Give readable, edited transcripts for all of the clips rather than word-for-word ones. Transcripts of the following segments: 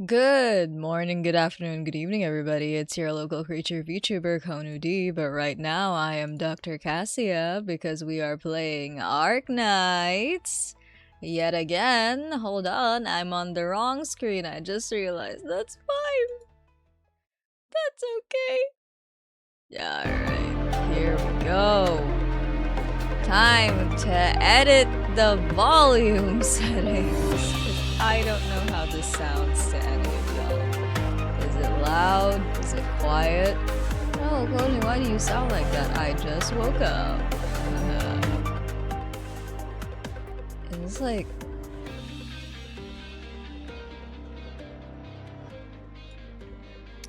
Good morning, good afternoon, good evening, everybody. It's your local creature VTuber, Konu D, but right now I am Dr. Cassia because we are playing Arknights. Yet again, hold on, I'm on the wrong screen. I just realized. That's fine. That's okay. Alright, here we go. Time to edit the volume settings. I don't know how this sounds to any of y'all. Is it loud? Is it quiet? Oh, Cody, why do you sound like that? I just woke up. It's like...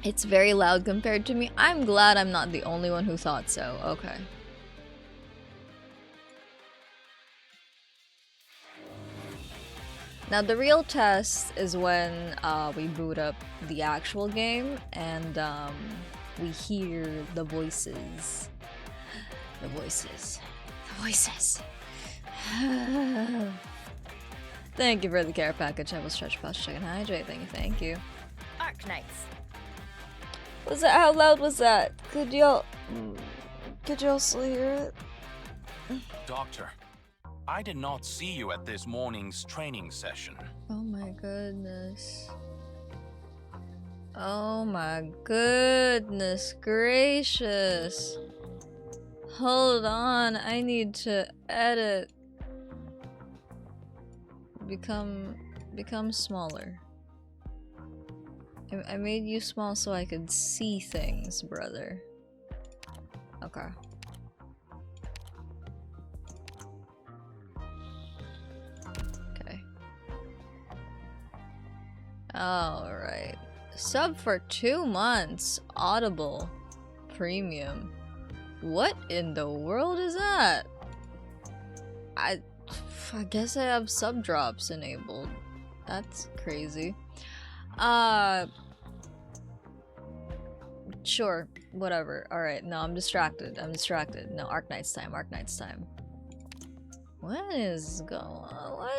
It's very loud compared to me. I'm glad I'm not the only one who thought so. Okay. Now the real test is when we boot up the actual game and we hear the voices. The voices. The voices. Thank you for the care package. I will stretch, pause, check, and hydrate. Thank you. Arknights. Was that? How loud was that? Could y'all still hear it? Doctor, I did not see you at this morning's training session. Oh my goodness. Oh my goodness gracious. Hold on, I need to edit. Become smaller. I made you small so I could see things, brother. Okay. Alright. Sub for 2 months. Audible. Premium. What in the world is that? I guess I have sub drops enabled. That's crazy. Sure. Whatever. Alright. No, I'm distracted. No, Arknights time. What is going on?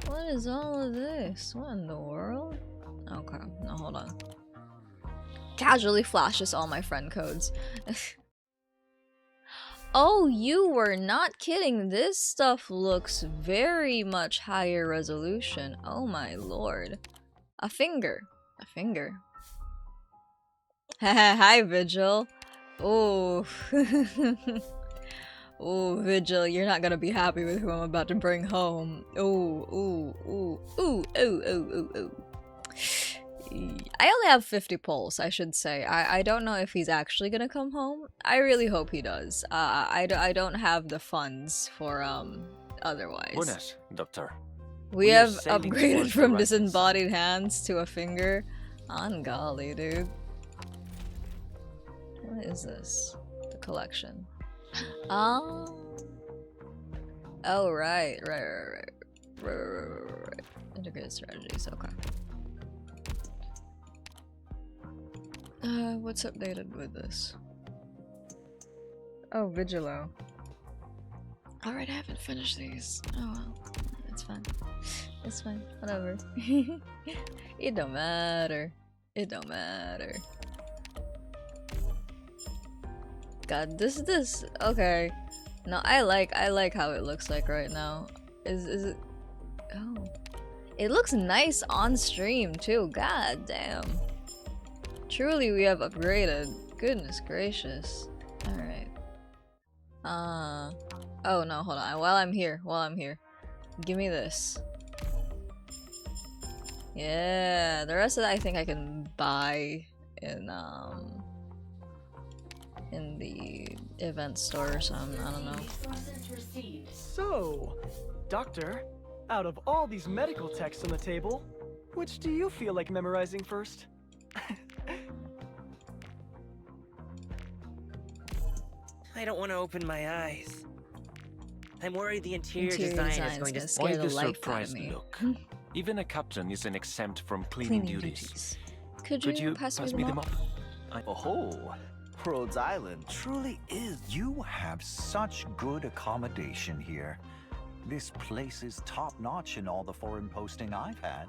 What is all of this? What in the world? Okay, no, hold on. Casually flashes all my friend codes. Oh, you were not kidding. This stuff looks very much higher resolution. Oh my lord. A finger. Hi, Vigil. Oh. Oh, Vigil, you're not gonna be happy with who I'm about to bring home. Ooh. I only have 50 pulse, I should say. I don't know if he's actually gonna come home. I really hope he does. I don't have the funds for, otherwise. Buenas, Doctor. We have upgraded from disembodied hands to a finger. On golly, dude. What is this? The collection. Oh. Oh, right. Integrated strategies, okay. What's updated with this? Oh, Vigilo. Alright, I haven't finished these. Oh well. It's fine. It's fine. Whatever. It don't matter. God, this okay. No, I like how it looks like right now. Is it? Oh, it looks nice on stream too. God damn. Truly, we have upgraded. Goodness gracious. All right. Oh no, hold on. While I'm here, give me this. Yeah, the rest of that I think I can buy in the event store or something, I don't know. So, Doctor, out of all these medical texts on the table, which do you feel like memorizing first? I don't want to open my eyes. I'm worried the interior design is going to scare the the life out of surprised me. look? Even a captain isn't exempt from cleaning duties. Could you pass me them up? Oh, Rhodes Island truly is. You have such good accommodation here. This place is top-notch in all the foreign posting I've had.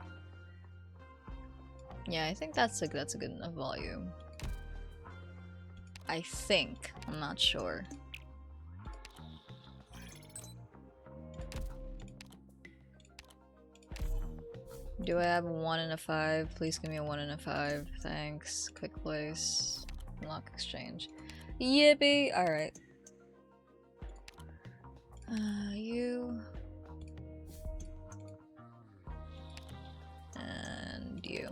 Yeah, I think that's a good enough volume. I think. I'm not sure. Do I have a 1 and a 5? Please give me a 1 and a 5. Thanks. Quick place. Unlock exchange. Yippee! Alright. You. And you.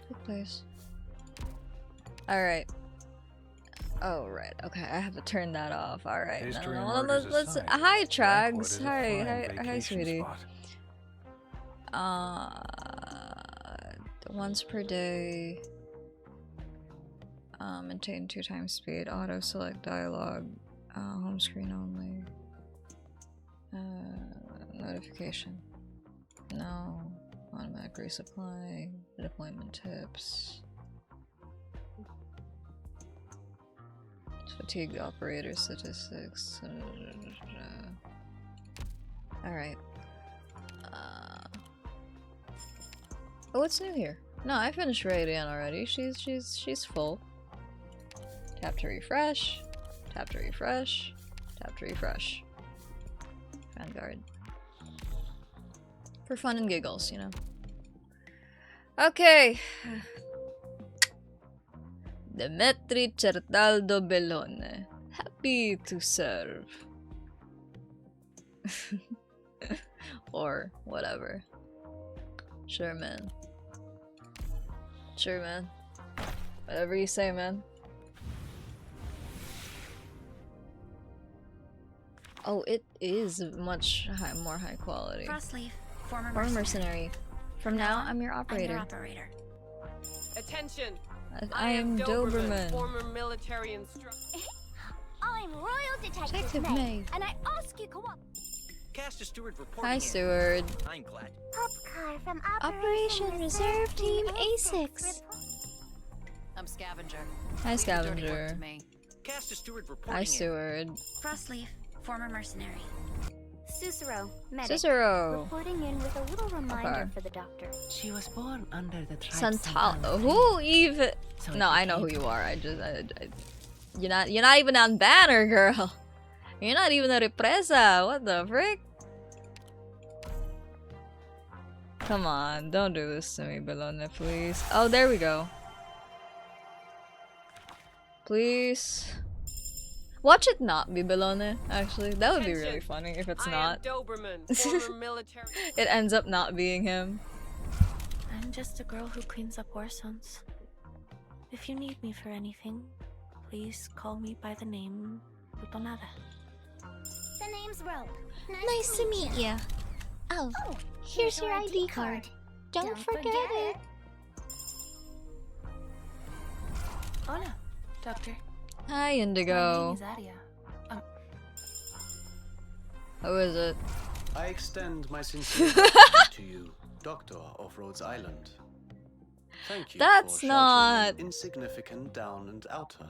Quick place. Alright. Oh, right. Okay, I have to turn that off. Alright. No, let's. Hi, Trags. Hi, sweetie. Once per day. Maintain 2 times speed. Auto select dialogue. Home screen only. Notification. No. Automatic resupply. Deployment tips. Fatigue operator statistics. Alright. Oh, what's new here? No, I finished Radiant already. She's full. Tap to refresh. Tap to refresh. Tap to refresh. Vanguard. For fun and giggles, you know. Okay. Demetri Certaldo Bellone. Happy to serve. Or whatever. Sure, man. Sure, man. Whatever you say, man. Oh, it is much more high quality. Crossleaf, former mercenary. From now, I'm your operator. Attention! I am Doberman. Former military instructor. I'm Royal Detective May, and I ask you co-op. Cast a steward reporting. Hi, steward. I'm glad. Popcar from Operation Reserve Team A6. I'm Scavenger. Hi, Scavenger. Cast a steward reporting. Hi, steward. Crossleaf, former mercenary. Cicero, medic. Cicero. Reporting in with a little reminder for the doctor. She was born under the Santal. Who even? No, I know who you are. You're not even on banner, girl. You're not even a represa. What the frick? Come on, don't do this to me, Bellone, please. Oh, there we go. Please. Watch it not be Bellone, actually. That would be really funny if it's not. Doberman, former military. It ends up not being him. I'm just a girl who cleans up war zones. If you need me for anything, please call me by the name Lutonada. The name's Rope. Nice to meet you. Oh, here's your ID card. Don't forget it. Hola, Doctor. Hi, Indigo. My name is Aria. Who is it? I extend my sincere gratitude to you, Doctor of Rhodes Island. Thank you That's for not sheltering an insignificant down and outer.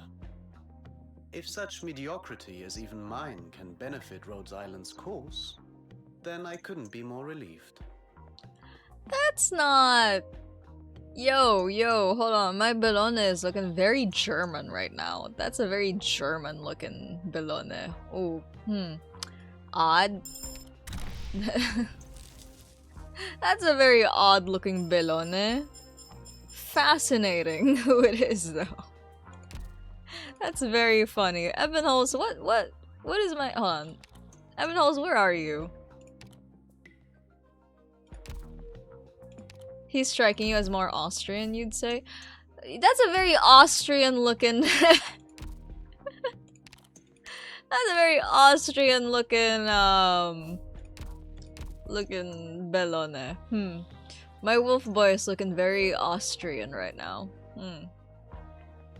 If such mediocrity as even mine can benefit Rhodes Island's cause, then I couldn't be more relieved. That's not... Yo, hold on. My Bellone is looking very German right now. That's a very German looking Bellone. Oh, odd. That's a very odd looking Bellone. Fascinating who it is though. That's very funny. Evanholes, what is my... Hold on. Evanholes, where are you? He's striking you as more Austrian, you'd say? That's a very Austrian looking... That's a very Austrian looking, looking Bellone. My wolf boy is looking very Austrian right now.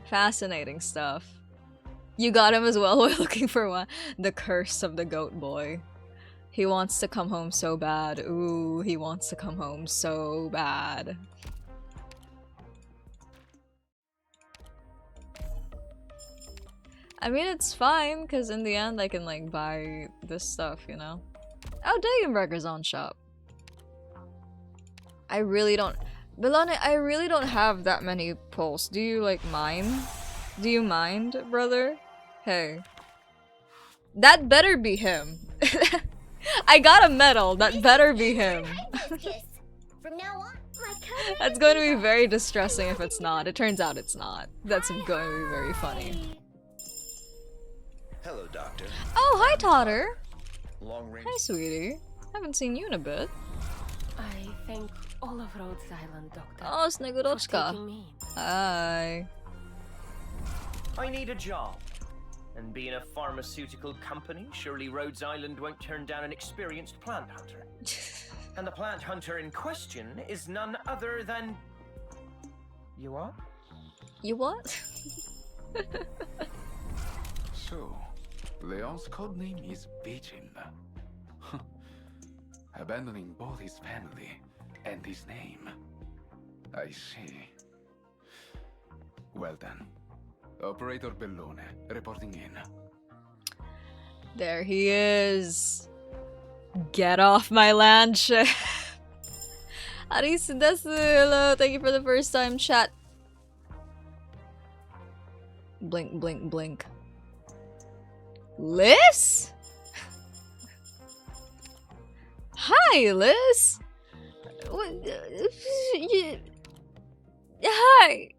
Fascinating stuff. You got him as well while looking for one. The curse of the goat boy. He wants to come home so bad. Ooh, he wants to come home so bad. I mean, it's fine, because in the end I can, like, buy this stuff, you know? Oh, Dagenbrecher's on shop. I really don't... Bellone, I really don't have that many pulls. Do you, like, mind? Do you mind, brother? Hey. That better be him. I got a medal. That better be him. From now on, That's going to be very distressing if it's not. It turns out it's not. That's going to be very funny. Hello, Doctor. Oh, hi, Totter. Long range. Hi, sweetie. Haven't seen you in a bit. I thank all of Rhodes Island, Doctor. Oh, Snegorochka. Hi. I need a job. And being a pharmaceutical company, surely Rhodes Island won't turn down an experienced plant hunter. And the plant hunter in question is none other than... You are? You what? So, Leon's codename is Vigil. Abandoning both his family and his name. I see. Well then. Operator Bellone, reporting in. There he is. Get off my landship. Arisu desu. Hello, thank you for the first time chat. Blink, blink, blink. Liz? Hi, Liz. What? Hi.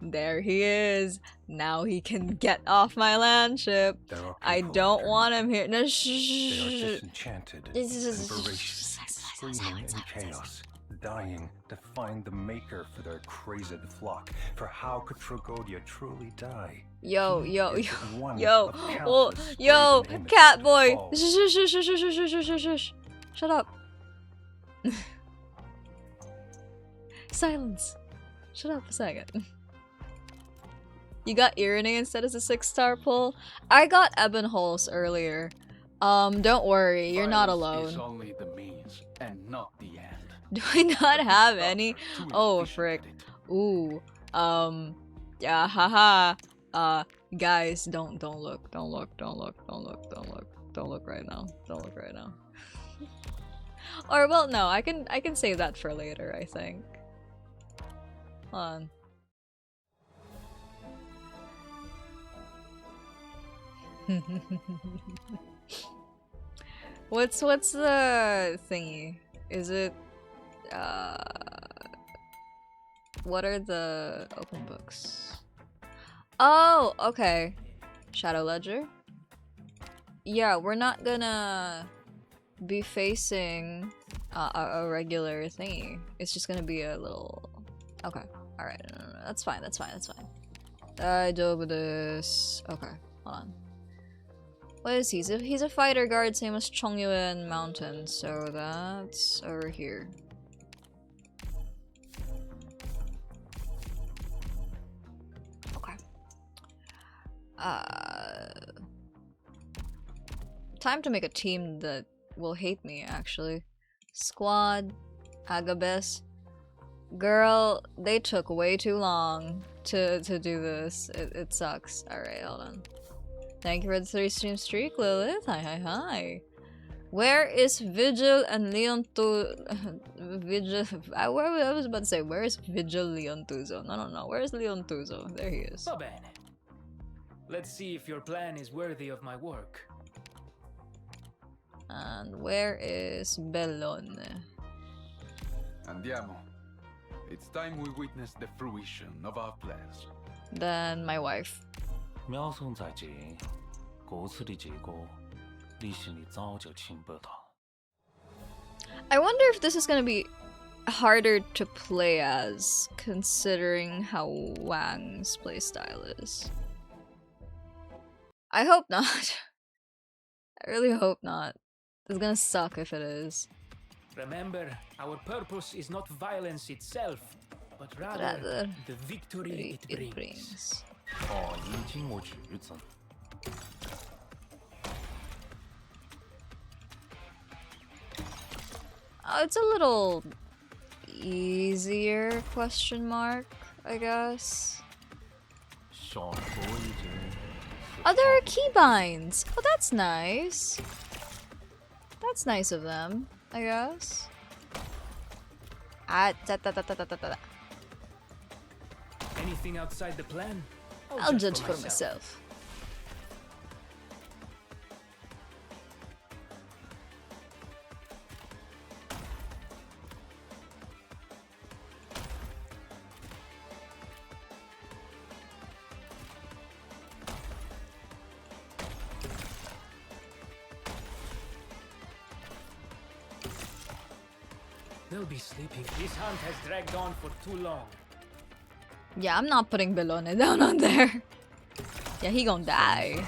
There he is. Now he can get off my landship. I don't want him here. No, shh. They are disenchanted and voracious, screaming in chaos, dying to find the maker for their crazed flock. For how could Tragodia truly die? Yo, oh, yo, cat boy. Shush. Shut up. Silence. Shut up a second. You got Irene instead as a 6-star pull? I got Ebonholz earlier. Don't worry, you're not alone. Is only the means and not the end. Do I not have any? Oh, frick. Ooh. Yeah, haha. Guys, don't look right now. Don't look right now. Or, well, no, I can save that for later, I think. Hold on. What's the thingy? Is it what are the open books? Oh, okay. Shadow Ledger? Yeah, we're not gonna be facing a regular thingy. It's just gonna be a little... Okay. Alright, no. That's fine. I do with this. Okay, hold on. What is he? He's a fighter guard, same as Chongyuan Mountain, so that's over here. Okay. Time to make a team that will hate me, actually. Squad, Agabes. Girl, they took way too long to do this. It sucks. Alright, hold on. Thank you for the 3-stream streak, Lilith. Hi. Where is Vigil and Vigil... I was about to say, where is Vigil Leontuzo? No. Where is Leontuzo? There he is. Va bene. Let's see if your plan is worthy of my work. And where is Bellone? Andiamo. It's time we witness the fruition of our plans. Then my wife. 苗松在这，故事的结果，你心里早就清白了。 I wonder if this is gonna be harder to play as, considering how Wang's playstyle is. I hope not. I really hope not. It's gonna suck if it is. Remember, our purpose is not violence itself, but rather the victory it brings. 哦，已经我橘子。 Oh, it's a little easier, question mark, I guess. Oh, there are keybinds. Oh, that's nice. That's nice of them, I guess. Anything outside the plan? I'll judge for myself. They'll be sleeping. This hunt has dragged on for too long. Yeah, I'm not putting Bellone down on there. Yeah, he gonna die.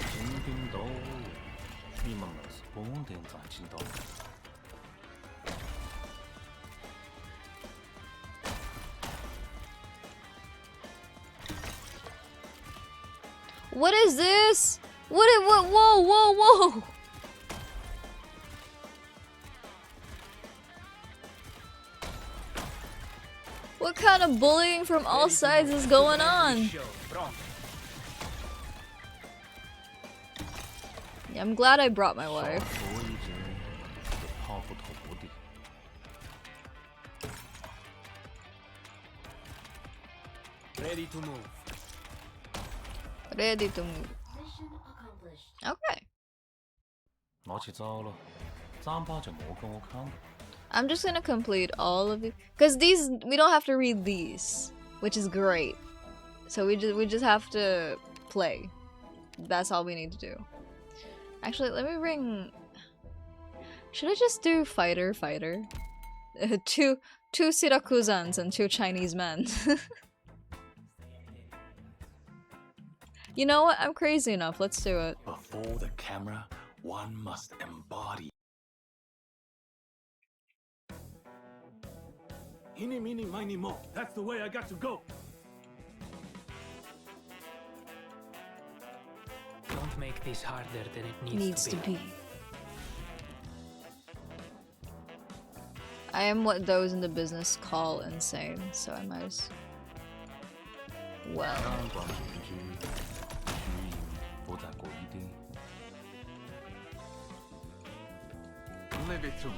What is this? What? Whoa, whoa, whoa! What kind of bullying from all sides is going on? Yeah, I'm glad I brought my wife. Ready to move. Ready to move. Okay. I'm just gonna complete all of it, because these we don't have to read these, which is great. So we just have to play. That's all we need to do. Actually, let me bring. Should I just do fighter? two siracusan's and 2 Chinese men. You know what? I'm crazy enough. Let's do it. Before the camera, one must embody. Eeny, meeny, miny, mo. That's the way I got to go. Don't make this harder than it needs to be. I am what those in the business call insane, so I might as well. Leave it to me.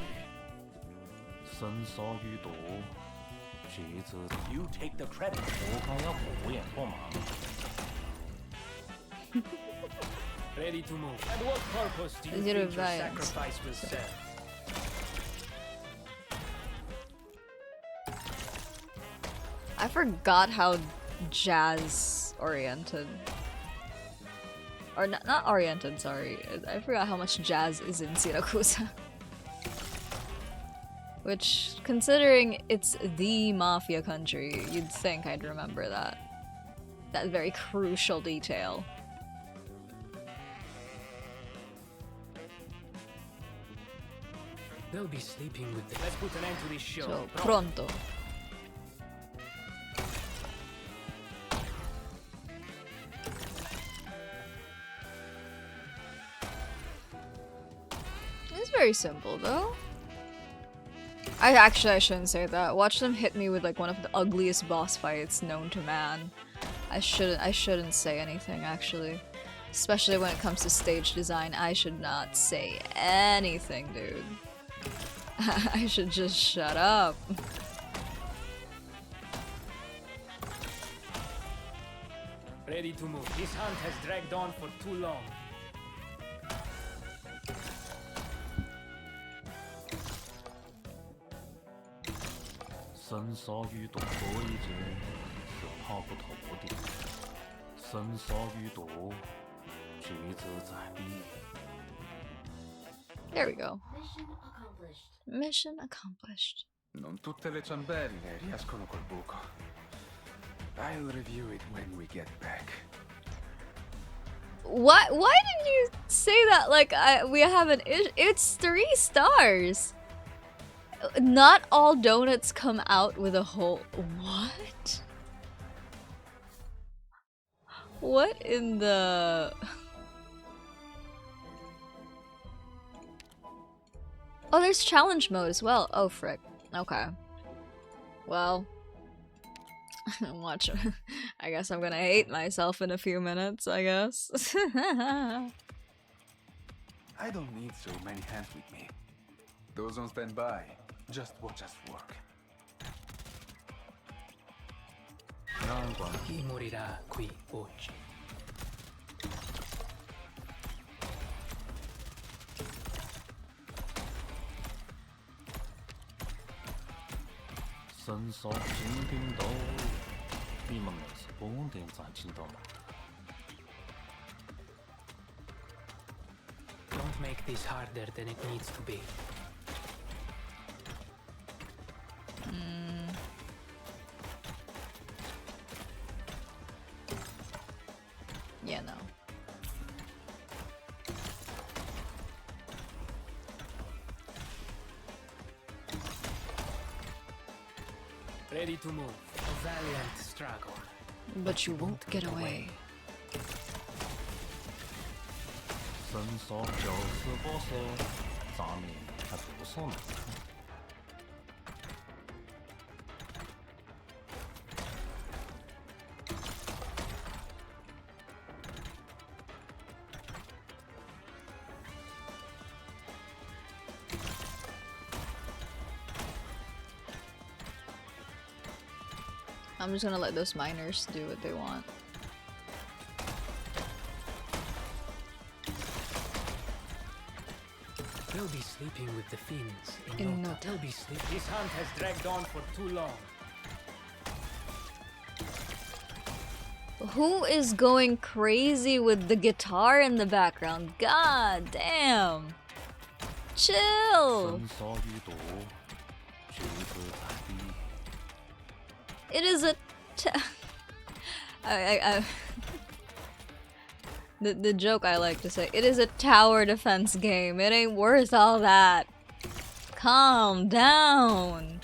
You take the credit. Ready to move. And what purpose do you think your sacrifice will serve? I forgot how jazz oriented. Or not oriented, sorry. I forgot how much jazz is in Siracusa. Which, considering it's the mafia country, you'd think I'd remember that. That very crucial detail. They'll be sleeping with them. Let's put an end to this show. So, pronto. It's very simple, though. I shouldn't say that. Watch them hit me with like one of the ugliest boss fights known to man. I shouldn't say anything, actually. Especially when it comes to stage design, I should not say anything, dude. I should just shut up. Ready to move. This hunt has dragged on for too long. There we go. Mission accomplished. Non tutte le ciambelle riescono col buco. I'll review it when we get back. Why did you say that like we have an it's 3 stars. Not all donuts come out with a hole. What? What in the... Oh, there's challenge mode as well. Oh, frick. Okay. Well, Watch. I guess I'm gonna hate myself in a few minutes, I guess. I don't need so many hands with me. Those on standby, just watch us work. Chi morirà qui oggi? Don't make this harder than it needs to be. Yeah, no. Ready to move. A valiant struggle. But you won't get away. I'm just gonna let those miners do what they want. They'll be sleeping with the fiends in no time. They'll be sleeping. This hunt has dragged on for too long. Who is going crazy with the guitar in the background? God damn! Chill! It is a the joke I like to say, it is a tower defense game. It ain't worth all that. Calm down.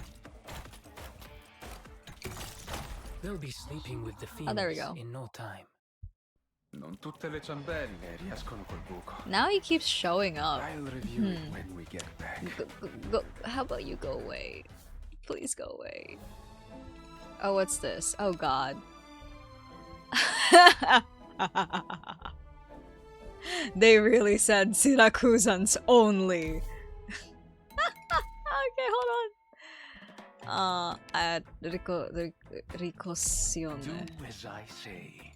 They'll be sleeping with the fiends Oh, there we go. in no time. Non tutte le ciambelle riescono col buco. Now he keeps showing up. I'll review it when we get back. Go, how about you go away? Please go away. Oh, what's this? Oh god. They really said siracusan's only. Okay, hold on. Ricosione. Do as I say.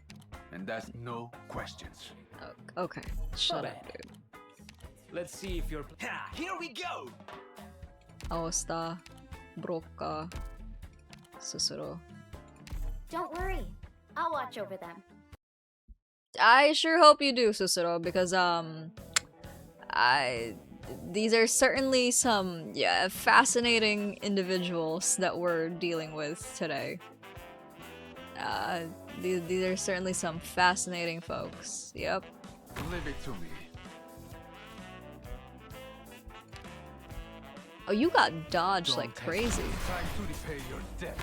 And that's no questions. Okay, shut up, dude. Let's see if you're. Ha! Here we go! Aosta. Brocca. Susuro. Don't worry. I'll watch over them. I sure hope you do, Susuro, because these are certainly some fascinating individuals that we're dealing with today. These are certainly some fascinating folks. Yep. Leave it to me. Oh, you got dodged like crazy. Time to repay your debt.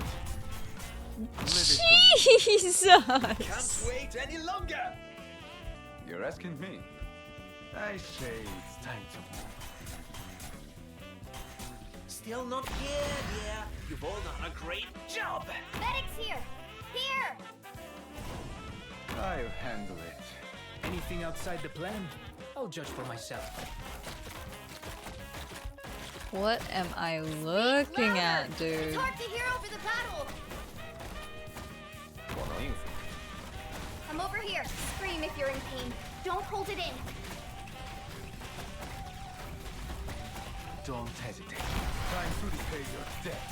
Jesus! Can't wait any longer! You're asking me? I say it's time to move. Still not here, yeah. You've all done a great job! Medic's here! Here! I'll handle it. Anything outside the plan? I'll judge for myself. What am I looking at, dude? It's hard to hear over the battle! I'm over here. Scream if you're in pain. Don't hold it in. Don't hesitate. Time to repay your debt.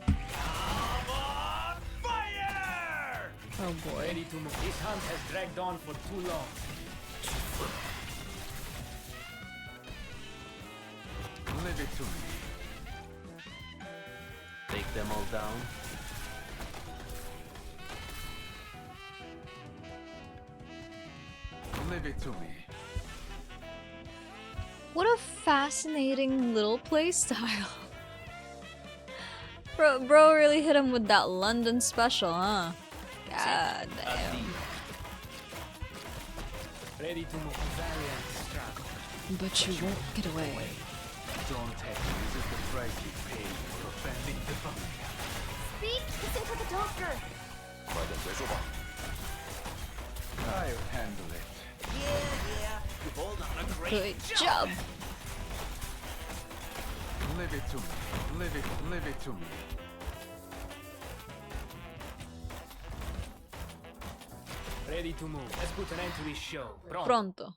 Come on, fire! Oh boy. Ready to move. This hunt has dragged on for too long. Leave it to me. Take them all down. Leave it to me. What a fascinating little playstyle. Bro really hit him with that London special, huh? God damn. Ready to move. Valiant struggle. But you won't get away. Don't take me. This is the price you pay for offending the familiar. Joker! I'll handle it. Yeah, you hold on a great Good job. Leave it to me. Leave it to me. Ready to move. Let's put an end to this show. Pronto.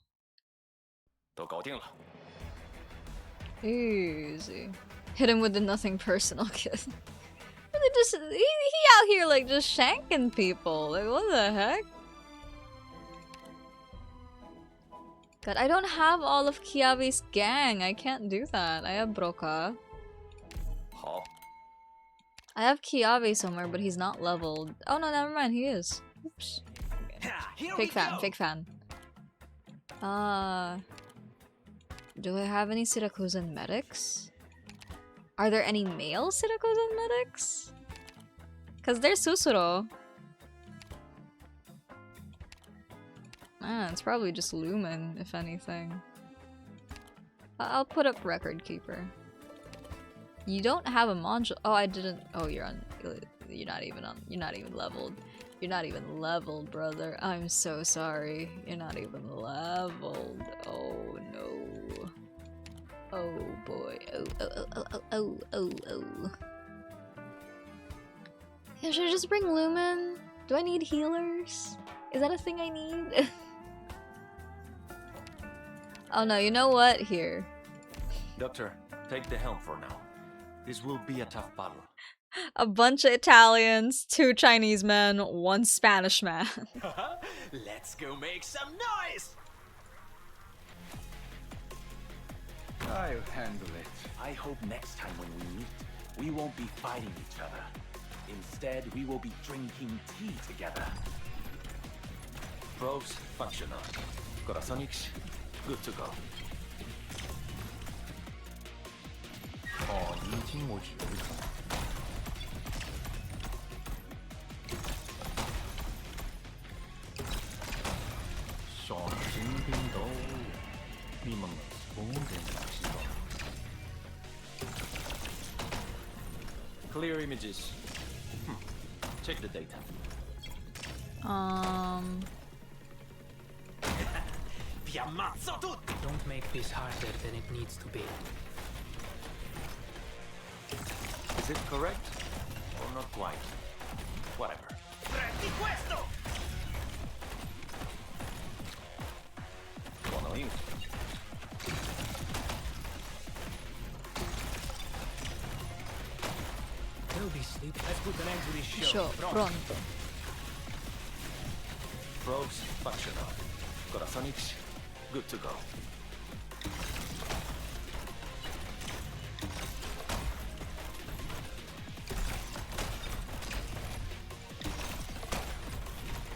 都搞定了。 Easy. Hit him with the nothing personal kiss. Really just he out here like just shanking people. Like what the heck? God, I don't have all of Kiavi's gang. I can't do that. I have Broca. 好。 I have Kiavi somewhere, but he's not leveled. Oh no, never mind. He is. Oops. Fake fan. Fake fan. Do I have any siracusan medics? Are there any male siracusan medics? Cause there's Susuro. It's probably just Lumen, if anything. I'll put up Record Keeper. You don't have a module. Oh, I didn't. Oh, you're on. You're not even on. You're not even leveled. You're not even leveled, brother. I'm so sorry. You're not even leveled. Oh no. Oh boy. Oh. Yeah, should I just bring Lumen? Do I need healers? Is that a thing I need? Oh no, you know what? Here. Doctor, take the helm for now. This will be a tough battle. A bunch of Italians, 2 Chinese men, 1 Spanish man. Let's go make some noise! I'll handle it. I hope next time when we meet, we won't be fighting each other. Instead, we will be drinking tea together. Probes functional. Corazonix, good to go. 哦，已经我觉得。 上天邊度，你問我嘅是乜 ？Clear images. Check the data. Don't make this harder than it needs to be. Is it correct or not quite? Whatever. Buono in. There'll be sleep. Let's put an end to this show. Sure, pronto. Probes functional. Corazonix, good to go.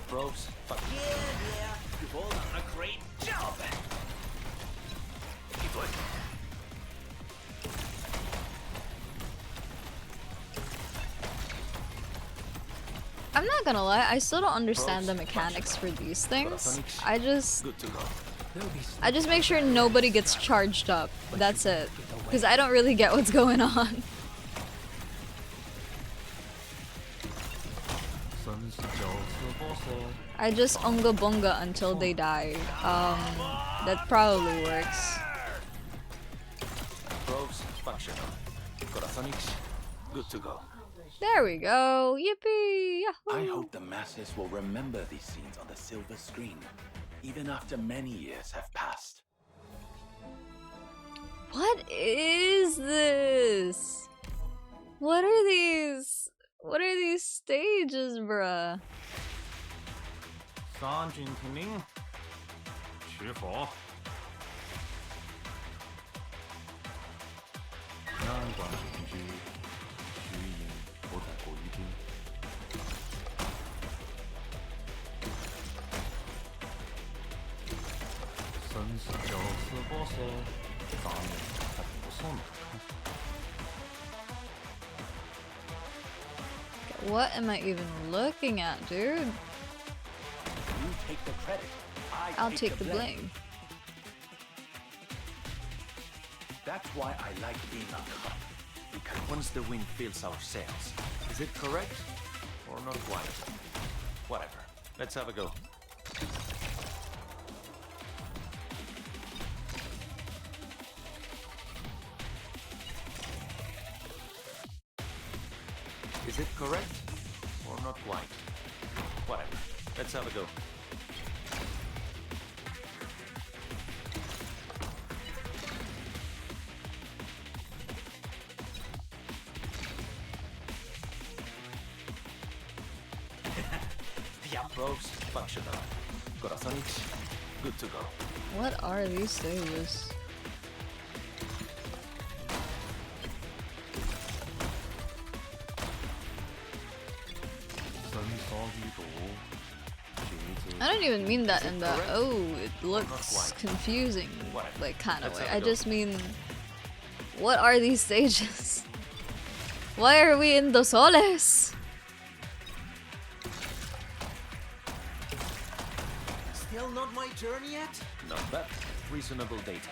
Probes functional. Yeah, you've all done a great job! Keep working. I'm not gonna lie, I still don't understand the mechanics for these things. I just make sure nobody gets charged up. That's it. Because I don't really get what's going on. I just unga bunga until they die. That probably works. Probes functional. Corazonix, good to go. There we go. Yippee! Yahoo! I hope the masses will remember these scenes on the silver screen, even after many years have passed. What is this? What are these? What are these stages, bruh? 三军听令，去火。南关军区，徐营不太过于兵。绅士就是不是，咱们还不算难看。 What am I even looking at, dude? You take the credit. I'll take the blame. That's why I like being a cop. Because once the wind fills our sails, is it correct Or not quite. Whatever. Let's have a go. Is it correct? Or not quite? Whatever. Let's have a go. The approach functional. Corazonich, good to go. What are these stages? I don't even mean that in the oh, it looks confusing like kind of way. I just mean, what are these stages? Why are we in Dos Soles? Still not my turn yet? Not bad. Reasonable data.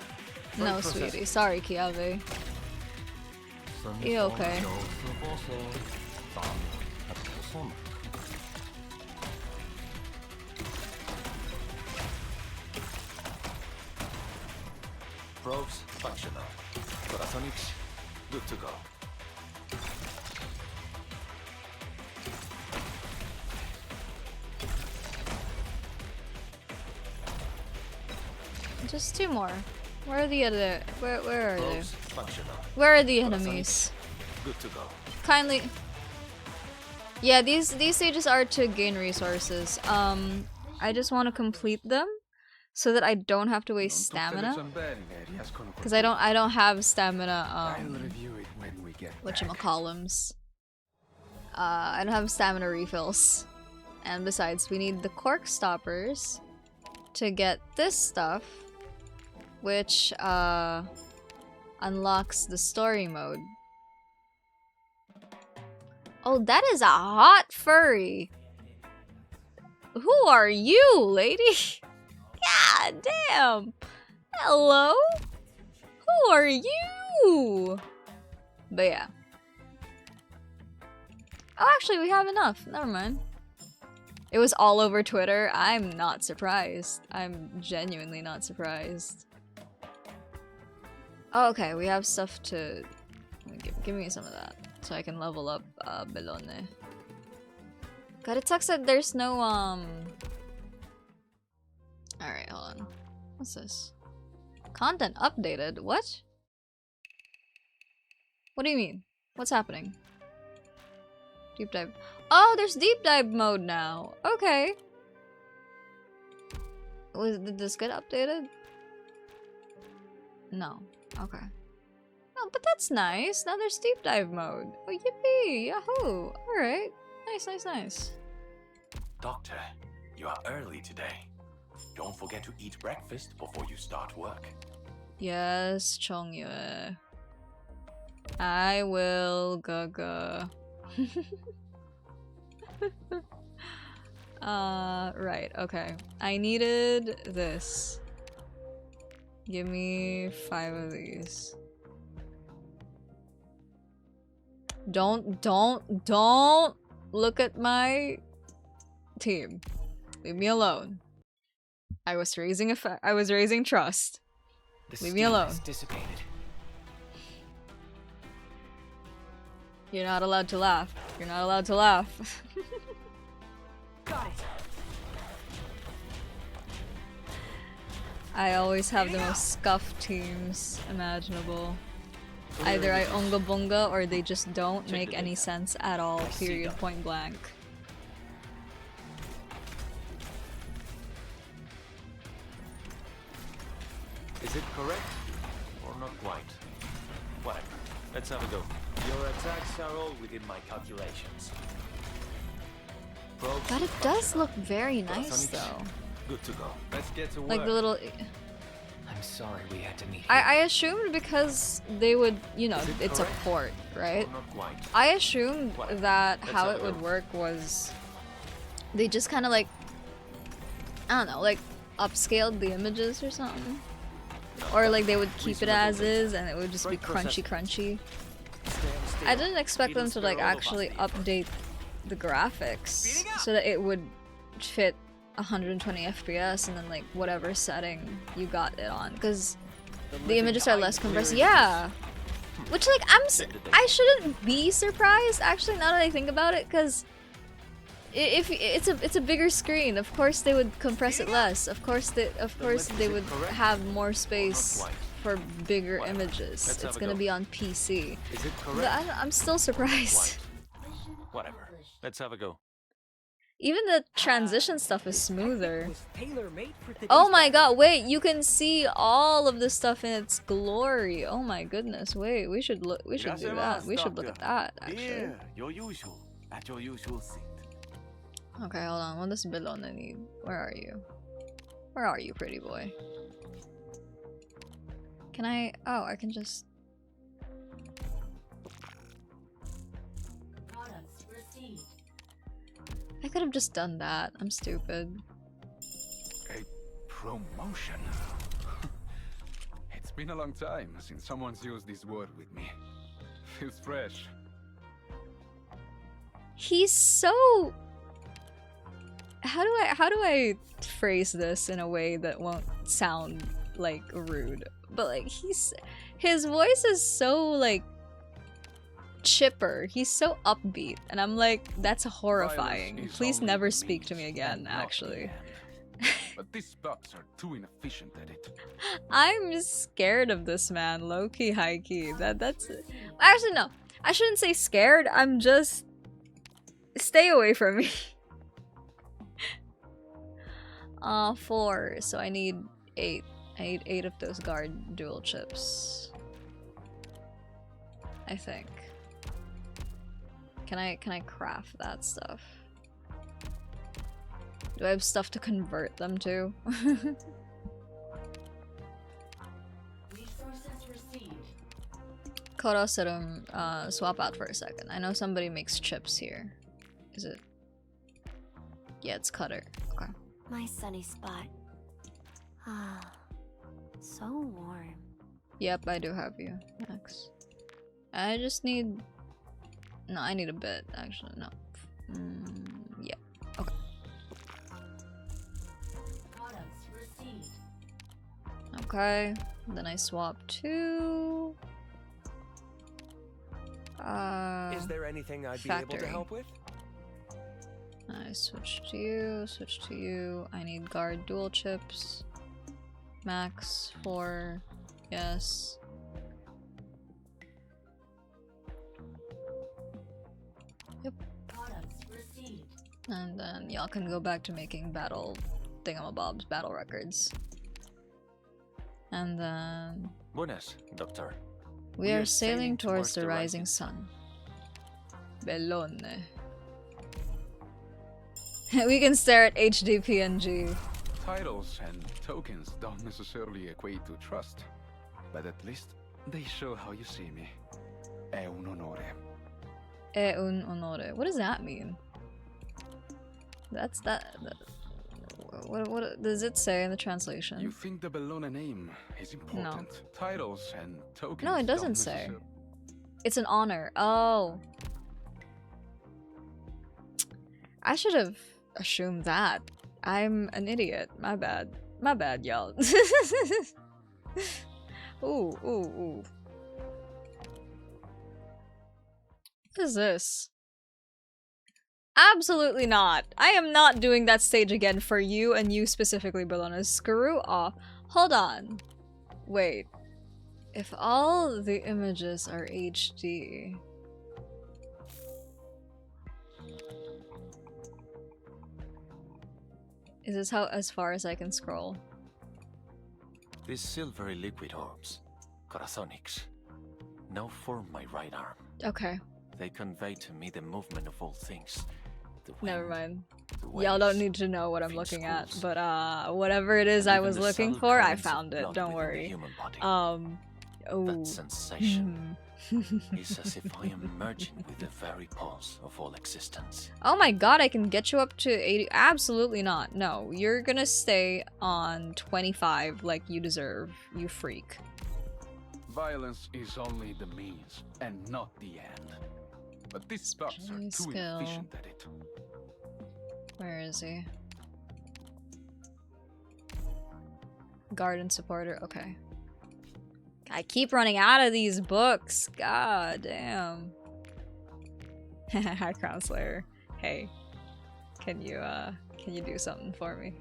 No, sweetie. Sorry, Kiave. You okay? Probes functional. Corazonix, good to go. Just two more. Where are the other? Where are they? Functional. Where are the enemies? Good to go. Kindly. Yeah, these stages are to gain resources. I just want to complete them so that I don't have to waste stamina. Because I don't have stamina. Whatchamacallums. I don't have stamina refills. And besides, we need the cork stoppers to get this stuff, which unlocks the story mode. Oh, that is a hot furry. Who are you, lady? God damn. Hello? Who are you? But yeah. Oh, actually, we have enough. Never mind. It was all over Twitter. I'm not surprised. I'm genuinely not surprised. Oh, okay, we have stuff to... Give me some of that, so I can level up Bellone. God, it sucks that there's no, Alright, hold on. What's this? Content updated? What? What do you mean? What's happening? Deep dive. Oh, there's deep dive mode now. Okay. Did this get updated? No. Okay. Oh, but that's nice. Now there's deep dive mode. Oh, yippee! Yahoo! Alright. Nice, nice, nice. Doctor, you are early today. Don't forget to eat breakfast before you start work. Yes, Chongyue. I will, Gaga. Right, okay. I needed this. Give me 5 of these. Don't look at my team. Leave me alone. I was raising trust. Leave me alone. Dissipated. You're not allowed to laugh. You're not allowed to laugh. Got it. I always have the most scuffed teams imaginable. Either I unga bunga or they just don't make any sense at all, period, point blank. Is it correct? Or not quite? Whatever. Let's have a go. Your attacks are all within my calculations. God, it does look very nice though. Good to go. Let's get to work. Like the little... I'm sorry we had to meet. I assumed because they would, you know, it's a port, right? I assumed that how it would work was they just kind of like, I don't know, like upscaled the images or something. Or like they would keep it as is and it would just be crunchy. I didn't expect them to like actually update the graphics so that it would fit 120 FPS and then like whatever setting you got it on, because the images are less compressed. Yeah, which like I shouldn't be surprised actually now that I think about it, because if it's a bigger screen, of course they would compress it less. Of course they would have more space for bigger images. It's gonna be on PC. Is it correct? But I'm still surprised. Whatever. Let's have a go. Even the transition stuff is smoother. Oh my god, wait, you can see all of the stuff in its glory. Oh my goodness, wait, we should do that. We should look at that, actually. Your usual, at your usual seat. Okay, hold on, what does Bellone need? Where are you? Where are you, pretty boy? Can I... oh, I can just... I could have just done that. I'm stupid. A promotion? It's been a long time since someone's used this word with me. Feels fresh. He's so... How do I phrase this in a way that won't sound like rude? But like his voice is so like chipper. He's so upbeat, and I'm like, that's horrifying. Please never speak to me again, actually. But these bugs are too inefficient at it. I'm scared of this man, low-key, high-key. That's actually no. I shouldn't say scared. I'm just stay away from me. 4. So I need 8. I need 8 of those guard dual chips. I think. Can I craft that stuff? Do I have stuff to convert them to? Koro serum, swap out for a second. I know somebody makes chips here. Is it? Yeah, it's Cutter. Okay. My sunny spot. Ah, so warm. Yep, I do have you. Max. I just need... No, I need a bit, actually. No. Yeah. Okay. Okay. Then I swap to... Is there anything I'd factory. be able to help with? I switch to you, switch to you. I need guard dual chips. Max 4. Yes. Yep. And then y'all can go back to making battle thingamabobs, battle records. And then... Buenas, Doctor. We are sailing towards the rising sun. Bellone. We can stare at HD PNG. Titles and tokens don't necessarily equate to trust, but at least they show how you see me. È un onore. È un onore. What does that mean? That's that. What does it say in the translation? You think the Bellone name is important? No. Titles and tokens. No, it doesn't say. It's an honor. Oh. I should have assumed that. I'm an idiot. My bad. My bad, y'all. Ooh, ooh, ooh. What is this? Absolutely not. I am not doing that stage again for you, and you specifically, Bellone. Screw off. Hold on. Wait. If all the images are HD... Is this how as far as I can scroll? These silvery liquid orbs, corazonics, now form my right arm. Okay. They convey to me the movement of all things. Never mind. Y'all don't need to know what I'm looking at, but whatever it is I was looking for, I found it. Don't worry. Oh. That sensation is as if I am merging with the very pulse of all existence. Oh my god, I can get you up to 80. Absolutely not. No, you're gonna stay on 25 like you deserve, you freak. Violence is only the means and not the end. but these thugs are too Skill. efficient at it. Where is he? Garden supporter, okay. I keep running out of these books. God damn. Hi, Crown Slayer. Hey, can you do something for me?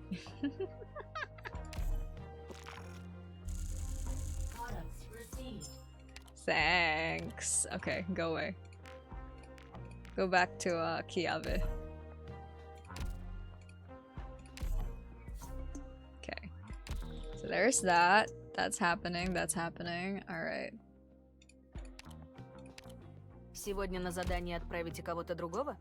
Thanks. Okay, go away. Go back to Kiabe. Okay. So there's that. That's happening. That's happening. All right. Сегодня на задание отправите кого-то другого?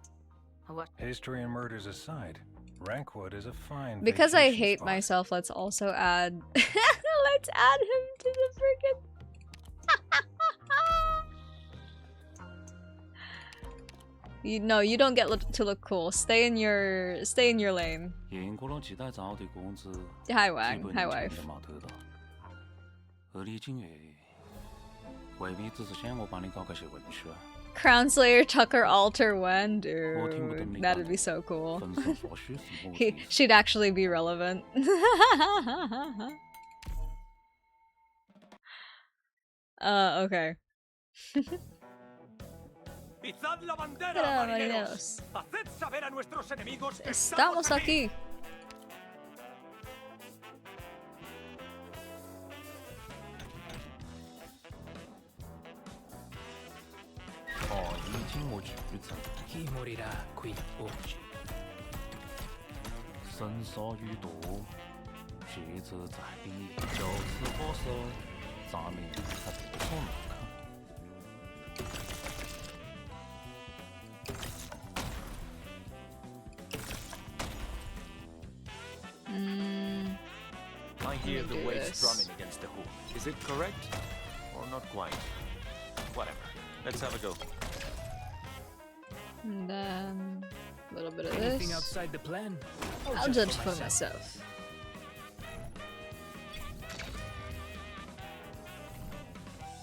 History and murders aside, Rankwood is a fine Because I vacation hate spot. myself, let's also add let's add him to the freaking you don't get to look cool. Stay in your lane. Hi Wang, hi wife. Crown Slayer Tucker Alter Wen, dude. That'd be so cool. She'd actually be relevant. Okay. ¡Izad la bandera, Hola, marineros! ¡Haced saber a nuestros enemigos que Estamos aquí. Chi morirà qui oggi? 伸手于度，学者在彼，就此火手，咱们还不错呢。 I hear the waves drumming against the hull. Is it correct? Or not quite? Whatever. Let's have a go. And then a little bit of Anything this. outside the plan? I'll judge for myself.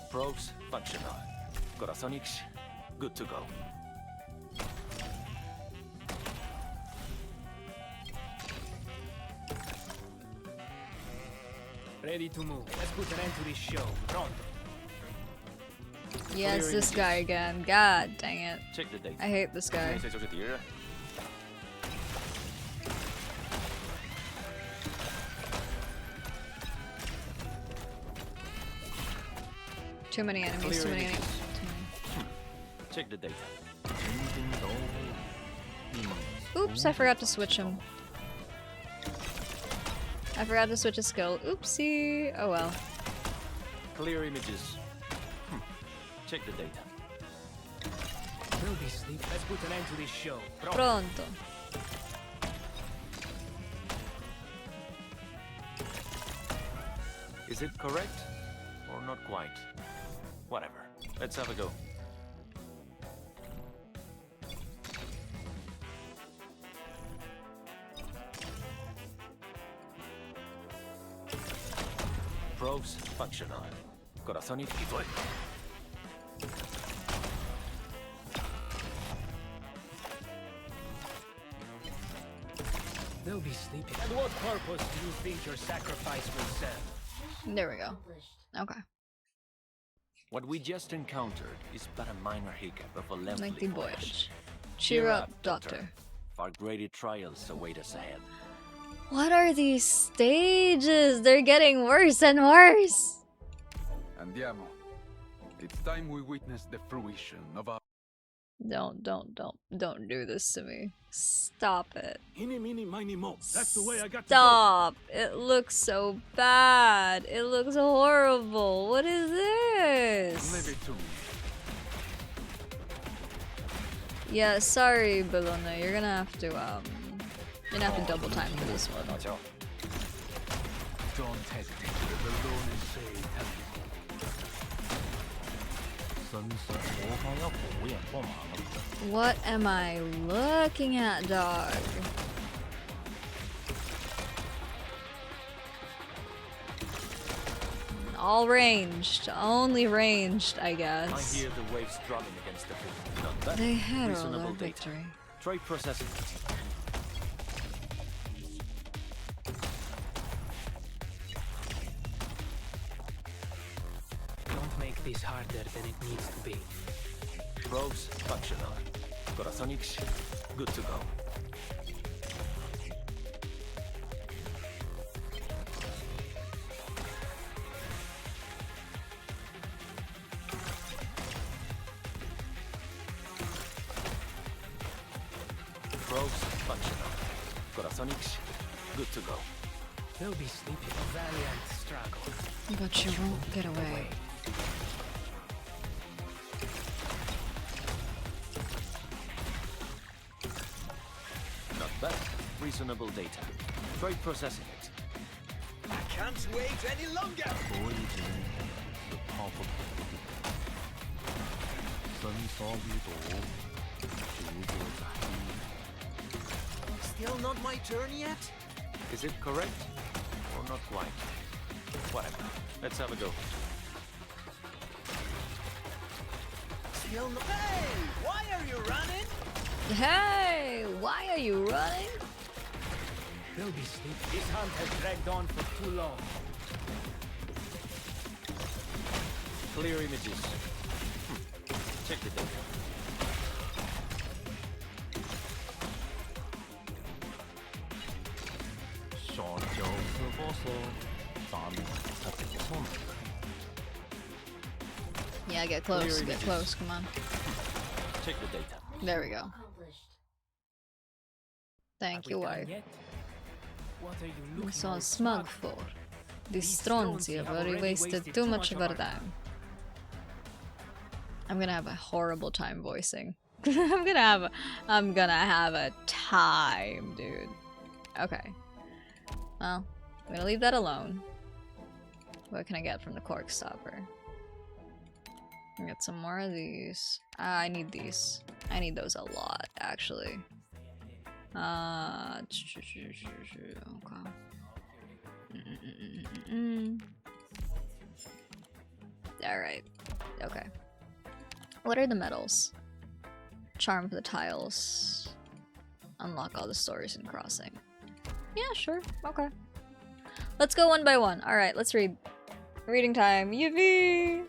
Probes functional. Corazonix, good to go. Ready to move. Let's put an end to this show. Pronto. Yeah, it's this guy again. God dang it. Check the date. I hate this guy. Too many enemies, too many enemies. Check the data. Oops, I forgot to switch him. I forgot to switch a skill. Oopsie. Oh well. Clear images. Check the data. We'll be sleep. Let's put an end to this show. Pronto. Is it correct? Or not quite? Whatever. Let's have a go. Probes functional. Corazón y fuego. They'll be sleeping. And what purpose do you think your sacrifice will serve? There we go. Okay. What we just encountered is but a minor hiccup of a lengthy Lengthy voyage. voyage. Cheer up, Doctor. Far greater trials await us ahead. What are these stages? They're getting worse and worse. Andiamo. It's time we witness the fruition of our... Don't do this to me. Stop it. Eeny, meeny, miny, mo. That's the way I got to go. Stop. It looks so bad. It looks horrible. What is this? Leave it to me. Yeah, sorry, Bellone. You're gonna have to double time for this one. Don't hesitate. Bellone and say hello. 伸手我看要火焰帮忙了。 What am I looking at, dog? All ranged. Only ranged, I guess. I hear the waves drumming against defeat. Not bad. They had all Reasonable our data. victory. Try processing. Don't make this harder than it needs to be. Probes functional. Corazonix, good to go. Probes functional. Corazonix, good to go. They'll be sleeping. A valiant struggle. But you won't get away. Not bad. Reasonable data. Try processing it. I can't wait any longer. 所以只能是泡泡土地，深所于度，抉择在于。 Still not my turn yet? Is it correct? Or not quite? Whatever. Let's have a go. Still no. Hey, why are you running? Hey, why are you running? They'll be sleeping. This hunt has dragged on for too long. Clear images. Check the data. Yeah, get close, get close, come on. Check the data. There we go. Thank you, wife. What are you We looking saw all smug for. These Stronzi have already wasted too much of our time. I'm gonna have a horrible time voicing. I'm gonna have a time, dude. Okay. Well, I'm gonna leave that alone. What can I get from the cork stopper? Get some more of these. I need these. I need those a lot, actually. Alright. Okay. What are the medals? Charm for the tiles. Unlock all the stories in Crossing. Yeah, sure. Okay. Let's go one by one. Alright, let's read. Reading time. Yippee!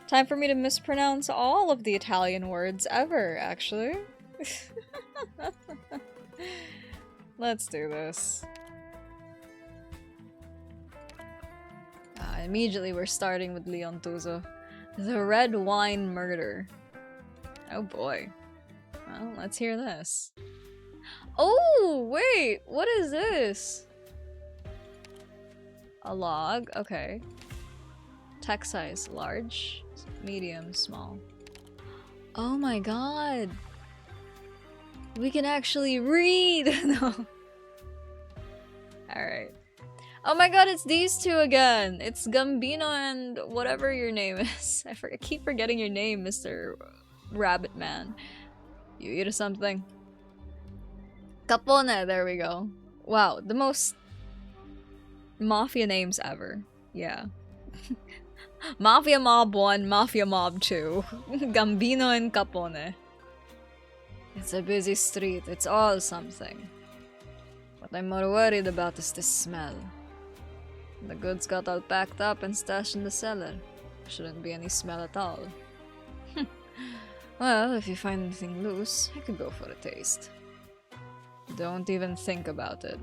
Time for me to mispronounce all of the Italian words ever, actually. Let's do this. Immediately we're starting with Leon Tuzo. The Red Wine Murder. Oh boy. Well, let's hear this. Oh, wait! What is this? A log, okay. Text size, large, medium, small. Oh my god! We can actually read! No. Alright. Oh my god, it's these two again! It's Gambino and whatever your name is. I keep forgetting your name, Mr. Rabbit Man. You eat something? Capone, there we go. Wow, the most mafia names ever. Yeah. Mafia Mob 1, Mafia Mob 2. Gambino and Capone. It's a busy street, it's all something. What I'm more worried about is the smell. The goods got all packed up and stashed in the cellar. Shouldn't be any smell at all. Well, if you find anything loose, I could go for a taste. Don't even think about it.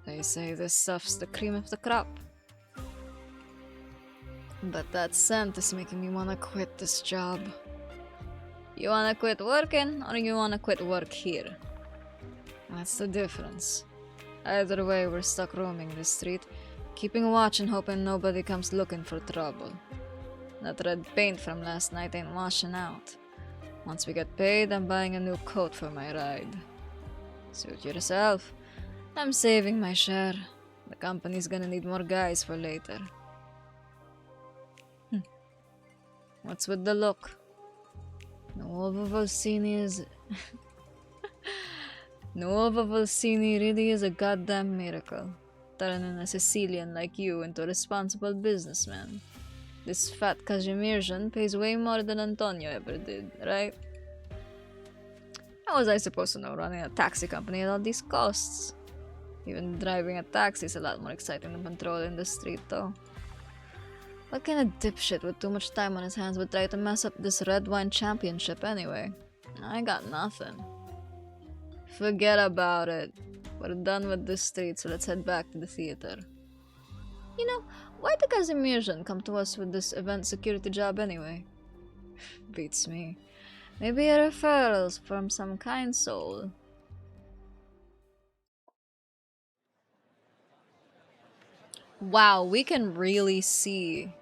They say this stuff's the cream of the crop. But that scent is making me wanna quit this job. You wanna quit working, or you wanna quit work here? That's the difference. Either way, we're stuck roaming the street, keeping watch and hoping nobody comes looking for trouble. That red paint from last night ain't washing out. Once we get paid, I'm buying a new coat for my ride. Suit yourself. I'm saving my share. The company's gonna need more guys for later. What's with the look? Nuovo Volsini is... Nuovo Volsini really is a goddamn miracle. Turning a Sicilian like you into a responsible businessman. This fat Kazimierzian pays way more than Antonio ever did, right? How was I supposed to know running a taxi company at all these costs? Even driving a taxi is a lot more exciting than patrolling the street, though. What kind of dipshit with too much time on his hands would try to mess up this red wine championship anyway? I got nothing. Forget about it. We're done with this street, so let's head back to the theater. You know, why did Kazimierzian come to us with this event security job anyway? Beats me. Maybe a referral from some kind soul. Wow, we can really see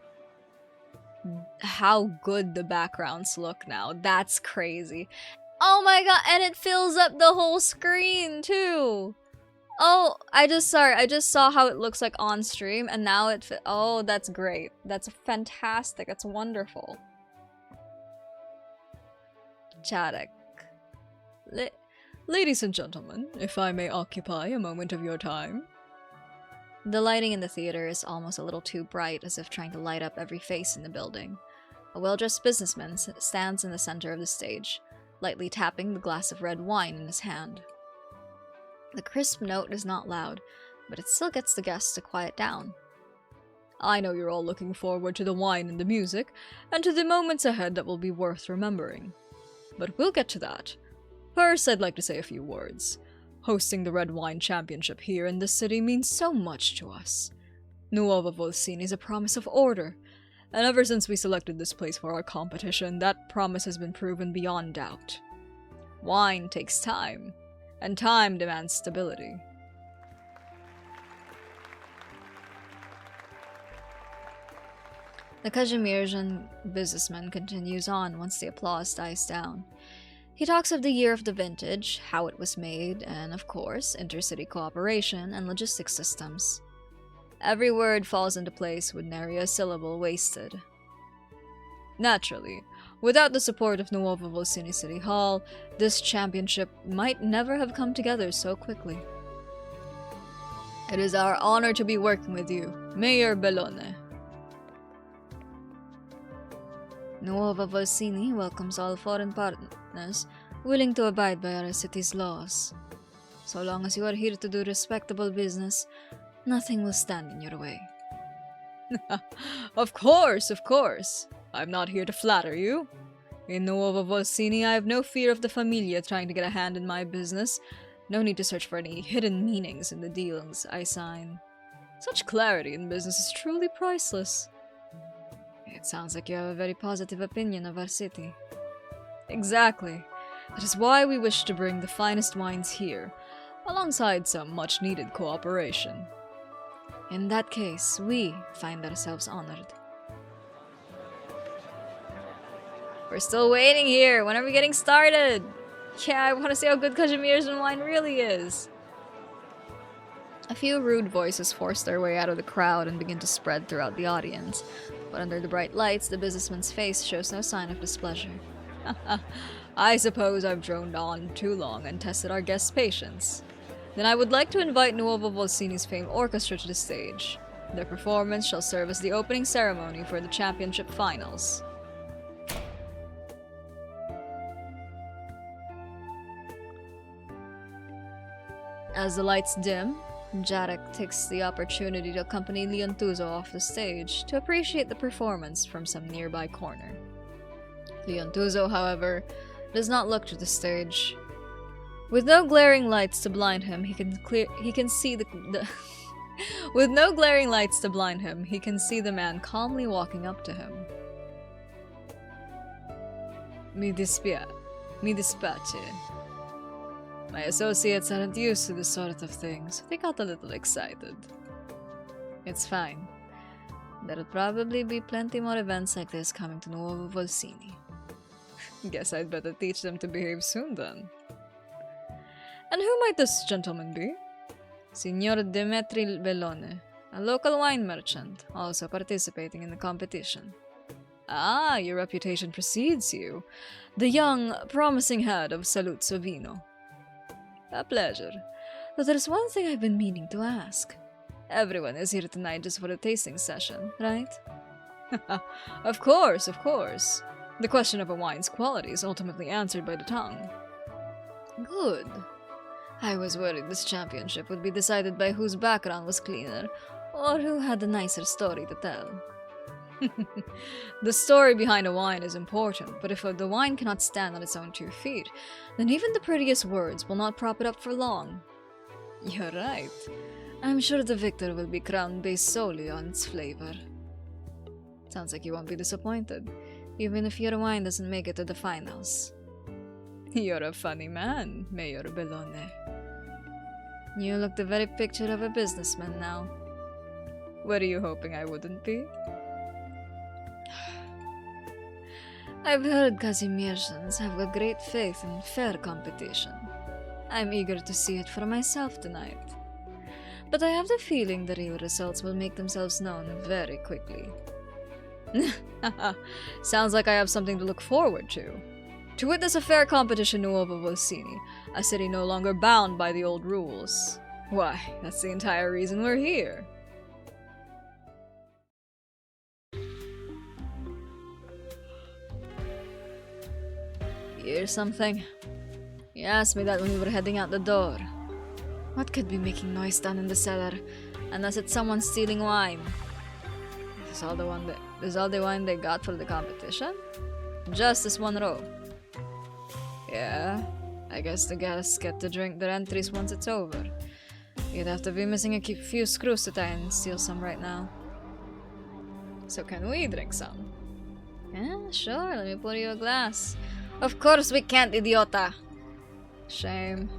how good the backgrounds look now. That's crazy. Oh my god, and it fills up the whole screen too. Oh, I just saw how it looks like on stream, and now oh, that's great. That's fantastic. That's wonderful. Chadek. Ladies and gentlemen, if I may occupy a moment of your time. The lighting in the theater is almost a little too bright, as if trying to light up every face in the building. A well-dressed businessman stands in the center of the stage, lightly tapping the glass of red wine in his hand. The crisp note is not loud, but it still gets the guests to quiet down. I know you're all looking forward to the wine and the music, and to the moments ahead that will be worth remembering. But we'll get to that. First, I'd like to say a few words. Hosting the Red Wine Championship here in this city means so much to us. Nuovo Volsini is a promise of order, and ever since we selected this place for our competition, that promise has been proven beyond doubt. Wine takes time, and time demands stability. The Kazimierzian businessman continues on once the applause dies down. He talks of the year of the vintage, how it was made, and of course, intercity cooperation and logistics systems. Every word falls into place with nary a syllable wasted. Naturally, without the support of Nuovo Volsini City Hall, this championship might never have come together so quickly. It is our honor to be working with you, Mayor Bellone. Nuovo Volsini welcomes all foreign partners willing to abide by our city's laws. So long as you are here to do respectable business, nothing will stand in your way. Of course, of course. I'm not here to flatter you. In Nuovo Volsini, I have no fear of the Familia trying to get a hand in my business. No need to search for any hidden meanings in the deals I sign. Such clarity in business is truly priceless. It sounds like you have a very positive opinion of our city. Exactly. That is why we wish to bring the finest wines here, alongside some much-needed cooperation. In that case, we find ourselves honored. We're still waiting here. When are we getting started? Yeah, I want to see how good Kazimierzian wine really is. A few rude voices force their way out of the crowd and begin to spread throughout the audience, but under the bright lights, the businessman's face shows no sign of displeasure. I suppose I've droned on too long and tested our guests' patience. Then I would like to invite Nuovo Volsini's famed orchestra to the stage. Their performance shall serve as the opening ceremony for the championship finals. As the lights dim, Jarek takes the opportunity to accompany Leontuzo off the stage to appreciate the performance from some nearby corner. Leontuzo, however, does not look to the stage. With no glaring lights to blind him, he can see the With no glaring lights to blind him, he can see the man calmly walking up to him. Mi dispiace. My associates aren't used to this sort of thing, so they got a little excited. It's fine. There'll probably be plenty more events like this coming to Nuovo Volsini. Guess I'd better teach them to behave soon then. And who might this gentleman be? Signor Demetri Bellone, a local wine merchant, also participating in the competition. Ah, your reputation precedes you. The young, promising head of Saluzzo Vino. A pleasure. But there's one thing I've been meaning to ask. Everyone is here tonight just for a tasting session, right? Of course, of course. The question of a wine's quality is ultimately answered by the tongue. Good. I was worried this championship would be decided by whose background was cleaner, or who had the nicer story to tell. The story behind a wine is important, but if the wine cannot stand on its own 2 feet, then even the prettiest words will not prop it up for long. You're right. I'm sure the victor will be crowned based solely on its flavor. Sounds like you won't be disappointed, even if your wine doesn't make it to the finals. You're a funny man, Mayor Bellone. You look the very picture of a businessman now. Were you hoping I wouldn't be? I've heard Kazimierzans have a great faith in fair competition. I'm eager to see it for myself tonight. But I have the feeling the real results will make themselves known very quickly. Sounds like I have something to look forward to. To witness a fair competition Nuovo Volsini, a city no longer bound by the old rules. Why, that's the entire reason we're here. Hear something? You asked me that when we were heading out the door. What could be making noise down in the cellar, unless it's someone stealing wine? Is all the wine they got for the competition? Just this one row. Yeah, I guess the guests get to drink their entries once it's over. You'd have to be missing a few screws to tie and steal some right now. So can we drink some? Yeah, sure, let me pour you a glass. Of course we can't, idiota! Shame.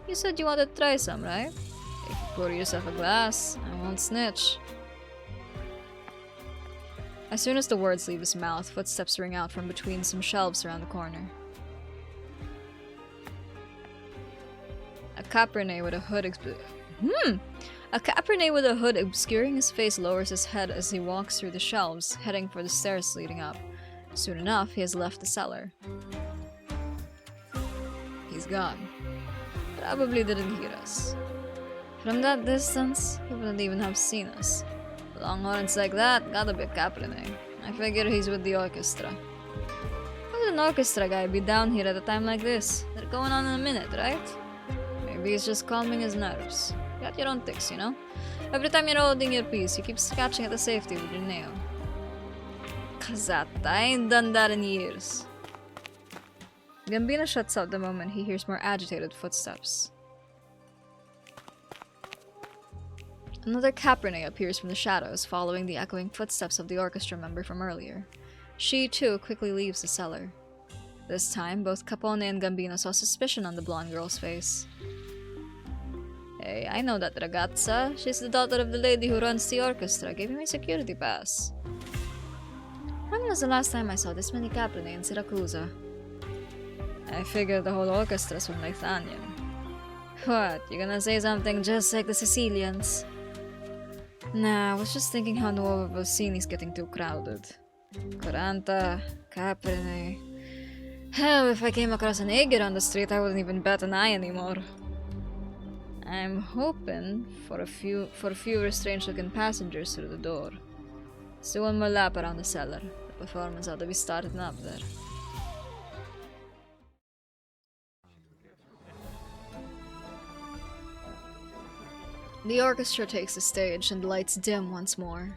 You said you wanted to try some, right? If you pour yourself a glass, I won't snitch. As soon as the words leave his mouth, footsteps ring out from between some shelves around the corner. A Cabernet with a hood obscuring his face lowers his head as he walks through the shelves, heading for the stairs leading up. Soon enough, he has left the cellar. He's gone. Probably didn't hear us. From that distance, he wouldn't even have seen us. Longhorns like that gotta be Cabernet. I figure he's with the orchestra. How would an orchestra guy be down here at a time like this? They're going on in a minute, right? Maybe he's just calming his nerves. You got your own tics, you know? Every time you're holding your piece, you keep scratching at the safety with your nail. Kazata, I ain't done that in years. Gambino shuts up the moment he hears more agitated footsteps. Another Cabernet appears from the shadows, following the echoing footsteps of the orchestra member from earlier. She, too, quickly leaves the cellar. This time, both Capone and Gambino saw suspicion on the blonde girl's face. Hey, I know that ragazza. She's the daughter of the lady who runs the orchestra. Gave me my security pass. When was the last time I saw this many Cabernet in Siracusa? I figured the whole orchestra's from Lithuanian. What, you gonna say something just like the Sicilians? Nah, I was just thinking how Nuovo Volsini's getting too crowded. 40, Cabernet. Hell, if I came across an Ager on the street, I wouldn't even bat an eye anymore. I'm hoping for fewer strange-looking passengers through the door. Let's do one more lap around the cellar. The performance ought to be starting up there. The orchestra takes the stage and the lights dim once more.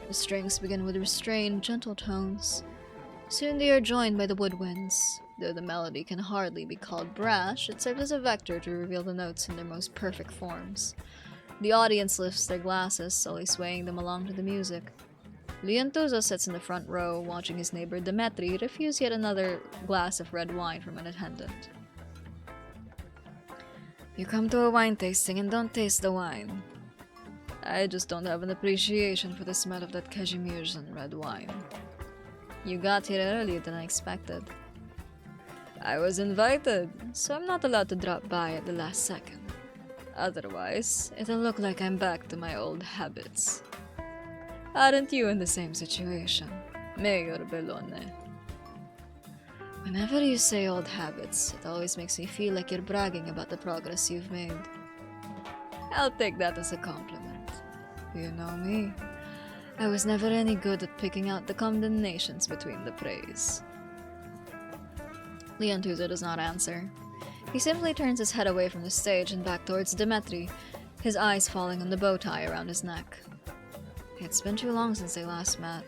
The strings begin with restrained, gentle tones. Soon they are joined by the woodwinds. Though the melody can hardly be called brash, it serves as a vector to reveal the notes in their most perfect forms. The audience lifts their glasses, slowly swaying them along to the music. Liantuzo sits in the front row, watching his neighbor Demetri refuse yet another glass of red wine from an attendant. You come to a wine tasting and don't taste the wine. I just don't have an appreciation for the smell of that Kazimierzan red wine. You got here earlier than I expected. I was invited, so I'm not allowed to drop by at the last second. Otherwise, it'll look like I'm back to my old habits. Aren't you in the same situation, Mayor Bellone? Whenever you say old habits, it always makes me feel like you're bragging about the progress you've made. I'll take that as a compliment. You know me. I was never any good at picking out the condemnations between the praise. Leontuza does not answer. He simply turns his head away from the stage and back towards Dimitri, his eyes falling on the bow tie around his neck. It's been too long since they last met.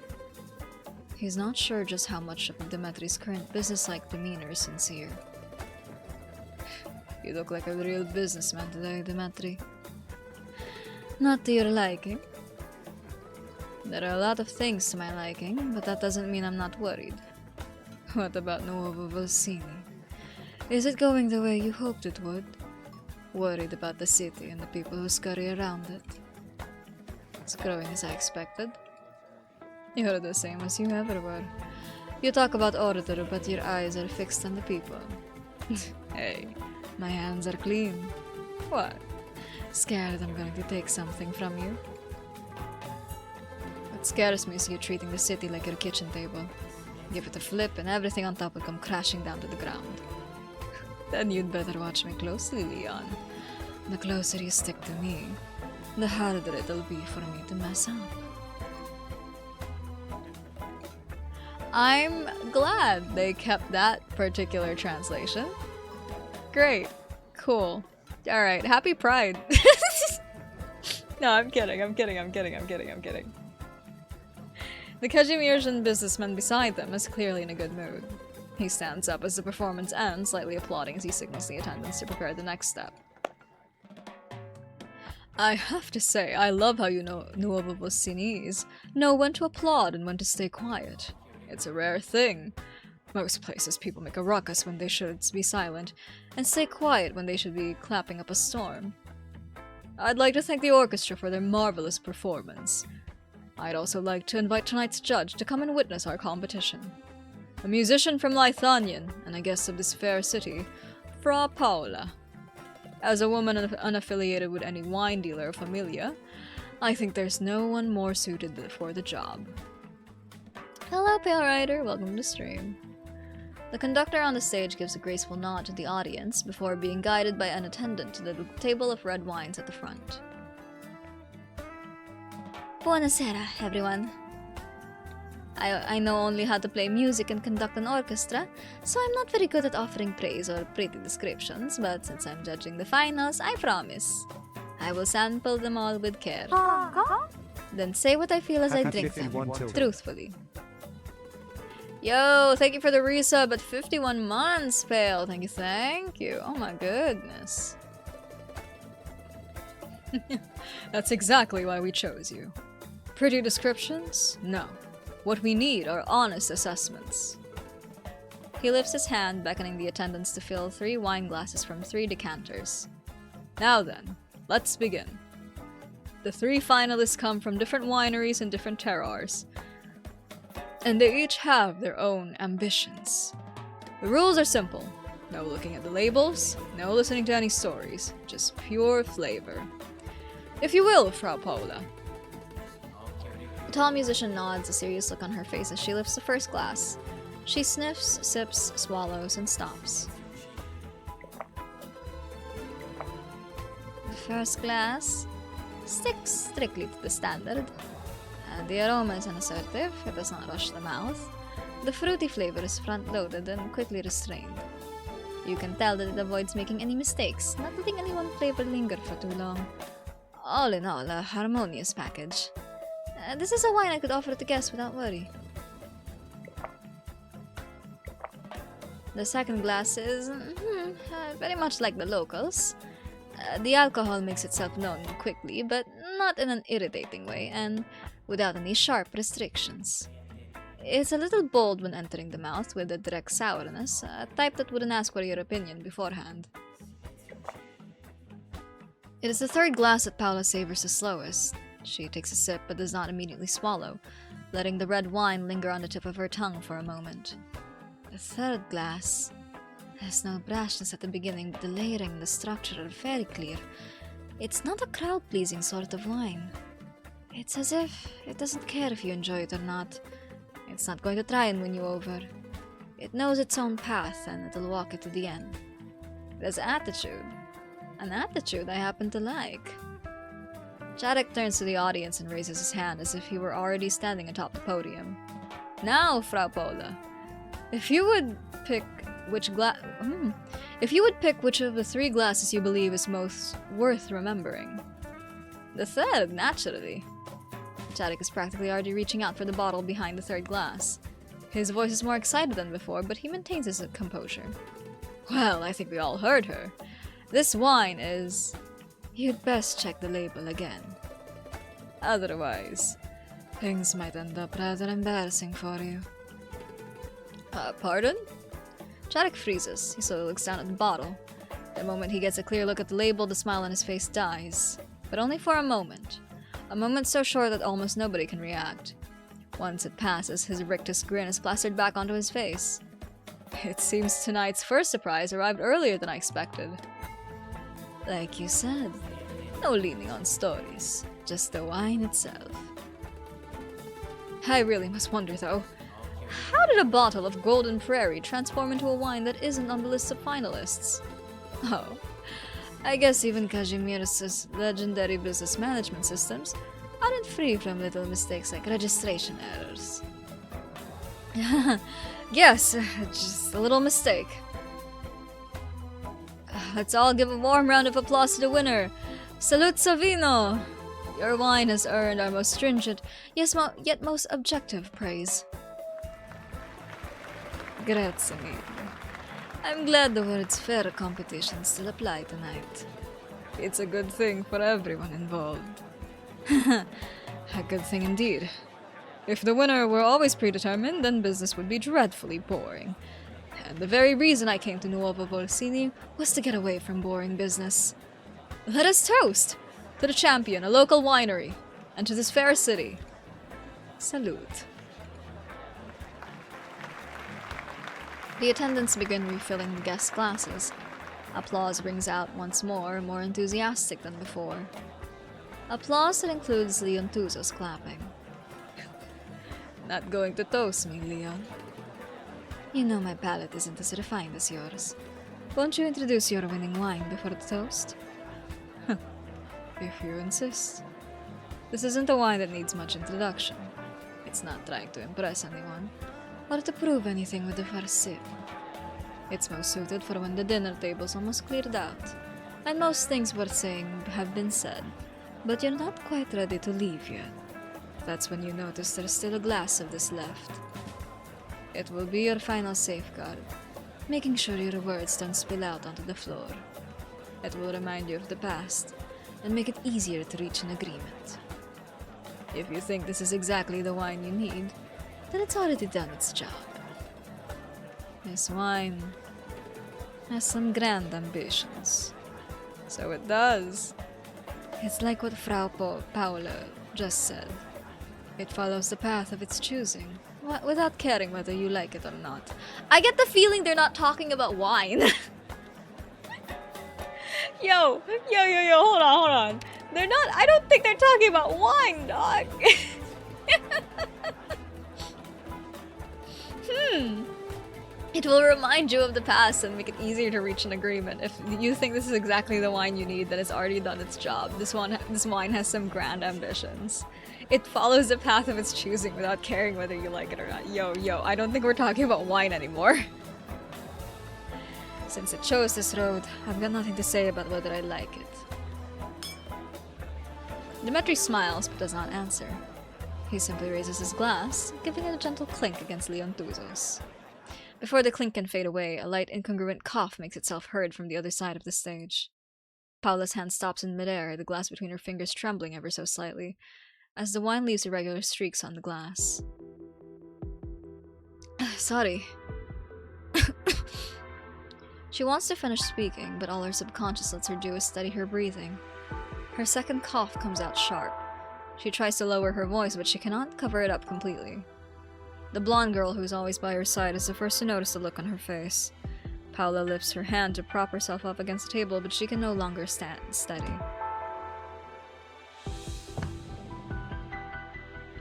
He's not sure just how much of Dimitri's current business-like demeanor is sincere. You look like a real businessman today, Dimitri. Not to your liking. There are a lot of things to my liking, but that doesn't mean I'm not worried. What about Nuovo Volsini? Is it going the way you hoped it would? Worried about the city and the people who scurry around it? It's growing as I expected. You're the same as you ever were. You talk about order, but your eyes are fixed on the people. Hey, my hands are clean. What? Scared I'm going to take something from you? What scares me is you treating the city like your kitchen table. Give it a flip and everything on top will come crashing down to the ground. Then you'd better watch me closely, Leon. The closer you stick to me, the harder it'll be for me to mess up. I'm glad they kept that particular translation. Great. Cool. Alright, happy Pride. No, I'm kidding. The Kazimierzian businessman beside them is clearly in a good mood. He stands up as the performance ends, slightly applauding as he signals the attendants to prepare the next step. I have to say, I love how you Nuovo Volsini's know when to applaud and when to stay quiet. It's a rare thing. Most places people make a ruckus when they should be silent, and stay quiet when they should be clapping up a storm. I'd like to thank the orchestra for their marvelous performance. I'd also like to invite tonight's judge to come and witness our competition. A musician from Lithuanian, and a guest of this fair city, Fra Paula. As a woman unaffiliated with any wine dealer or familia, I think there's no one more suited for the job. Hello, Pale Rider, welcome to the stream. The conductor on the stage gives a graceful nod to the audience before being guided by an attendant to the table of red wines at the front. Buonasera, everyone. I know only how to play music and conduct an orchestra, so I'm not very good at offering praise or pretty descriptions, but since I'm judging the finals, I promise. I will sample them all with care. Then say what I feel as I drink them, truthfully. Yo, thank you for the resub at 51 months, Pale. Thank you. Oh my goodness. That's exactly why we chose you. Pretty descriptions? No. What we need are honest assessments. He lifts his hand, beckoning the attendants to fill 3 wine glasses from 3 decanters. Now then, let's begin. The 3 finalists come from different wineries and different terroirs, and they each have their own ambitions. The rules are simple. No looking at the labels, no listening to any stories, just pure flavor. If you will, Frau Paula. The tall musician nods, a serious look on her face as she lifts the first glass. She sniffs, sips, swallows, and stops. The first glass sticks strictly to the standard. The aroma is unassertive, it does not rush the mouth. The fruity flavor is front-loaded and quickly restrained. You can tell that it avoids making any mistakes, not letting any one flavor linger for too long. All in all, a harmonious package. This is a wine I could offer to guests without worry. The second glass is very much like the locals. The alcohol makes itself known quickly, but not in an irritating way, and without any sharp restrictions. It's a little bold when entering the mouth with a direct sourness, a type that wouldn't ask for your opinion beforehand. It is the third glass that Paula savors the slowest. She takes a sip but does not immediately swallow, letting the red wine linger on the tip of her tongue for a moment. The third glass has no brashness at the beginning, but the layering and the structure are very clear. It's not a crowd-pleasing sort of wine. It's as if it doesn't care if you enjoy it or not. It's not going to try and win you over. It knows its own path and it'll walk it to the end. It has attitude. An attitude I happen to like. Chadek turns to the audience and raises his hand as if he were already standing atop the podium. Now, Frau Paula, if you would pick which of the 3 glasses you believe is most worth remembering. The third, naturally. Chadek is practically already reaching out for the bottle behind the 3rd glass. His voice is more excited than before, but he maintains his composure. Well, I think we all heard her. This wine is... You'd best check the label again. Otherwise, things might end up rather embarrassing for you. Pardon? Chadek freezes. He slowly looks down at the bottle. The moment he gets a clear look at the label, the smile on his face dies. But only for a moment. A moment so short that almost nobody can react. Once it passes, his rictus grin is plastered back onto his face. It seems tonight's first surprise arrived earlier than I expected. Like you said, no leaning on stories, just the wine itself. I really must wonder, though, how did a bottle of Golden Prairie transform into a wine that isn't on the list of finalists? Oh, I guess even Kazimier's legendary business management systems aren't free from little mistakes like registration errors. Yes, just a little mistake. Let's all give a warm round of applause to the winner. Salute Savino! Your wine has earned our most stringent, yet most objective praise. Grazie mille. I'm glad the words fair competition still apply tonight. It's a good thing for everyone involved. A good thing indeed. If the winner were always predetermined, then business would be dreadfully boring. And the very reason I came to Nuovo Volsini was to get away from boring business. Let us toast! To the champion, a local winery, and to this fair city. Salute. The attendants begin refilling the guest glasses. Applause rings out once more enthusiastic than before. Applause that includes Leon Tuzo's clapping. Not going to toast me, Leon. You know my palate isn't as refined as yours. Won't you introduce your winning wine before the toast? If you insist. This isn't a wine that needs much introduction. It's not trying to impress anyone, or to prove anything with the first sip. It's most suited for when the dinner table's almost cleared out, and most things worth saying have been said, but you're not quite ready to leave yet. That's when you notice there's still a glass of this left. It will be your final safeguard, making sure your words don't spill out onto the floor. It will remind you of the past, and make it easier to reach an agreement. If you think this is exactly the wine you need, then it's already done its job. This wine has some grand ambitions. So it does. It's like what Frau Paula just said. It follows the path of its choosing, without caring whether you like it or not. I get the feeling they're not talking about wine. Yo, hold on. They're not, I don't think they're talking about wine, dog. It will remind you of the past and make it easier to reach an agreement. If you think this is exactly the wine you need, then it's already done its job. This wine has some grand ambitions. It follows the path of its choosing without caring whether you like it or not. Yo, I don't think we're talking about wine anymore. Since it chose this road, I've got nothing to say about whether I like it. Dimitri smiles but does not answer. He simply raises his glass, giving it a gentle clink against Leon Tuzo's. Before the clink can fade away, a light incongruent cough makes itself heard from the other side of the stage. Paula's hand stops in midair, the glass between her fingers trembling ever so slightly, as the wine leaves irregular streaks on the glass. Sorry. She wants to finish speaking, but all her subconscious lets her do is steady her breathing. Her second cough comes out sharp. She tries to lower her voice, but she cannot cover it up completely. The blonde girl who is always by her side is the first to notice the look on her face. Paula lifts her hand to prop herself up against the table, but she can no longer stand steady.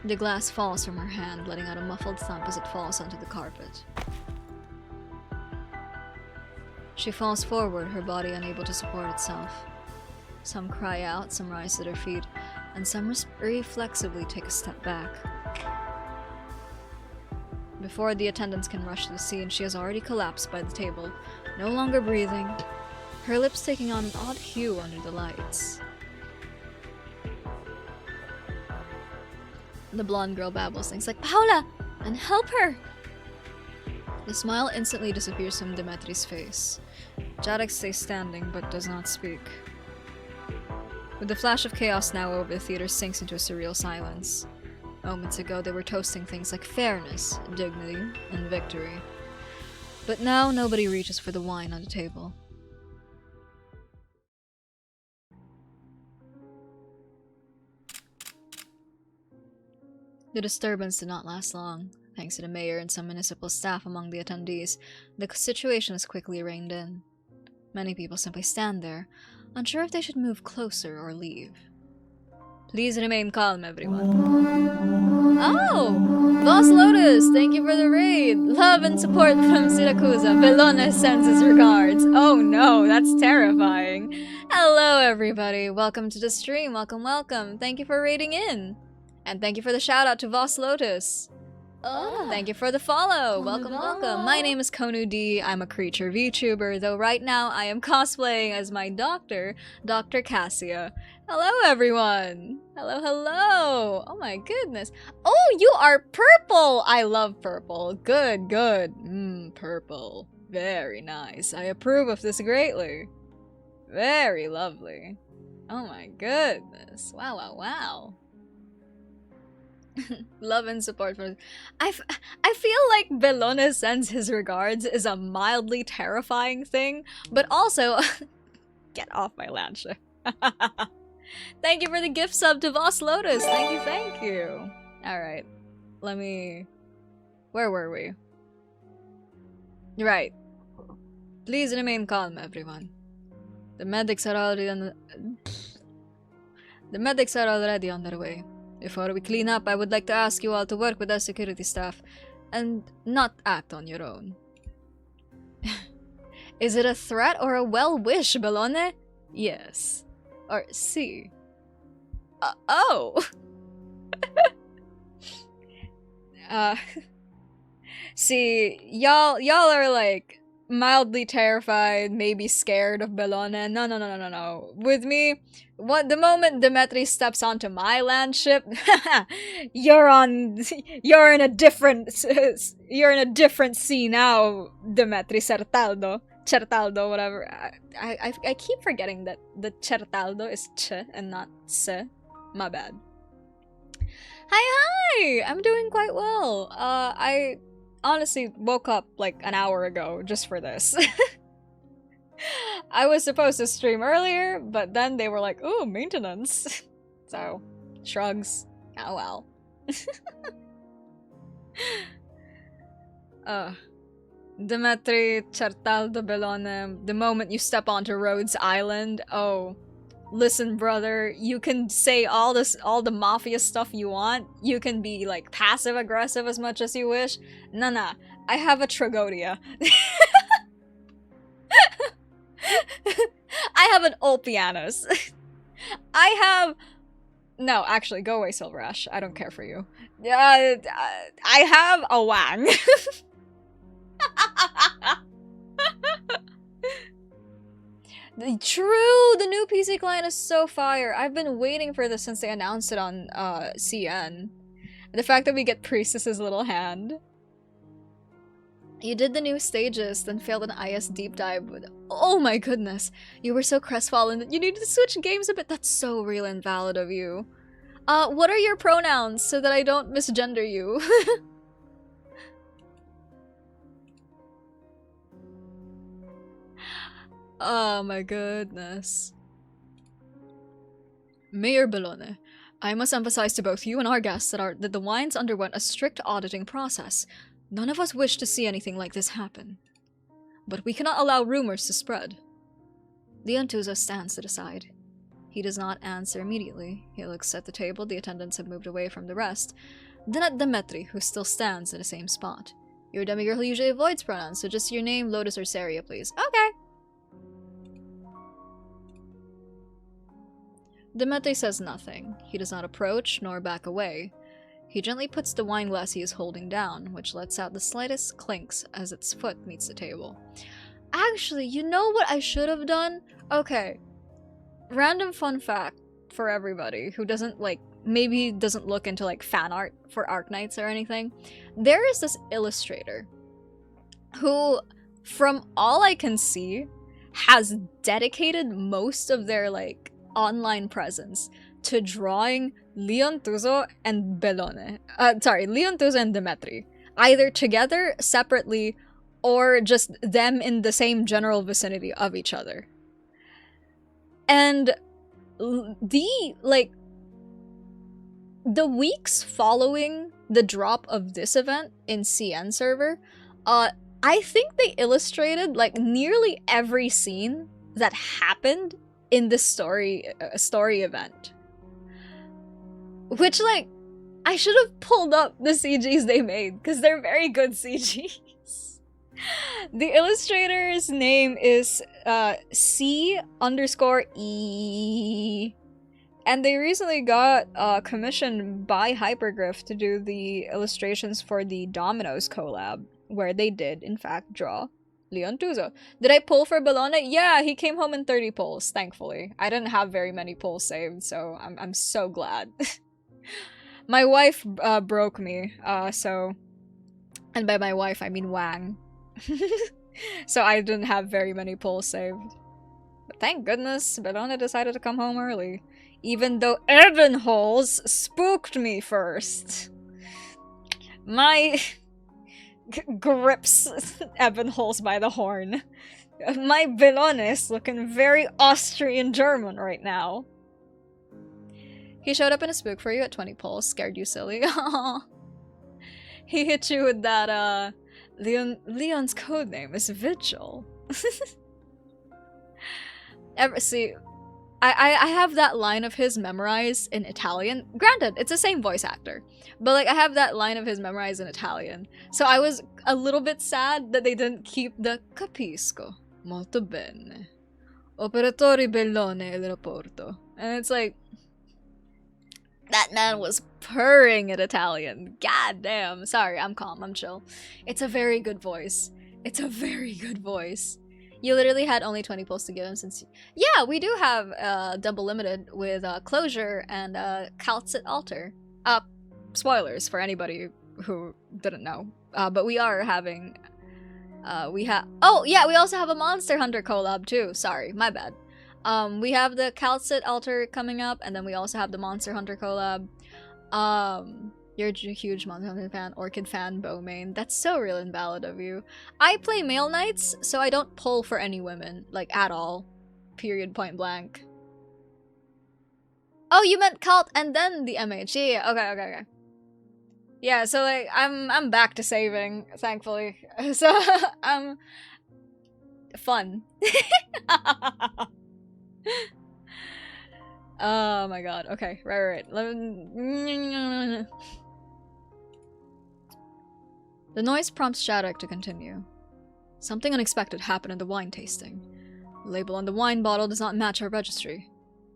The glass falls from her hand, letting out a muffled thump as it falls onto the carpet. She falls forward, her body unable to support itself. Some cry out, some rise to their feet, and some reflexively take a step back. Before the attendants can rush to the scene, she has already collapsed by the table, no longer breathing, her lips taking on an odd hue under the lights. The blonde girl babbles things like, "Paula! And help her!" The smile instantly disappears from Demetri's face. Jadek stays standing, but does not speak. With the flash of chaos now over, the theater sinks into a surreal silence. Moments ago, they were toasting things like fairness, dignity, and victory. But now, nobody reaches for the wine on the table. The disturbance did not last long. Thanks to the mayor and some municipal staff among the attendees, the situation is quickly reined in. Many people simply stand there, unsure if they should move closer or leave. Please remain calm, everyone. Oh! Boss Lotus, thank you for the raid! Love and support from Siracusa. Bellone sends his regards. Oh no, that's terrifying. Hello, everybody. Welcome to the stream. Welcome, welcome. Thank you for raiding in. And thank you for the shout out to Voss Lotus. Thank you for the follow. Welcome, welcome. My name is Konu D. I'm a creature VTuber, though right now I am cosplaying as my doctor, Dr. Cassia. Hello, everyone. Hello, hello. Oh my goodness. Oh, you are purple. I love purple. Good, good. Purple. Very nice. I approve of this greatly. Very lovely. Oh my goodness. Wow, wow, wow. Love and support for I feel like Bellone sends his regards is a mildly terrifying thing, but also get off my landship. Thank you for the gift sub to Voss Lotus. Thank you, thank you. Alright. Let me... Where were we? Right. Please remain calm, everyone. The medics are already on the medics are already on their way. Before we clean up, I would like to ask you all to work with our security staff and not act on your own. Is it a threat or a well-wish, Bellone? Yes. Or si. Oh! See, y'all are like mildly terrified, maybe scared of Bellone. No. With me, the moment Demetri steps onto my landship, you're in a different sea now, Demetri Certaldo, whatever. I keep forgetting that the Certaldo is ch and not se. My bad. Hi! I'm doing quite well. I honestly woke up like an hour ago just for this. I was supposed to stream earlier, but then they were like, "Ooh, maintenance." So, shrugs. Oh well. Demetri Certaldo Bellone, the moment you step onto Rhodes Island, oh, listen, brother, you can say all the mafia stuff you want. You can be like passive aggressive as much as you wish. Nah, I have a Tragodia. I have an Olpianus. I have... No, actually, go away, Silverash. I don't care for you. I have a Wang. True! The new PC client is so fire. I've been waiting for this since they announced it on CN. The fact that we get Priestess's little hand. You did the new stages, then failed an IS deep dive with... Oh my goodness! You were so crestfallen that you needed to switch games a bit. That's so real and valid of you. What are your pronouns so that I don't misgender you? Oh my goodness. Mayor Bellone, I must emphasize to both you and our guests that the wines underwent a strict auditing process. None of us wish to see anything like this happen. But we cannot allow rumors to spread. Leontuzo stands to the side. He does not answer immediately. He looks at the table. The attendants have moved away from the rest. Then at Demetri, who still stands in the same spot. Your demigirl usually avoids pronouns, so just your name, Lotus or Saria, please. Okay. Demetri says nothing. He does not approach nor back away. He gently puts the wine glass he is holding down, which lets out the slightest clinks as its foot meets the table. Actually, you know what I should have done? Okay. Random fun fact for everybody who doesn't, like, maybe doesn't look into, like, fan art for Arknights or anything. There is this illustrator who, from all I can see, has dedicated most of their, like, online presence to drawing Leon Tuzo and Bellone. Leon Tuzo and Demetri. Either together, separately, or just them in the same general vicinity of each other. And the weeks following the drop of this event in CN server, I think they illustrated, like, nearly every scene that happened in this story event. Which, like, I should have pulled up the CGs they made, because they're very good CGs. The illustrator's name is C_E, and they recently got commissioned by Hypergriff to do the illustrations for the Domino's collab, where they did, in fact, draw Leon Tuzo. Did I pull for Bellone? Yeah, he came home in 30 pulls, thankfully. I didn't have very many pulls saved, so I'm so glad. My wife broke me, so... And by my wife, I mean Wang. So I didn't have very many pulls saved. But thank goodness, Bellone decided to come home early. Even though Ebenholz spooked me first. My... grips Ebenholz by the horn. My Bellone is looking very Austrian German right now. He showed up in a spook for you at 20 pulls, scared you silly. He hit you with that, Leon's codename is Vigil. See, I have that line of his memorized in Italian. Granted, it's the same voice actor. But, like, I have that line of his memorized in Italian. So I was a little bit sad that they didn't keep the capisco. Molto bene. Operatori Bellone l'aeroporto. And it's like... That man was purring in Italian. God damn. Sorry, I'm calm. I'm chill. It's a very good voice. It's a very good voice. You literally had only 20 pulls to give him since... Yeah, we do have double limited with Closure and Calcit Altar. Spoilers for anybody who didn't know. But we are having... Oh, yeah, we also have a Monster Hunter collab too. Sorry, my bad. We have the Calcit Altar coming up, and then we also have the Monster Hunter collab. You're a huge Monster Hunter fan, Orchid fan, Bowmain. That's so real and valid of you. I play male knights, so I don't pull for any women, like, at all. Period, point blank. Oh, you meant cult and then the MH. Yeah, okay. Yeah, so, like, I'm back to saving, thankfully. So, fun. Oh my god, okay, right. The noise prompts Shattuck to continue. Something unexpected happened at the wine tasting. The label on the wine bottle does not match our registry.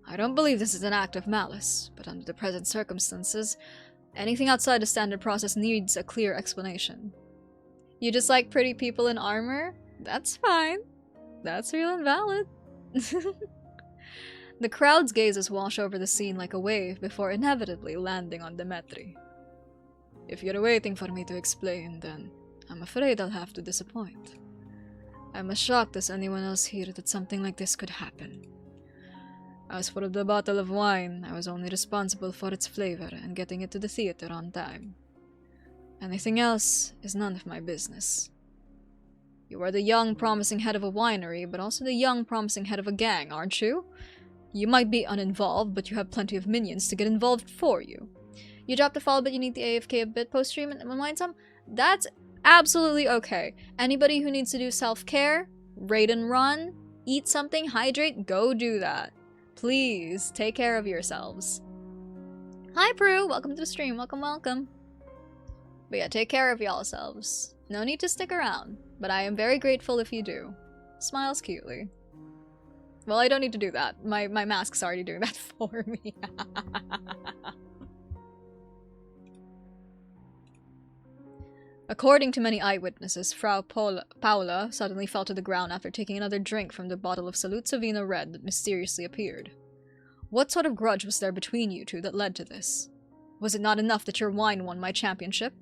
I don't believe this is an act of malice, but under the present circumstances, anything outside the standard process needs a clear explanation. You just like pretty people in armor? That's fine. That's real and valid. The crowd's gazes wash over the scene like a wave before inevitably landing on Demetri. If you're waiting for me to explain, then I'm afraid I'll have to disappoint. I'm as shocked as anyone else here that something like this could happen. As for the bottle of wine, I was only responsible for its flavor and getting it to the theater on time. Anything else is none of my business. You are the young, promising head of a winery, but also the young, promising head of a gang, aren't you? You might be uninvolved, but you have plenty of minions to get involved for you. You dropped a fall, but you need the AFK a bit post-stream and unwind some? That's absolutely okay. Anybody who needs to do self-care, raid and run, eat something, hydrate, go do that. Please, take care of yourselves. Hi, Prue! Welcome to the stream. Welcome. But yeah, take care of yourselves. No need to stick around, but I am very grateful if you do. Smiles cutely. Well, I don't need to do that. My mask's already doing that for me. According to many eyewitnesses, Frau Paula suddenly fell to the ground after taking another drink from the bottle of Saluzzo Vino Red that mysteriously appeared. What sort of grudge was there between you two that led to this? Was it not enough that your wine won my championship?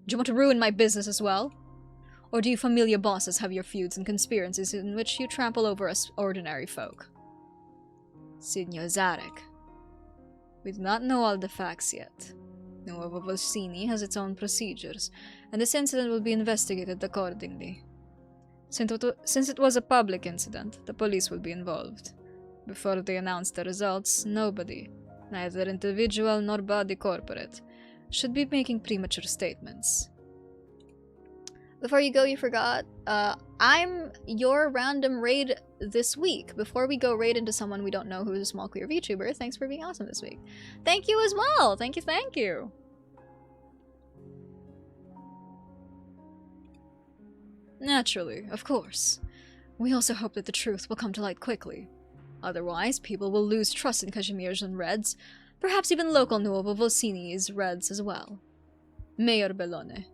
Do you want to ruin my business as well? Or do you familiar bosses have your feuds and conspiracies in which you trample over us ordinary folk? Signor Zarek, we do not know all the facts yet. Nuovo Volsini has its own procedures, and this incident will be investigated accordingly. Since it was a public incident, the police will be involved. Before they announce the results, nobody, neither individual nor body corporate, should be making premature statements. Before you go, you forgot, I'm your random raid this week. Before we go raid into someone we don't know who is a small queer VTuber, thanks for being awesome this week. Thank you as well! Thank you, thank you! Naturally, of course. We also hope that the truth will come to light quickly. Otherwise, people will lose trust in Casimir's and Reds, perhaps even local Nuovo Volsini's Reds as well. Mayor Bellone,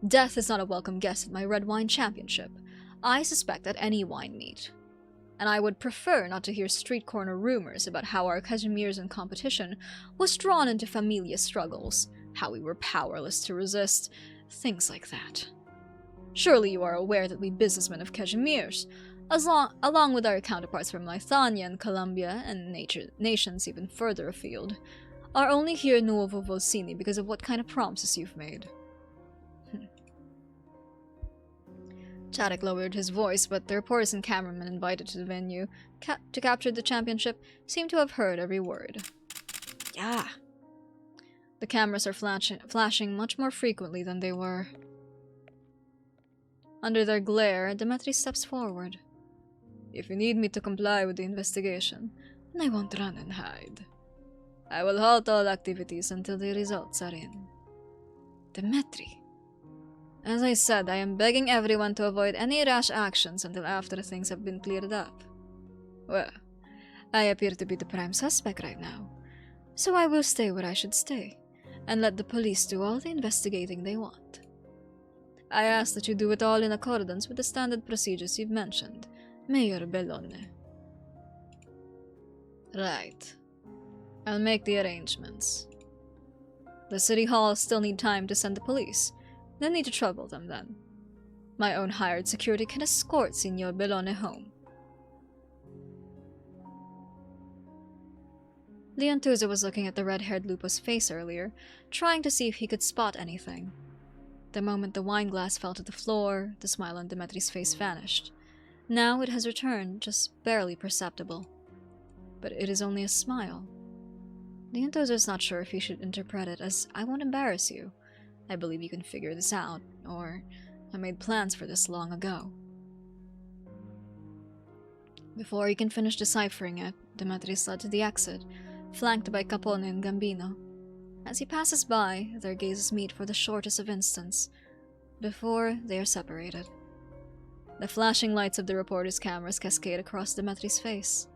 death is not a welcome guest at my red wine championship. I suspect at any wine meet. And I would prefer not to hear street corner rumors about how our Casimir's in competition was drawn into familia struggles, how we were powerless to resist, things like that. Surely you are aware that we businessmen of Casimir's, along with our counterparts from Lithania and Colombia and nations even further afield, are only here in Nuovo Volsini because of what kind of promises you've made. Chadek lowered his voice, but the reporters and cameramen invited to the venue to capture the championship seemed to have heard every word. Yeah. The cameras are flashing much more frequently than they were. Under their glare, Demetri steps forward. If you need me to comply with the investigation, then I won't run and hide. I will halt all activities until the results are in. Demetri. As I said, I am begging everyone to avoid any rash actions until after things have been cleared up. Well, I appear to be the prime suspect right now, so I will stay where I should stay, and let the police do all the investigating they want. I ask that you do it all in accordance with the standard procedures you've mentioned, Mayor Bellone. Right. I'll make the arrangements. The City Hall still need time to send the police. No need to trouble them then. My own hired security can escort Signor Bellone home. Leontuzo was looking at the red-haired Lupo's face earlier, trying to see if he could spot anything. The moment the wine glass fell to the floor, the smile on Demetri's face vanished. Now it has returned, just barely perceptible. But it is only a smile. Leontuzo is not sure if he should interpret it as, I won't embarrass you. I believe you can figure this out, or I made plans for this long ago. Before he can finish deciphering it, Demetri led to the exit, flanked by Capone and Gambino. As he passes by, their gazes meet for the shortest of instants, before they are separated. The flashing lights of the reporter's cameras cascade across Demetri's face.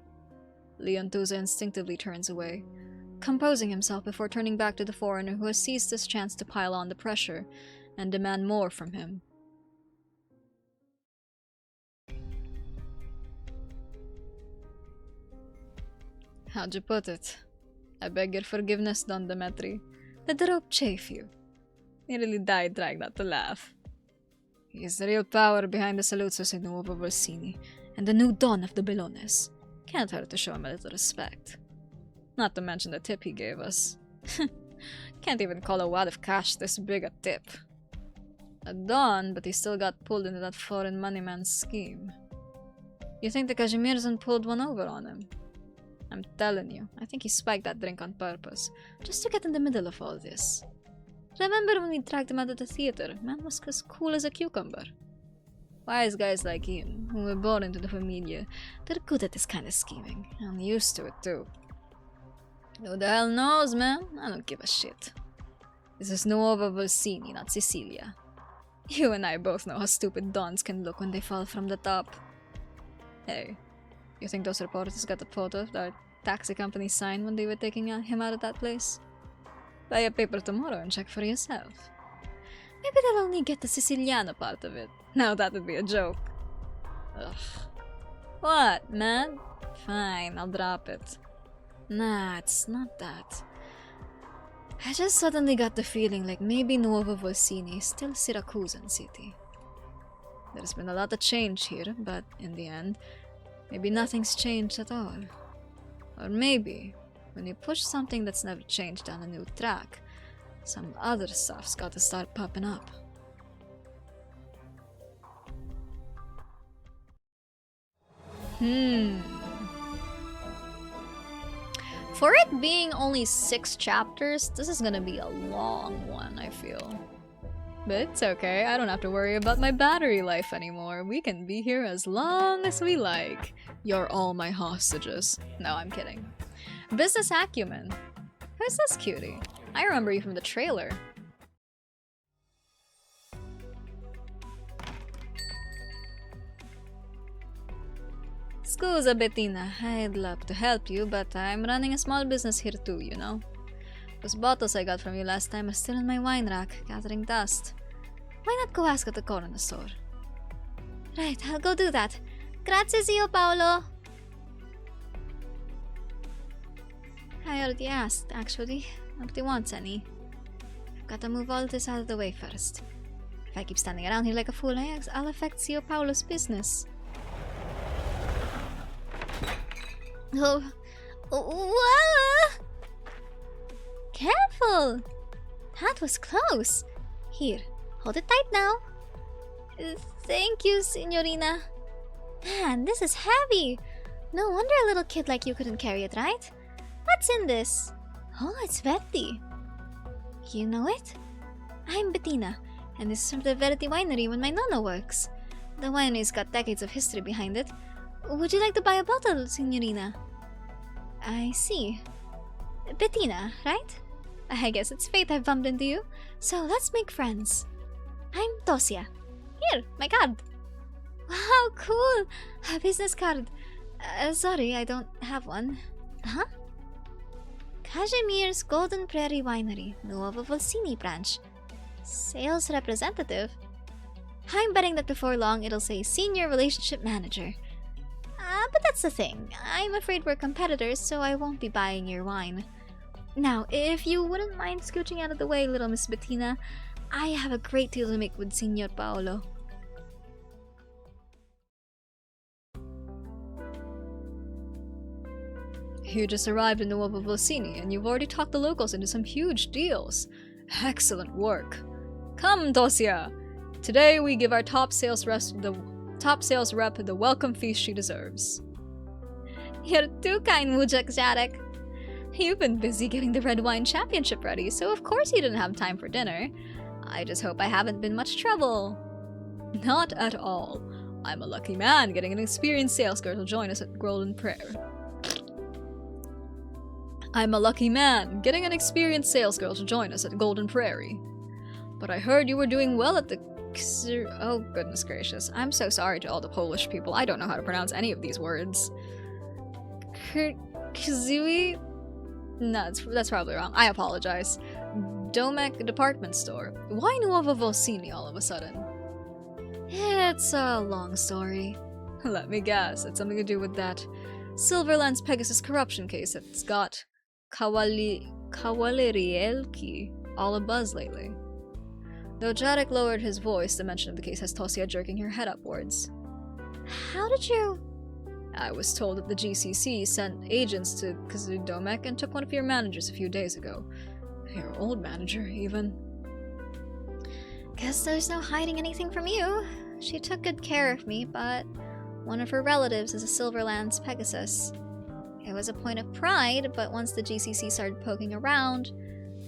Leontuzo instinctively turns away, composing himself before turning back to the foreigner who has seized this chance to pile on the pressure and demand more from him. How'd you put it? I beg your forgiveness, Don Demetri. Let the rope chafe you. He really died trying not to laugh. He is the real power behind the Saluzzo's in Nuovo Volsini, and the new Don of the Bellones. Can't hurt to show him a little respect. Not to mention the tip he gave us. Can't even call a wad of cash this big a tip. A Don, but he still got pulled into that foreign money man's scheme. You think the Casimir's pulled one over on him? I'm telling you, I think he spiked that drink on purpose, just to get in the middle of all this. Remember when we tracked him out of the theater? Man was as cool as a cucumber. Wise guys like him, who were born into the familia, they're good at this kind of scheming. I'm used to it too. Who the hell knows, man? I don't give a shit. This is Nuovo Volsini, not Sicilia. You and I both know how stupid Dons can look when they fall from the top. Hey, You think those reporters got the photo that taxi company signed when they were taking him out of that place? Buy a paper tomorrow and check for yourself. Maybe they'll only get the Siciliano part of it. Now that would be a joke. Ugh. What, man? Fine, I'll drop it. Nah, it's not that. I just suddenly got the feeling like maybe Nuovo Volsini is still Siracusan city. There's been a lot of change here, but in the end, maybe nothing's changed at all. Or maybe, when you push something that's never changed down a new track, some other stuff's gotta start popping up. For it being only 6 chapters, this is gonna be a long one, I feel. But it's okay, I don't have to worry about my battery life anymore. We can be here as long as we like. You're all my hostages. No, I'm kidding. Business Acumen. Who's this cutie? I remember you from the trailer. Scusa, Bettina. I'd love to help you, but I'm running a small business here too, you know? Those bottles I got from you last time are still in my wine rack, gathering dust. Why not go ask at the corner store? Right, I'll go do that. Grazie, zio Paolo. I already asked, actually. Nobody wants any. I've got to move all this out of the way first. If I keep standing around here like a fool, I'll affect zio Paolo's business. Oh, whoa! Careful! That was close. Here, hold it tight now. Thank you, Signorina. Man, this is heavy. No wonder a little kid like you couldn't carry it, right? What's in this? Oh, it's Verdi. You know it? I'm Bettina, and this is from the Verdi winery when my nonna works. The winery's got decades of history behind it. Would you like to buy a bottle, Signorina? I see. Bettina, right? I guess it's fate I've bumped into you. So let's make friends. I'm Tosia. Here, my card. Wow, cool! A business card. Sorry, I don't have one. Huh? Casimir's Golden Prairie Winery, Nuovo Volsini branch. Sales representative? I'm betting that before long it'll say Senior Relationship Manager. But that's the thing. I'm afraid we're competitors, so I won't be buying your wine. Now, if you wouldn't mind scooching out of the way, little Miss Bettina, I have a great deal to make with Signor Paolo. You just arrived in Nuovo Volsini, and you've already talked the locals into some huge deals. Excellent work. Come, Tosia! Today we give our top sales rep the welcome feast she deserves. You're too kind, Wujek Jarek. You've been busy getting the Red Wine Championship ready, so of course you didn't have time for dinner. I just hope I haven't been much trouble. Not at all. I'm a lucky man getting an experienced sales girl to join us at Golden Prairie. But I heard you were doing well at the oh, goodness gracious. I'm so sorry to all the Polish people. I don't know how to pronounce any of these words. Kzui? No, that's probably wrong. I apologize. Domek department store. Why Nuovo Volsini all of a sudden? It's a long story. Let me guess. It's something to do with that Silverland's Pegasus corruption case that's got Cavallerielki all abuzz lately. Though Jarek lowered his voice, the mention of the case has Tosia jerking her head upwards. How did you... I was told that the GCC sent agents to Kazudomek and took one of your managers a few days ago. Your old manager, even. Guess there's no hiding anything from you. She took good care of me, but one of her relatives is a Silverland's Pegasus. It was a point of pride, but once the GCC started poking around,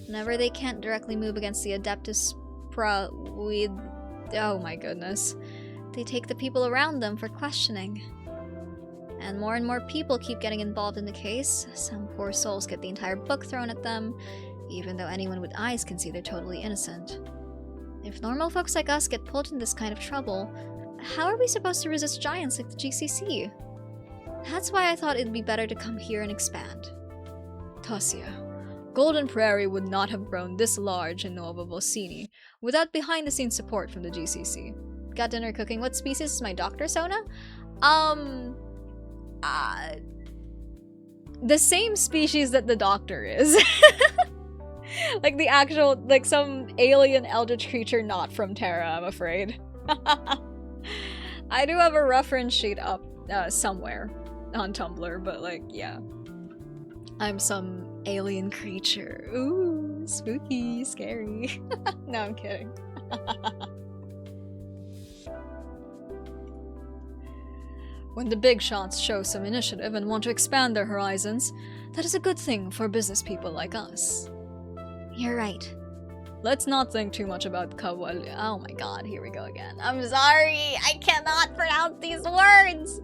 whenever they can't directly move against the Adeptus with... oh my goodness. They take the people around them for questioning. And more people keep getting involved in the case. Some poor souls get the entire book thrown at them, even though anyone with eyes can see they're totally innocent. If normal folks like us get pulled in this kind of trouble, how are we supposed to resist giants like the GCC? That's why I thought it'd be better to come here and expand. Tosia, Golden Prairie would not have grown this large in Nuovo Volsini without behind-the-scenes support from the GCC. Got dinner cooking. What species is my Dr. Sona? The same species that the Doctor is. Like the actual, like some alien eldritch creature not from Terra, I'm afraid. I do have a reference sheet up somewhere on Tumblr, but like, yeah. I'm some alien creature. Ooh, spooky, scary. No, I'm kidding. When the big shots show some initiative and want to expand their horizons, that is a good thing for business people like us. You're right. Let's not think too much about Kawali. Oh my god, here we go again. I'm sorry, I cannot pronounce these words!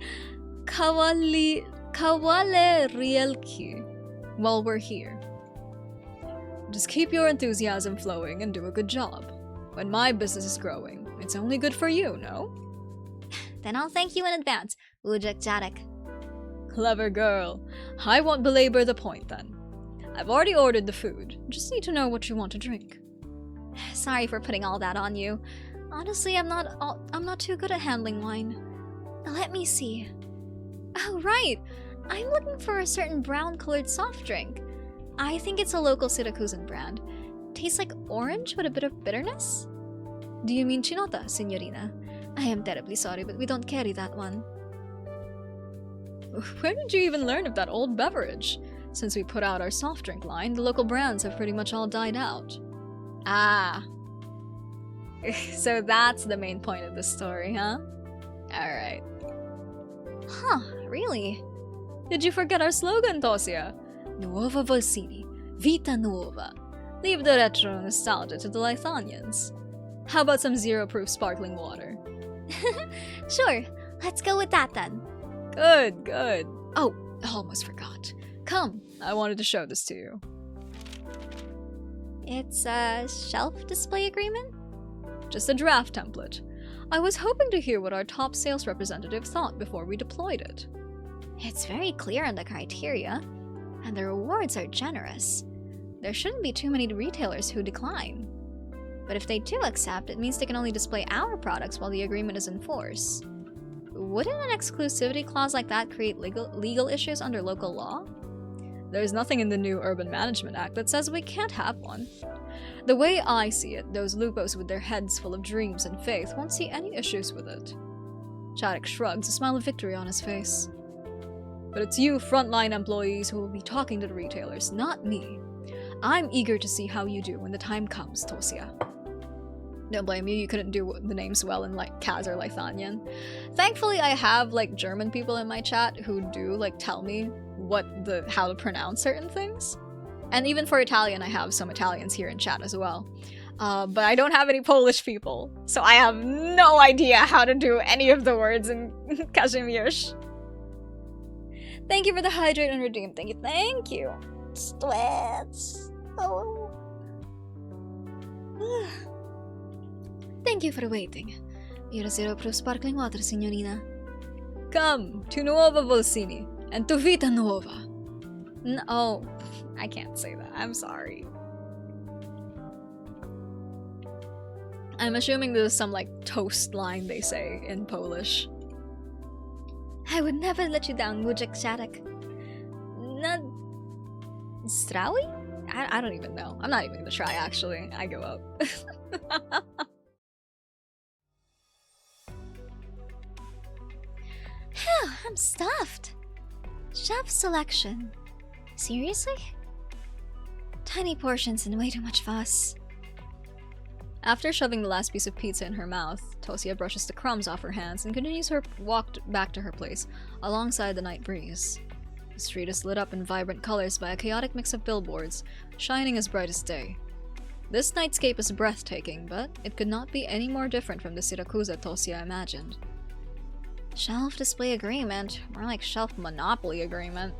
Kawale Rielki. While we're here. Just keep your enthusiasm flowing and do a good job. When my business is growing, it's only good for you, no? Then I'll thank you in advance, Ujak Jadek. Clever girl. I won't belabor the point then. I've already ordered the food. Just need to know what you want to drink. Sorry for putting all that on you. Honestly, I'm not too good at handling wine. Let me see. Oh, right. I'm looking for a certain brown-colored soft drink. I think it's a local siracusan brand. Tastes like orange with a bit of bitterness? Do you mean chinota, signorina? I am terribly sorry, but we don't carry that one. Where did you even learn of that old beverage? Since we put out our soft drink line, the local brands have pretty much all died out. Ah. So that's the main point of the story, huh? Alright. Huh, really? Did you forget our slogan, Tosia? Nuova Volsini, Vita Nuova. Leave the retro nostalgia to the Lithanians. How about some zero-proof sparkling water? Sure, let's go with that then. Good, good. Oh, almost forgot. Come, I wanted to show this to you. It's a shelf display agreement? Just a draft template. I was hoping to hear what our top sales representative thought before we deployed it. It's very clear on the criteria, and the rewards are generous. There shouldn't be too many retailers who decline. But if they do accept, it means they can only display our products while the agreement is in force. Wouldn't an exclusivity clause like that create legal issues under local law? There's nothing in the new Urban Management Act that says we can't have one. The way I see it, those lupos with their heads full of dreams and faith won't see any issues with it. Chadek shrugs, a smile of victory on his face. But it's you frontline employees who will be talking to the retailers, not me. I'm eager to see how you do when the time comes, Tosia. Don't blame you couldn't do the names well in like Kaz or Lithanian. Thankfully I have like German people in my chat who do like tell me how to pronounce certain things. And even for Italian I have some Italians here in chat as well. But I don't have any Polish people, so I have no idea how to do any of the words in Kazimierz. Thank you for the hydrate and redeem. Thank you. Sweats. Oh. Thank you for waiting. Your zero-proof sparkling water, signorina. Come to Nuova Volsini and to Vita Nuova. No, I can't say that. I'm sorry. I'm assuming this is some like toast line they say in Polish. I would never let you down, Wujek Shadak. Strawi? I don't even know. I'm not even gonna try, actually. I go up. Phew, I'm stuffed. Chef selection. Seriously? Tiny portions and way too much fuss. After shoving the last piece of pizza in her mouth, Tosia brushes the crumbs off her hands and continues her walk back to her place, alongside the night breeze. The street is lit up in vibrant colors by a chaotic mix of billboards, shining as bright as day. This nightscape is breathtaking, but it could not be any more different from the Siracusa Tosia imagined. Shelf display agreement, more like shelf monopoly agreement.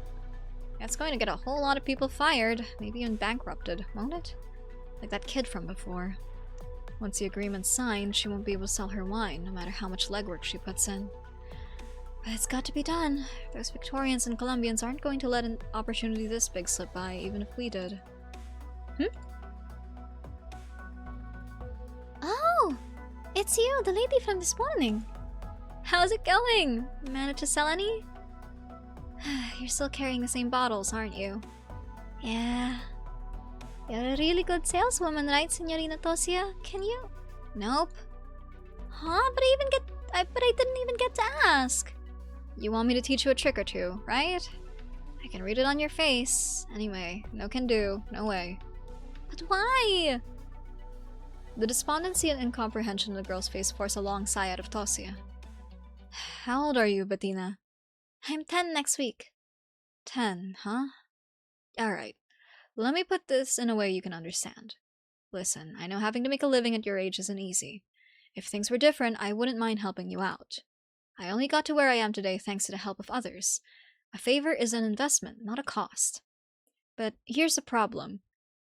That's going to get a whole lot of people fired, maybe even bankrupted, won't it? Like that kid from before. Once the agreement's signed, she won't be able to sell her wine, no matter how much legwork she puts in. But it's got to be done. Those Victorians and Colombians aren't going to let an opportunity this big slip by, even if we did. Oh! It's you, the lady from this morning. How's it going? Managed to sell any? You're still carrying the same bottles, aren't you? Yeah. You're a really good saleswoman, right, Signorina Tosia? Can you? Nope. Huh? But I didn't even get to ask. You want me to teach you a trick or two, right? I can read it on your face. Anyway, no can do. No way. But why? The despondency and incomprehension in the girl's face forced a long sigh out of Tosia. How old are you, Bettina? I'm 10 next week. 10, huh? Alright. Let me put this in a way you can understand. Listen, I know having to make a living at your age isn't easy. If things were different, I wouldn't mind helping you out. I only got to where I am today thanks to the help of others. A favor is an investment, not a cost. But here's the problem.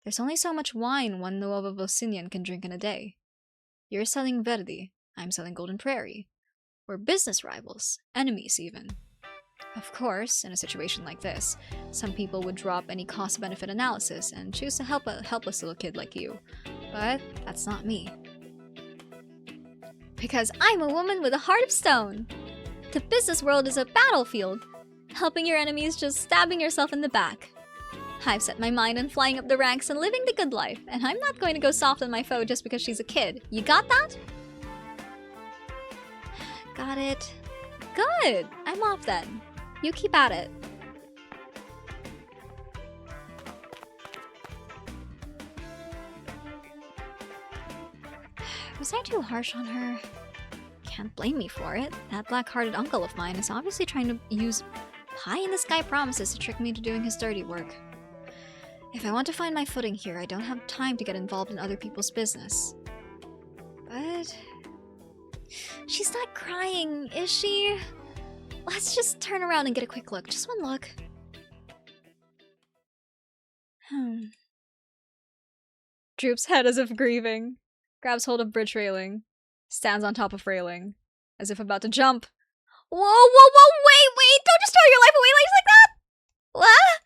There's only so much wine one Nuovo Vocinian can drink in a day. You're selling Verdi, I'm selling Golden Prairie. We're business rivals, enemies even. Of course, in a situation like this, some people would drop any cost-benefit analysis and choose to help a helpless little kid like you. But that's not me. Because I'm a woman with a heart of stone. The business world is a battlefield. Helping your enemy is just stabbing yourself in the back. I've set my mind on flying up the ranks and living the good life, and I'm not going to go soft on my foe just because she's a kid. You got that? Got it. Good! I'm off then. You keep at it. Was I too harsh on her? Can't blame me for it. That black-hearted uncle of mine is obviously trying to use pie-in-the-sky promises to trick me into doing his dirty work. If I want to find my footing here, I don't have time to get involved in other people's business. But... she's not crying, is she? Let's just turn around and get a quick look. Just one look. Droops head as if grieving. Grabs hold of bridge railing. Stands on top of railing. As if about to jump. Whoa, whoa, whoa, wait! Don't just throw your life away like that! What?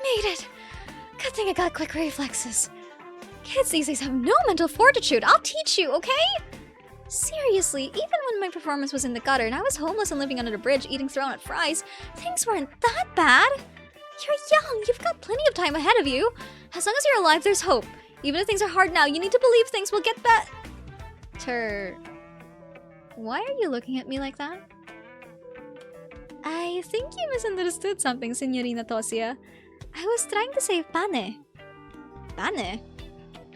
Made it! Good thing I got quick reflexes. Kids these days have no mental fortitude. I'll teach you, okay? Seriously, even when my performance was in the gutter and I was homeless and living under the bridge eating thrown-out fries, things weren't that bad. You're young, you've got plenty of time ahead of you. As long as you're alive, there's hope. Even if things are hard now, you need to believe things will get better. Why are you looking at me like that? I think you misunderstood something, Signorina Tosia. I was trying to say pane. Pane?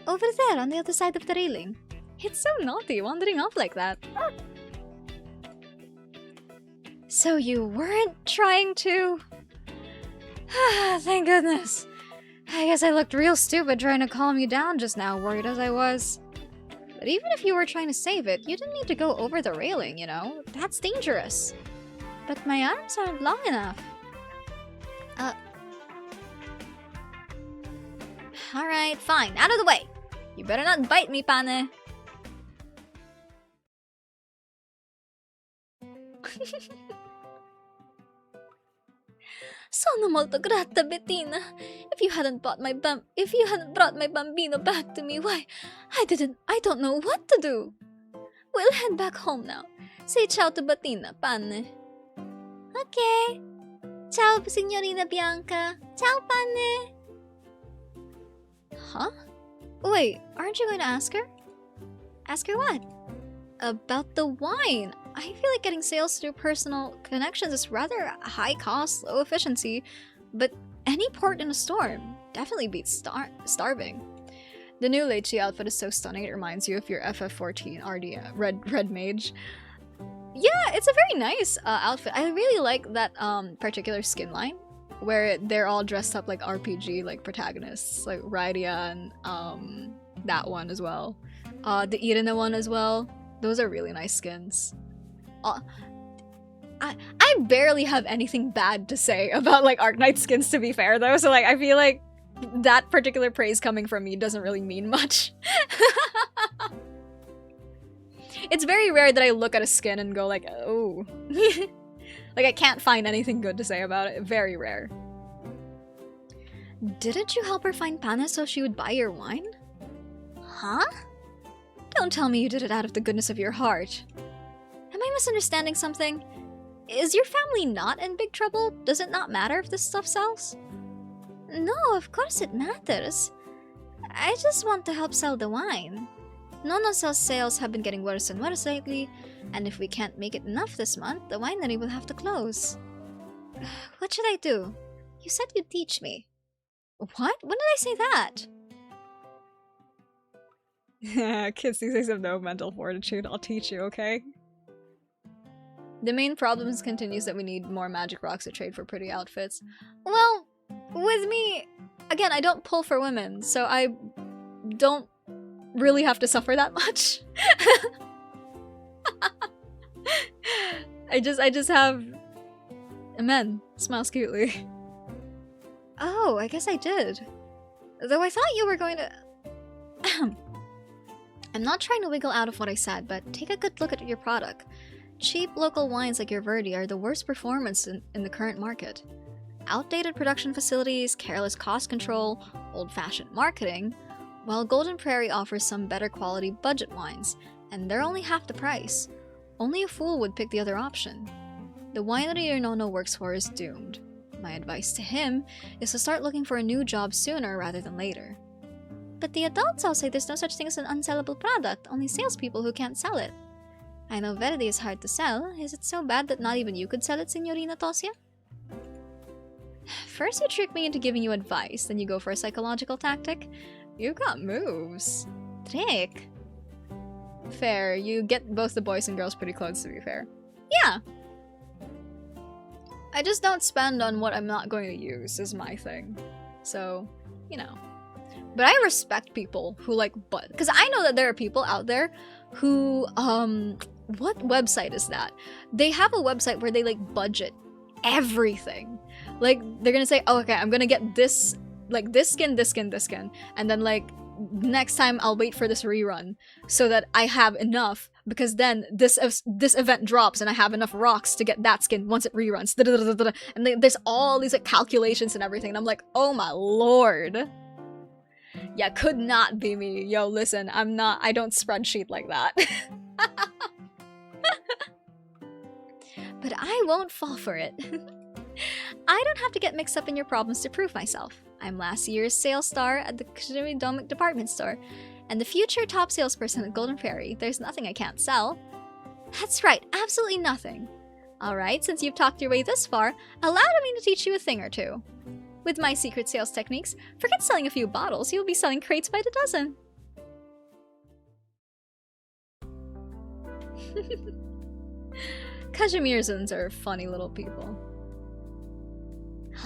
Over there, on the other side of the railing. It's so naughty wandering off like that. So you weren't trying to... Thank goodness. I guess I looked real stupid trying to calm you down just now, worried as I was. But even if you were trying to save it, you didn't need to go over the railing, you know? That's dangerous. But my arms aren't long enough. Alright, fine. Out of the way! You better not bite me, pane. Sono molto grata, Bettina. If you hadn't brought my bambino back to me, why, I don't know what to do. We'll head back home now. Say ciao to Bettina, pane. Okay. Ciao, Signorina Bianca. Ciao, pane. Huh? Wait, aren't you going to ask her? Ask her what? About the wine. I feel like getting sales through personal connections is rather high cost, low efficiency, but any port in a storm definitely beats starving. The new Lechi outfit is so stunning it reminds you of your FF14 RD red mage. Yeah, it's a very nice outfit. I really like that particular skin line where they're all dressed up like RPG like protagonists, like Rydia and that one as well. The Irina one as well. Those are really nice skins. I barely have anything bad to say about like Arknight skins, to be fair though, so like I feel like that particular praise coming from me doesn't really mean much. It's very rare that I look at a skin and go like, oh. Like, I can't find anything good to say about it. Very rare. Didn't you help her find Pana so she would buy your wine? Huh? Don't tell me you did it out of the goodness of your heart. Am I misunderstanding something? Is your family not in big trouble? Does it not matter if this stuff sells? No, of course it matters. I just want to help sell the wine. Nonocel's sales have been getting worse and worse lately, and if we can't make it enough this month, the winery will have to close. What should I do? You said you'd teach me. What? When did I say that? Kids these days have no mental fortitude. I'll teach you, okay? The main problem continues that we need more magic rocks to trade for pretty outfits. Well, with me, again, I don't pull for women, so I don't really have to suffer that much. I just have men. Smiles cutely. Oh, I guess I did. Though I thought you were going to... I'm not trying to wiggle out of what I said, but take a good look at your product. Cheap local wines like your Verdi are the worst performance in the current market. Outdated production facilities, careless cost control, old-fashioned marketing, while Golden Prairie offers some better quality budget wines, and they're only half the price. Only a fool would pick the other option. The winery your Nono works for is doomed. My advice to him is to start looking for a new job sooner rather than later. But the adults all say there's no such thing as an unsellable product, only salespeople who can't sell it. I know Verdi is hard to sell. Is it so bad that not even you could sell it, Signorina Tosia? First you trick me into giving you advice, then you go for a psychological tactic. You've got moves. Trick. Fair, you get both the boys and girls pretty close, to be fair. Yeah. I just don't spend on what I'm not going to use, is my thing. So, you know. But I respect people who like because I know that there are people out there who, what website is that? They have a website where they like budget everything. Like, they're gonna say, oh, okay, I'm gonna get this, like, this skin, this skin, this skin. And then, like, next time I'll wait for this rerun so that I have enough, because then this event drops and I have enough rocks to get that skin once it reruns. And there's all these, like, calculations and everything. And I'm like, oh my lord. Yeah, could not be me. Yo, listen, I don't spreadsheet like that. But I won't fall for it. I don't have to get mixed up in your problems to prove myself. I'm last year's sales star at the Domic department store, and the future top salesperson at Golden Prairie. There's nothing I can't sell. That's right, absolutely nothing. Alright, since you've talked your way this far, allow me to teach you a thing or two. With my secret sales techniques, forget selling a few bottles, you'll be selling crates by the dozen. Kazimirzans are funny little people.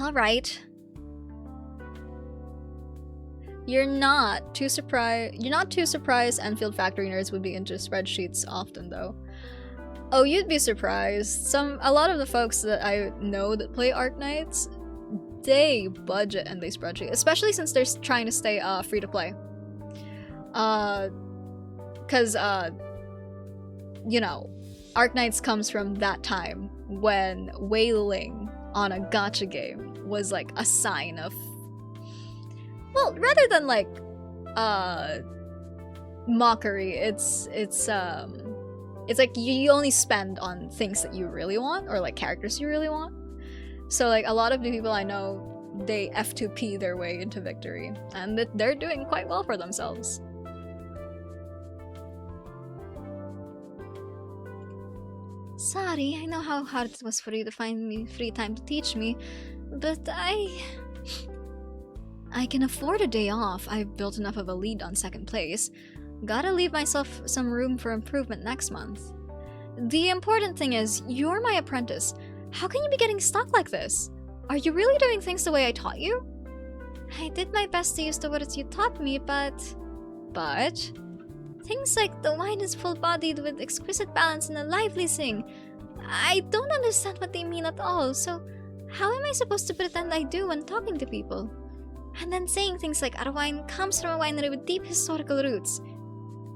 Alright. You're not too surprised Enfield Factory nerds would be into spreadsheets often, though. Oh, you'd be surprised. A lot of the folks that I know that play Arknights, they budget and they spreadsheet, especially since they're trying to stay free to play. Cause you know, Arknights comes from that time when whaling on a gacha game was like a sign of, well, rather than like mockery, it's like you only spend on things that you really want, or like characters you really want. So like a lot of the people I know, they F2P their way into victory, and they're doing quite well for themselves. Sorry, I know how hard it was for you to find me free time to teach me, but I can afford a day off. I've built enough of a lead on second place. Gotta leave myself some room for improvement next month. The important thing is, you're my apprentice. How can you be getting stuck like this? Are you really doing things the way I taught you? I did my best to use the words you taught me, but... Things like the wine is full-bodied with exquisite balance and a lively sing. I don't understand what they mean at all, so how am I supposed to pretend I do when talking to people? And then saying things like our wine comes from a winery with deep historical roots.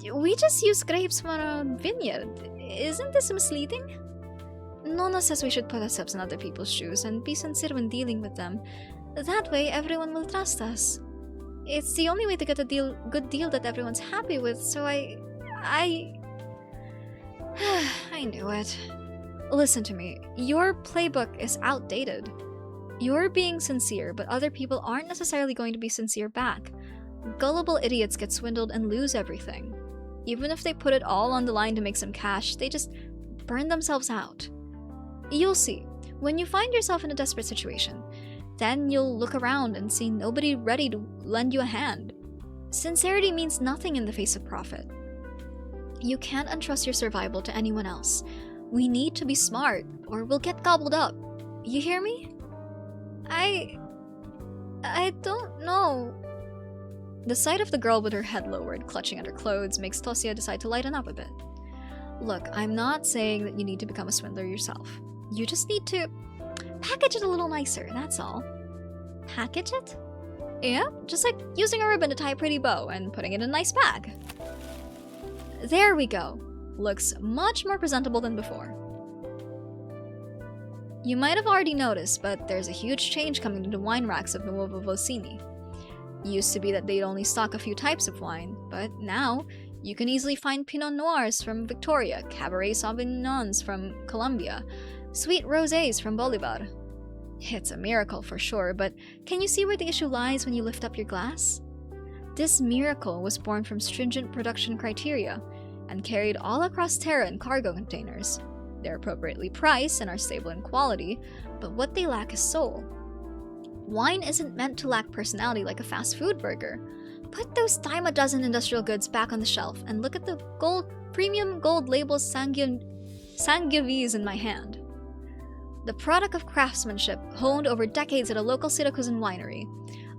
We just use grapes from a vineyard. Isn't this misleading? Nonna says we should put ourselves in other people's shoes and be sincere when dealing with them. That way, everyone will trust us. It's the only way to get a good deal that everyone's happy with, so I knew it. Listen to me. Your playbook is outdated. You're being sincere, but other people aren't necessarily going to be sincere back. Gullible idiots get swindled and lose everything. Even if they put it all on the line to make some cash, they just burn themselves out. You'll see. When you find yourself in a desperate situation, then you'll look around and see nobody ready to lend you a hand. Sincerity means nothing in the face of profit. You can't entrust your survival to anyone else. We need to be smart, or we'll get gobbled up. You hear me? I don't know. The sight of the girl with her head lowered, clutching at her clothes, makes Tosia decide to lighten up a bit. Look, I'm not saying that you need to become a swindler yourself. You just need to package it a little nicer, that's all. Package it? Yeah, just like using a ribbon to tie a pretty bow and putting it in a nice bag. There we go. Looks much more presentable than before. You might have already noticed, but there's a huge change coming to the wine racks of Nuovo Vocini. Used to be that they'd only stock a few types of wine, but now you can easily find Pinot Noirs from Victoria, Cabernet Sauvignons from Colombia, sweet rosés from Bolivar. It's a miracle for sure, but can you see where the issue lies when you lift up your glass? This miracle was born from stringent production criteria and carried all across Terra in cargo containers. They're appropriately priced and are stable in quality, but what they lack is soul. Wine isn't meant to lack personality like a fast food burger. Put those dime a dozen industrial goods back on the shelf and look at the premium gold label Sangiovese in my hand. The product of craftsmanship honed over decades at a local siracusan winery.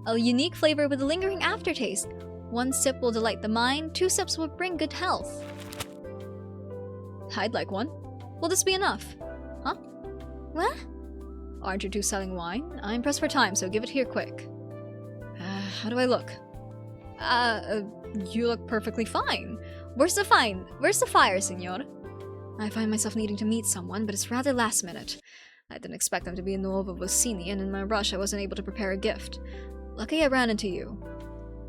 A unique flavor with a lingering aftertaste. 1 sip will delight the mind, 2 sips will bring good health. I'd like one. Will this be enough? Huh? What? Aren't you two selling wine? I'm pressed for time, so give it here quick. How do I look? You look perfectly fine. Where's the fire, senor? I find myself needing to meet someone, but it's rather last minute. I didn't expect them to be in Nuovo Vocini, and in my rush I wasn't able to prepare a gift. Lucky I ran into you.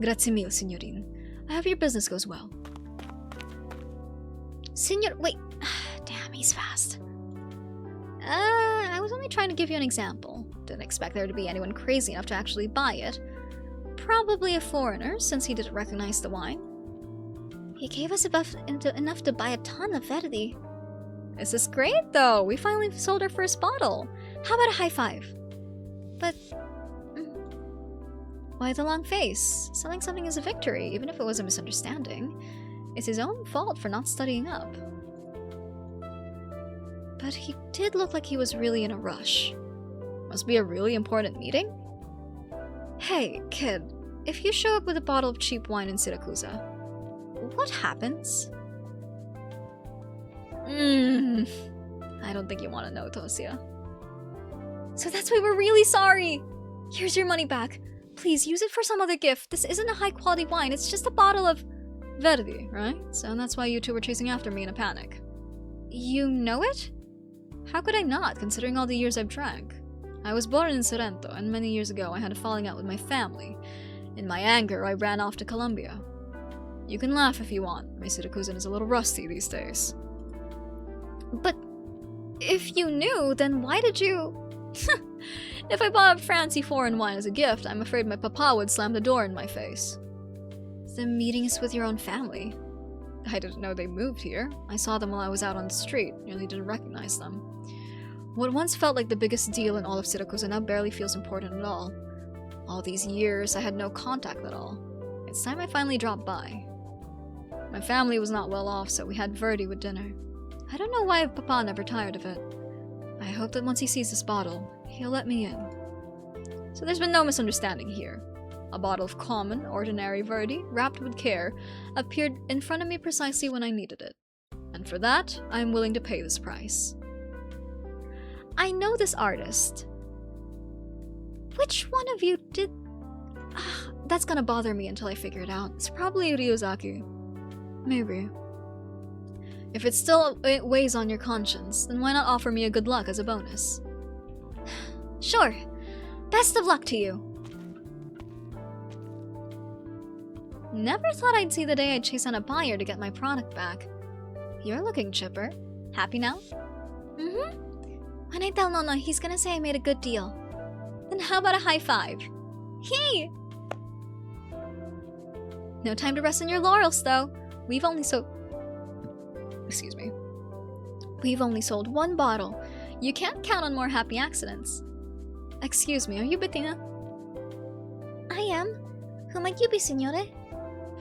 Grazie mille, signorine. I hope your business goes well. Senor, wait. Damn, he's fast. I was only trying to give you an example. Didn't expect there to be anyone crazy enough to actually buy it. Probably a foreigner, since he didn't recognize the wine. He gave us enough to buy a ton of Verdi. This is great, though. We finally sold our first bottle. How about a high five? But why the long face? Selling something is a victory, even if it was a misunderstanding. It's his own fault for not studying up. But he did look like he was really in a rush. Must be a really important meeting? Hey, kid, if you show up with a bottle of cheap wine in Siracusa, what happens? I don't think you want to know, Tosia. So that's why we're really sorry! Here's your money back. Please use it for some other gift. This isn't a high-quality wine, it's just a bottle of Verdi, right? So that's why you two were chasing after me in a panic. You know it? How could I not, considering all the years I've drank? I was born in Sorrento, and many years ago I had a falling out with my family. In my anger, I ran off to Colombia. You can laugh if you want. My Siracusan is a little rusty these days. But if you knew, then why did you... If I bought a fancy foreign wine as a gift, I'm afraid my papa would slam the door in my face. The meeting is with your own family. I didn't know they moved here. I saw them while I was out on the street, nearly didn't recognize them. What once felt like the biggest deal in all of Siracusa now barely feels important at all. All these years, I had no contact at all. It's time I finally dropped by. My family was not well off, so we had Verdi with dinner. I don't know why Papa never tired of it. I hope that once he sees this bottle, he'll let me in. So there's been no misunderstanding here. A bottle of common, ordinary Verdi, wrapped with care, appeared in front of me precisely when I needed it. And for that, I'm willing to pay this price. I know this artist. Which one of you did... That's gonna bother me until I figure it out. It's probably Ryuzaki. Maybe. If it still weighs on your conscience, then why not offer me a good luck as a bonus? Sure. Best of luck to you. Never thought I'd see the day I'd chase down a buyer to get my product back. You're looking chipper. Happy now? Mm-hmm. When I tell Nono, he's gonna say I made a good deal. Then how about a high five? Hey! No time to rest on your laurels, though. We've only sold one bottle. You can't count on more happy accidents. Excuse me, are you Bettina? I am. Who might you be, signore?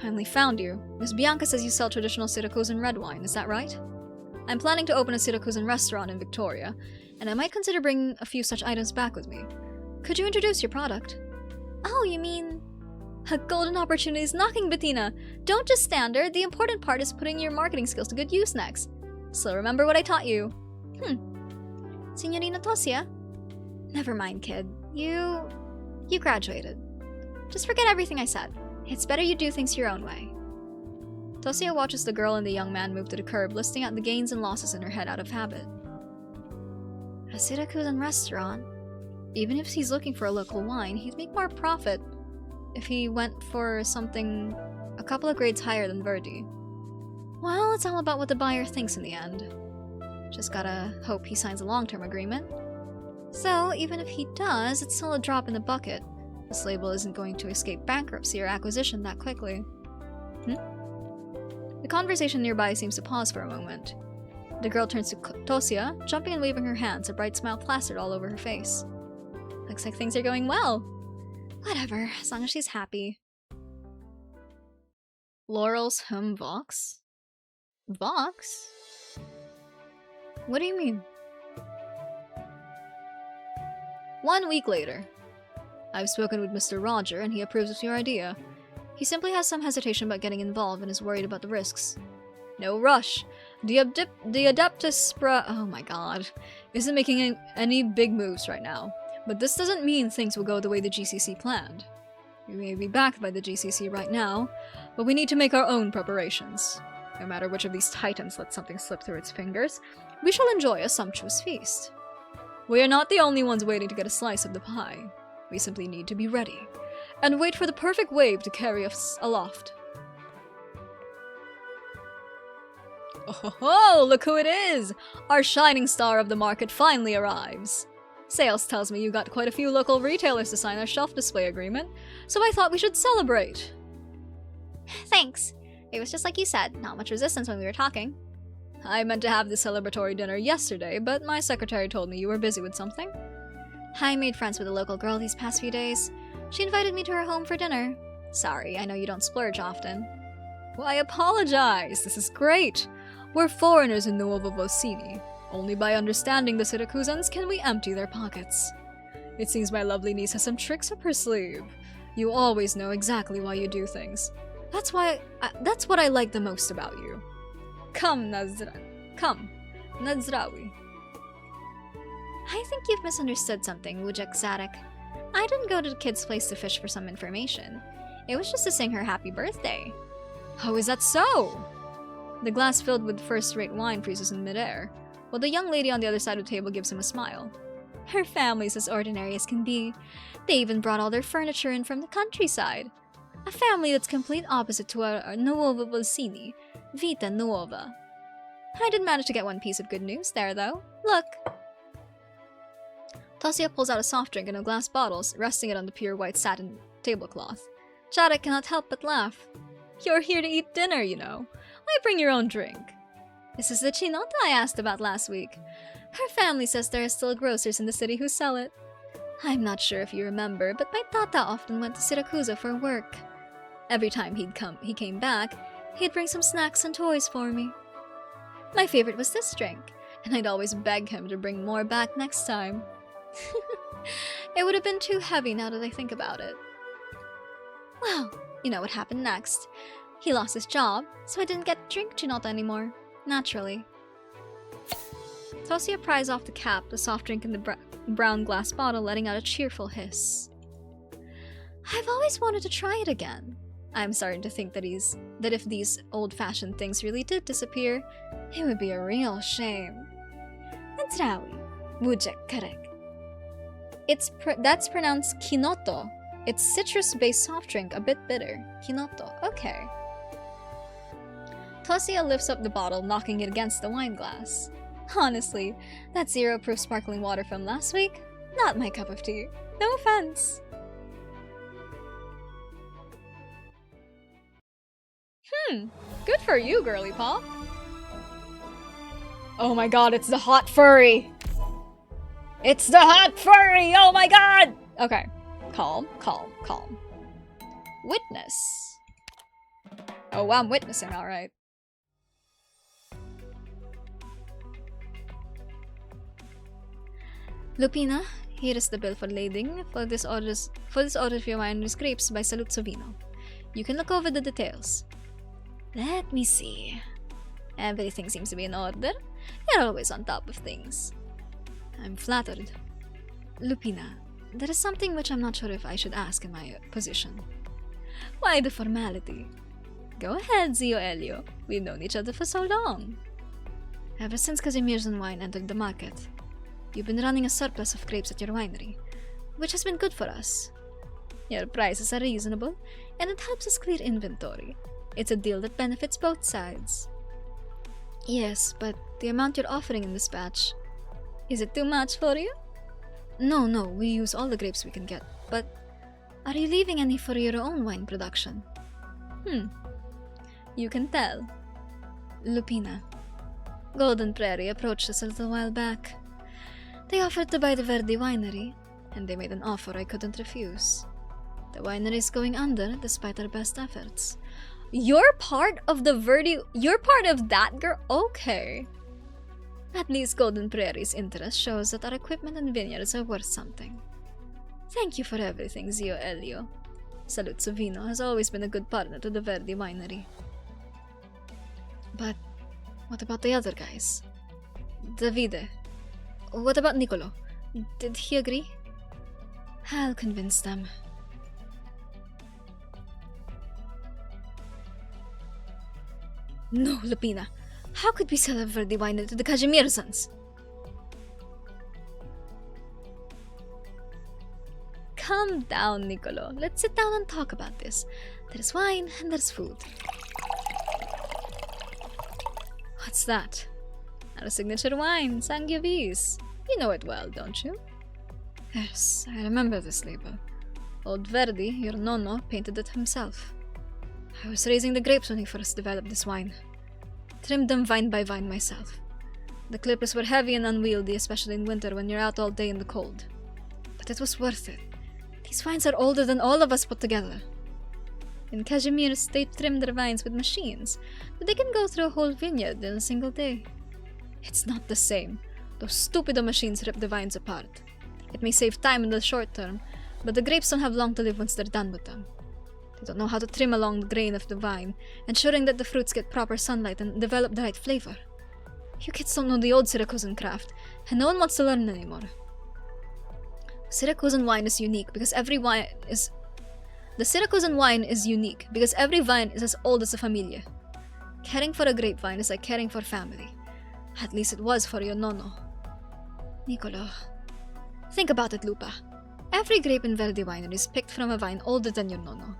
Finally found you. Miss Bianca says you sell traditional siracusan red wine, is that right? I'm planning to open a siracusan restaurant in Victoria, and I might consider bringing a few such items back with me. Could you introduce your product? Oh, you mean... A golden opportunity is knocking, Bettina! Don't just stand there, the important part is putting your marketing skills to good use next. So remember what I taught you. Signorina Tosia? Never mind, kid. You graduated. Just forget everything I said. It's better you do things your own way. Tosia watches the girl and the young man move to the curb, listing out the gains and losses in her head out of habit. A siracusan restaurant? Even if he's looking for a local wine, he'd make more profit if he went for something a couple of grades higher than Verdi. Well, it's all about what the buyer thinks in the end. Just gotta hope he signs a long-term agreement. So, even if he does, it's still a drop in the bucket. This label isn't going to escape bankruptcy or acquisition that quickly. The conversation nearby seems to pause for a moment. The girl turns to Tosia, jumping and waving her hands, a bright smile plastered all over her face. Looks like things are going well. Whatever, as long as she's happy. Laurel's Vox? Vox? What do you mean? 1 week later. I've spoken with Mr. Roger and he approves of your idea. He simply has some hesitation about getting involved and is worried about the risks. No rush. The Adeptus oh my god, isn't making any big moves right now. But this doesn't mean things will go the way the GCC planned. We may be backed by the GCC right now, but we need to make our own preparations. No matter which of these titans lets something slip through its fingers, we shall enjoy a sumptuous feast. We are not the only ones waiting to get a slice of the pie. We simply need to be ready, and wait for the perfect wave to carry us aloft. Oh, look who it is! Our shining star of the market finally arrives. Sales tells me you got quite a few local retailers to sign our shelf display agreement, so I thought we should celebrate. Thanks. It was just like you said, not much resistance when we were talking. I meant to have the celebratory dinner yesterday, but my secretary told me you were busy with something. I made friends with a local girl these past few days. She invited me to her home for dinner. Sorry, I know you don't splurge often. Why apologize? This is great. We're foreigners in Nuovo Vocini. Only by understanding the Siracusans can we empty their pockets. It seems my lovely niece has some tricks up her sleeve. You always know exactly why you do things. That's what I like the most about you. Come, Nazrawi. I think you've misunderstood something, Wujek Zadok. I didn't go to the kid's place to fish for some information. It was just to sing her happy birthday. How is that so? The glass filled with first-rate wine freezes in midair, while the young lady on the other side of the table gives him a smile. Her family's as ordinary as can be. They even brought all their furniture in from the countryside. A family that's complete opposite to our Nuovo Vocini, Vita Nuova. I did manage to get one piece of good news there, though. Look. Tosia pulls out a soft drink in a glass bottle, resting it on the pure white satin tablecloth. Chadek cannot help but laugh. You're here to eat dinner, you know. Why bring your own drink? This is the chinota I asked about last week. Her family says there are still grocers in the city who sell it. I'm not sure if you remember, but my tata often went to Siracusa for work. Every time he came back, he'd bring some snacks and toys for me. My favorite was this drink, and I'd always beg him to bring more back next time. It would have been too heavy now that I think about it. Well, you know what happened next. He lost his job, so I didn't get to drink chinota anymore. Naturally. Tosia pries off the cap, the soft drink in the brown glass bottle letting out a cheerful hiss. I've always wanted to try it again. I'm starting to think that if these old-fashioned things really did disappear, it would be a real shame. And Trawi, Wujek correct. That's pronounced kinoto. It's citrus-based soft drink, a bit bitter. Kinoto, okay. Tosia lifts up the bottle, knocking it against the wine glass. Honestly, that zero-proof sparkling water from last week? Not my cup of tea. No offense. Good for you, girly pop. Oh my god, it's the hot furry! It's the hot furry! Oh my god! Okay, calm, calm, calm. Witness. Oh, I'm witnessing, alright. Lupina, here is the bill for lading for this order of your winery's grapes by Saluzzo Vino. You can look over the details. Let me see. Everything seems to be in order. You're always on top of things. I'm flattered. Lupina, there is something which I'm not sure if I should ask in my position. Why the formality? Go ahead, Zio Elio. We've known each other for so long. Ever since Casimir's wine entered the market, you've been running a surplus of grapes at your winery, which has been good for us. Your prices are reasonable, and it helps us clear inventory. It's a deal that benefits both sides. Yes, but the amount you're offering in this batch, is it too much for you? No, we use all the grapes we can get, but are you leaving any for your own wine production? You can tell. Lupina. Golden Prairie approached us a little while back. They offered to buy the Verdi winery, and they made an offer I couldn't refuse. The winery is going under despite our best efforts. You're part of the Verdi... You're part of that girl? Okay. At least Golden Prairie's interest shows that our equipment and vineyards are worth something. Thank you for everything, Zio Elio. Saluzzo Vino has always been a good partner to the Verdi winery. But what about the other guys? Davide. What about Niccolo? Did he agree? I'll convince them. No, Lupina. How could we sell a Verdi winery to the Casimirsons? Calm down, Niccolo. Let's sit down and talk about this. There's wine and there's food. What's that? Our signature wine, Sangiovese. You know it well, don't you? Yes, I remember this label. Old Verdi, your nonno, painted it himself. I was raising the grapes when he first developed this wine. Trimmed them vine by vine myself. The clippers were heavy and unwieldy, especially in winter when you're out all day in the cold. But it was worth it. These vines are older than all of us put together. In Casimir's, they trim their vines with machines, but they can go through a whole vineyard in a single day. It's not the same. Those stupido machines rip the vines apart. It may save time in the short term, but the grapes don't have long to live once they're done with them. They don't know how to trim along the grain of the vine, ensuring that the fruits get proper sunlight and develop the right flavor. You kids don't know the old Siracusan craft, and no one wants to learn anymore. Siracusan wine is unique because every wine is... The Siracusan wine is unique because every vine is as old as a familia. Caring for a grapevine is like caring for family. At least it was for your nonno. Niccolo. Think about it, Lupa. Every grape in Verdi winery is picked from a vine older than your nonno.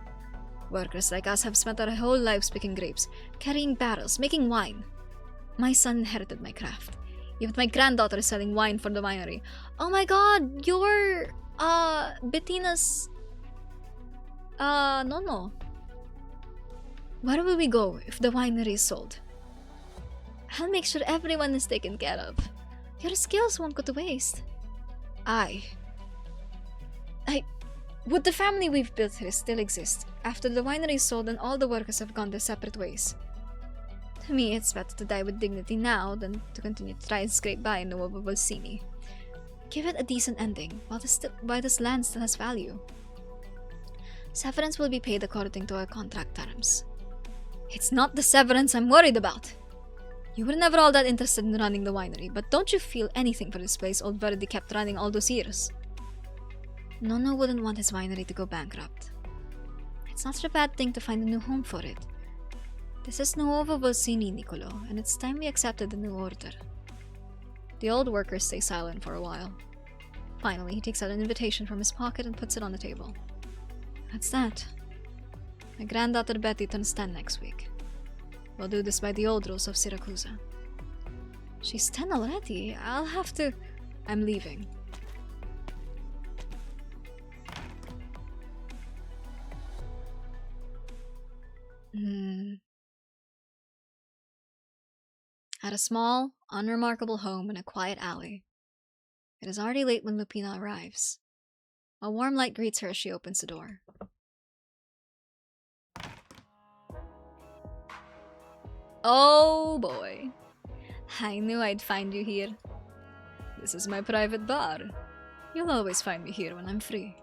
Workers like us have spent our whole lives picking grapes, carrying barrels, making wine. My son inherited my craft. Even my granddaughter is selling wine for the winery. Oh my god, you're... Bettina's... no. Where will we go if the winery is sold? I'll make sure everyone is taken care of. Your skills won't go to waste. Would the family we've built here still exist after the winery is sold and all the workers have gone their separate ways? To me, it's better to die with dignity now than to continue to try and scrape by Nuovo Volsini. Give it a decent ending while this land still has value. Severance will be paid according to our contract terms. It's not the severance I'm worried about. You were never all that interested in running the winery, but don't you feel anything for this place old Verdi kept running all those years? Nonno wouldn't want his winery to go bankrupt. It's not such a bad thing to find a new home for it. This is Nuovo Volsini, Nicolo, and it's time we accepted the new order. The old worker stays silent for a while. Finally, he takes out an invitation from his pocket and puts it on the table. That's that. My granddaughter Betty turns 10 next week. We'll do this by the old rules of Siracusa. She's 10 already? I'll have to... I'm leaving. At a small, unremarkable home in a quiet alley. It is already late when Lupina arrives. A warm light greets her as she opens the door. Oh boy. I knew I'd find you here. This is my private bar. You'll always find me here when I'm free.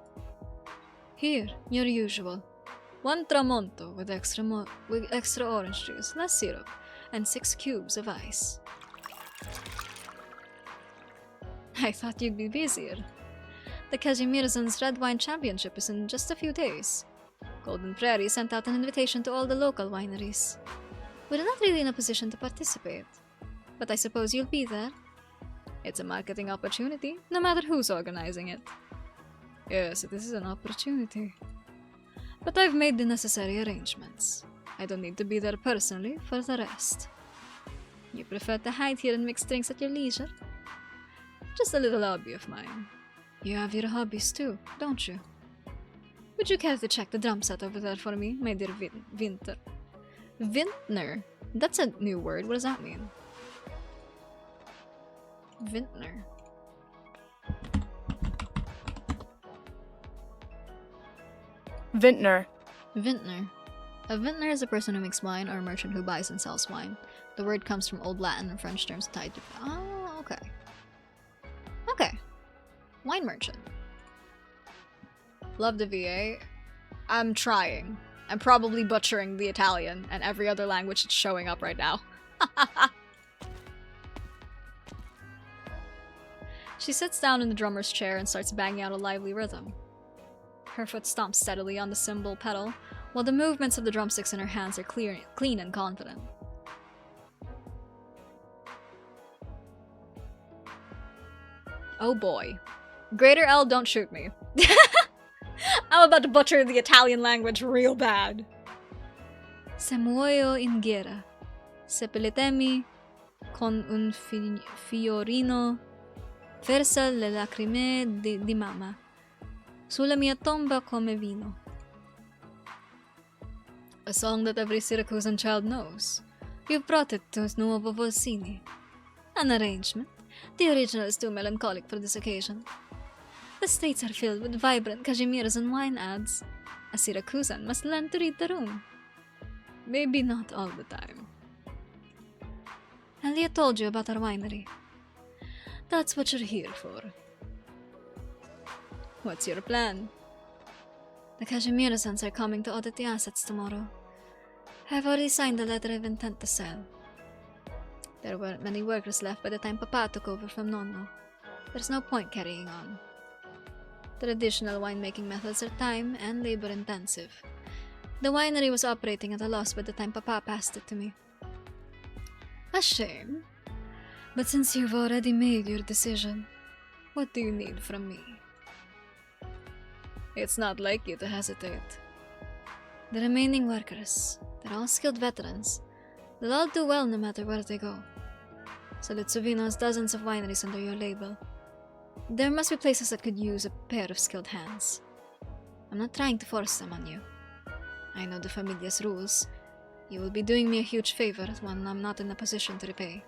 Here, your usual. 1 tramonto with extra orange juice, less syrup, and 6 cubes of ice. I thought you'd be busier. The Kazimierzan's Red Wine Championship is in just a few days. Golden Prairie sent out an invitation to all the local wineries. We're not really in a position to participate, but I suppose you'll be there. It's a marketing opportunity, no matter who's organizing it. Yes, this is an opportunity. But I've made the necessary arrangements. I don't need to be there personally for the rest. You prefer to hide here and mix drinks at your leisure? Just a little hobby of mine. You have your hobbies too, don't you? Would you care to check the drum set over there for me, my dear Winter? Vintner? That's a new word. What does that mean? Vintner. Vintner. Vintner. A vintner is a person who makes wine or a merchant who buys and sells wine. The word comes from Old Latin and French terms tied to... Oh, okay. Okay. Wine merchant. Love the VA. I'm trying. I'm probably butchering the Italian and every other language that's showing up right now. She sits down in the drummer's chair and starts banging out a lively rhythm. Her foot stomps steadily on the cymbal pedal, while the movements of the drumsticks in her hands are clean and confident. Oh boy. Greater L, don't shoot me. I'm about to butcher the Italian language real bad. Se muoio in guerra, seppellitemi con un fiorino, versa le lacrime di mamma, sulla mia tomba come vino. A song that every Siracusan child knows. You've brought it to Nuovo Volsini. An arrangement. The original is too melancholic for this occasion. The states are filled with vibrant cashmeres and wine ads. A Siracusan must learn to read the room. Maybe not all the time. Elia told you about our winery. That's what you're here for. What's your plan? The Kazimierzans are coming to audit the assets tomorrow. I've already signed a letter of intent to sell. There weren't many workers left by the time Papa took over from Nonno. There's no point carrying on. Traditional winemaking methods are time and labor intensive. The winery was operating at a loss by the time Papa passed it to me. A shame. But since you've already made your decision, what do you need from me? It's not like you to hesitate. The remaining workers, they're all skilled veterans. They'll all do well no matter where they go. Saluzzo has dozens of wineries under your label. There must be places that could use a pair of skilled hands. I'm not trying to force them on you. I know the Familia's rules. You will be doing me a huge favor when I'm not in a position to repay.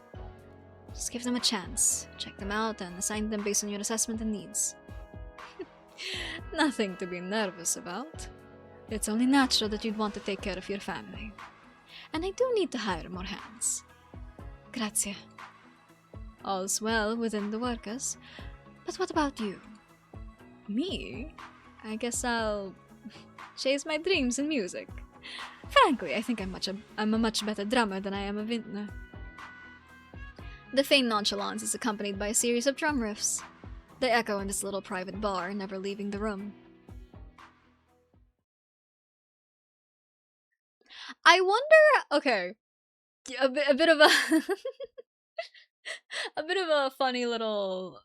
Just give them a chance, check them out, and assign them based on your assessment and needs. Nothing to be nervous about. It's only natural that you'd want to take care of your family. And I do need to hire more hands. Grazie. All's well within the workers. But what about you? Me? I guess I'll chase my dreams in music. Frankly, I think I'm a much better drummer than I am a vintner. The famed nonchalance is accompanied by a series of drum riffs. They echo in this little private bar, never leaving the room. I wonder. Okay, a bit of a a bit of a funny little